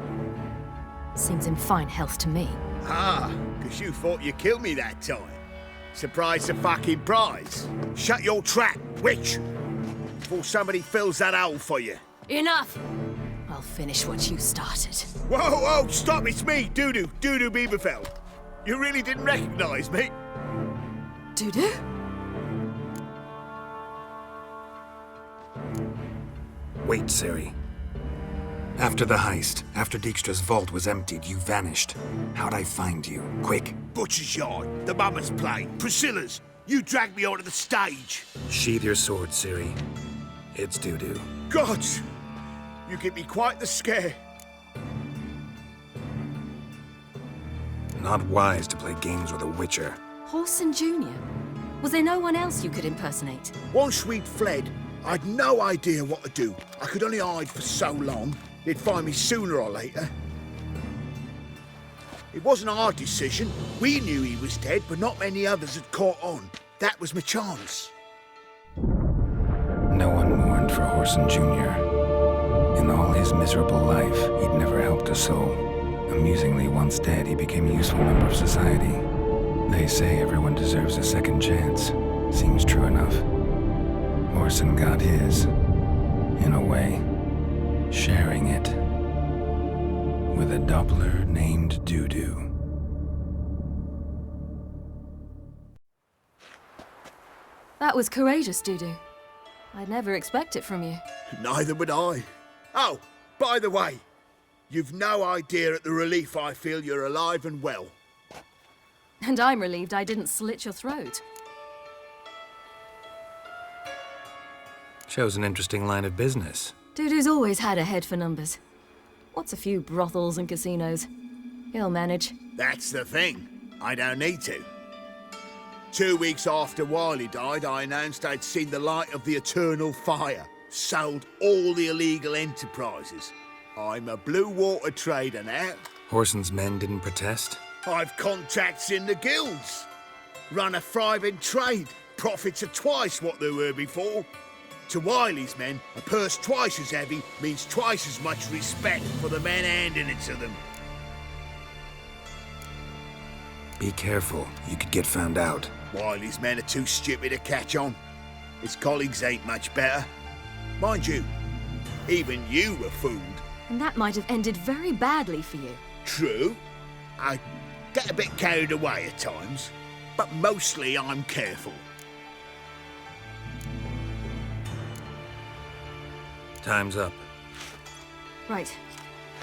Seems in fine health to me. Ah, because you thought you killed me that time. Surprise the fucking prize. Shut your trap, witch! Before somebody fills that hole for you. Enough! I'll finish what you started. Whoa, stop, it's me, Dudu Bieberfeld. You really didn't recognize me? Dudu? Wait, Ciri. After the heist, after Dijkstra's vault was emptied, you vanished. How'd I find you? Quick. Butcher's Yard, the Mama's Play, Priscilla's. You dragged me onto the stage. Sheathe your sword, Ciri. It's Dudu. Gods! You give me quite the scare. Not wise to play games with a witcher. Horson Jr.? Was there no one else you could impersonate? Once we'd fled, I'd no idea what to do. I could only hide for so long. They'd find me sooner or later. It wasn't our decision. We knew he was dead, but not many others had caught on. That was my chance. No one mourned for Horson Jr. In all his miserable life, he'd never helped a soul. Amusingly, once dead, he became a useful member of society. They say everyone deserves a second chance. Seems true enough. Orson got his, in a way, sharing it with a Doppler named Dudu. That was courageous, Dudu. I'd never expect it from you. Neither would I. Oh, by the way, you've no idea at the relief I feel you're alive and well. And I'm relieved I didn't slit your throat. Shows an interesting line of business. Dudu's always had a head for numbers. What's a few brothels and casinos? He'll manage. That's the thing. I don't need to. 2 weeks after Wiley died, I announced I'd seen the light of the eternal fire. Sold all the illegal enterprises. I'm a blue water trader now. Horson's men didn't protest? I've contacts in the guilds. Run a thriving trade. Profits are twice what they were before. To Wiley's men, a purse twice as heavy means twice as much respect for the men handing it to them. Be careful, you could get found out. Wiley's men are too stupid to catch on. His colleagues ain't much better. Mind you, even you were fooled. And that might have ended very badly for you. True. I get a bit carried away at times, but mostly I'm careful. Time's up. Right.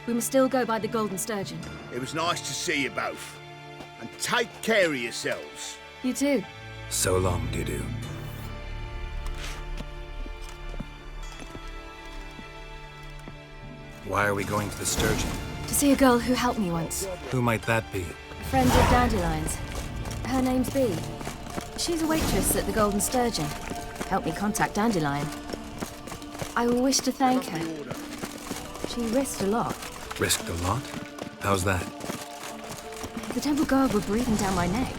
We must still go by the Golden Sturgeon. It was nice to see you both. And take care of yourselves. You too. So long, Dudu. Why are we going to the Sturgeon? To see a girl who helped me once. Who might that be? A friend of Dandelion's. Her name's Bee. She's a waitress at the Golden Sturgeon. Helped me contact Dandelion. I wish to thank her. She risked a lot. Risked a lot? How's that? The temple guard were breathing down my neck.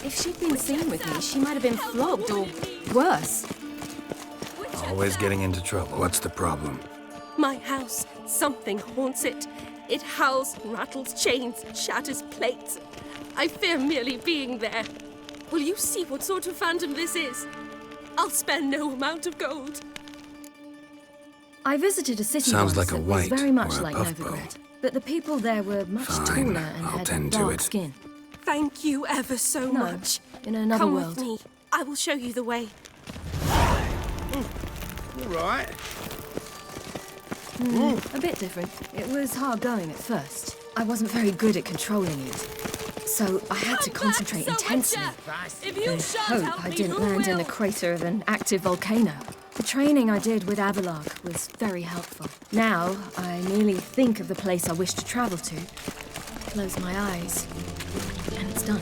If she'd been seen with me, she might have been flogged or worse. Always getting into trouble. What's the problem? My house. Something haunts it. It howls, rattles chains, shatters plates. I fear merely being there. Will you see what sort of phantom this is? I'll spare no amount of gold. I visited a city Sounds once like a that was white very much or a like puff bow. Novigrad, but the people there were much Fine, taller and I'll had tend to dark it. skin. Thank you ever so No, much. in another Come world. with me. I will show you the way. All right. A bit different. It was hard going at first. I wasn't very good at controlling it. So I had to concentrate intensely. I hope I didn't land in the crater of an active volcano. The training I did with Avalark was very helpful. Now, I merely think of the place I wish to travel to, close my eyes, and it's done.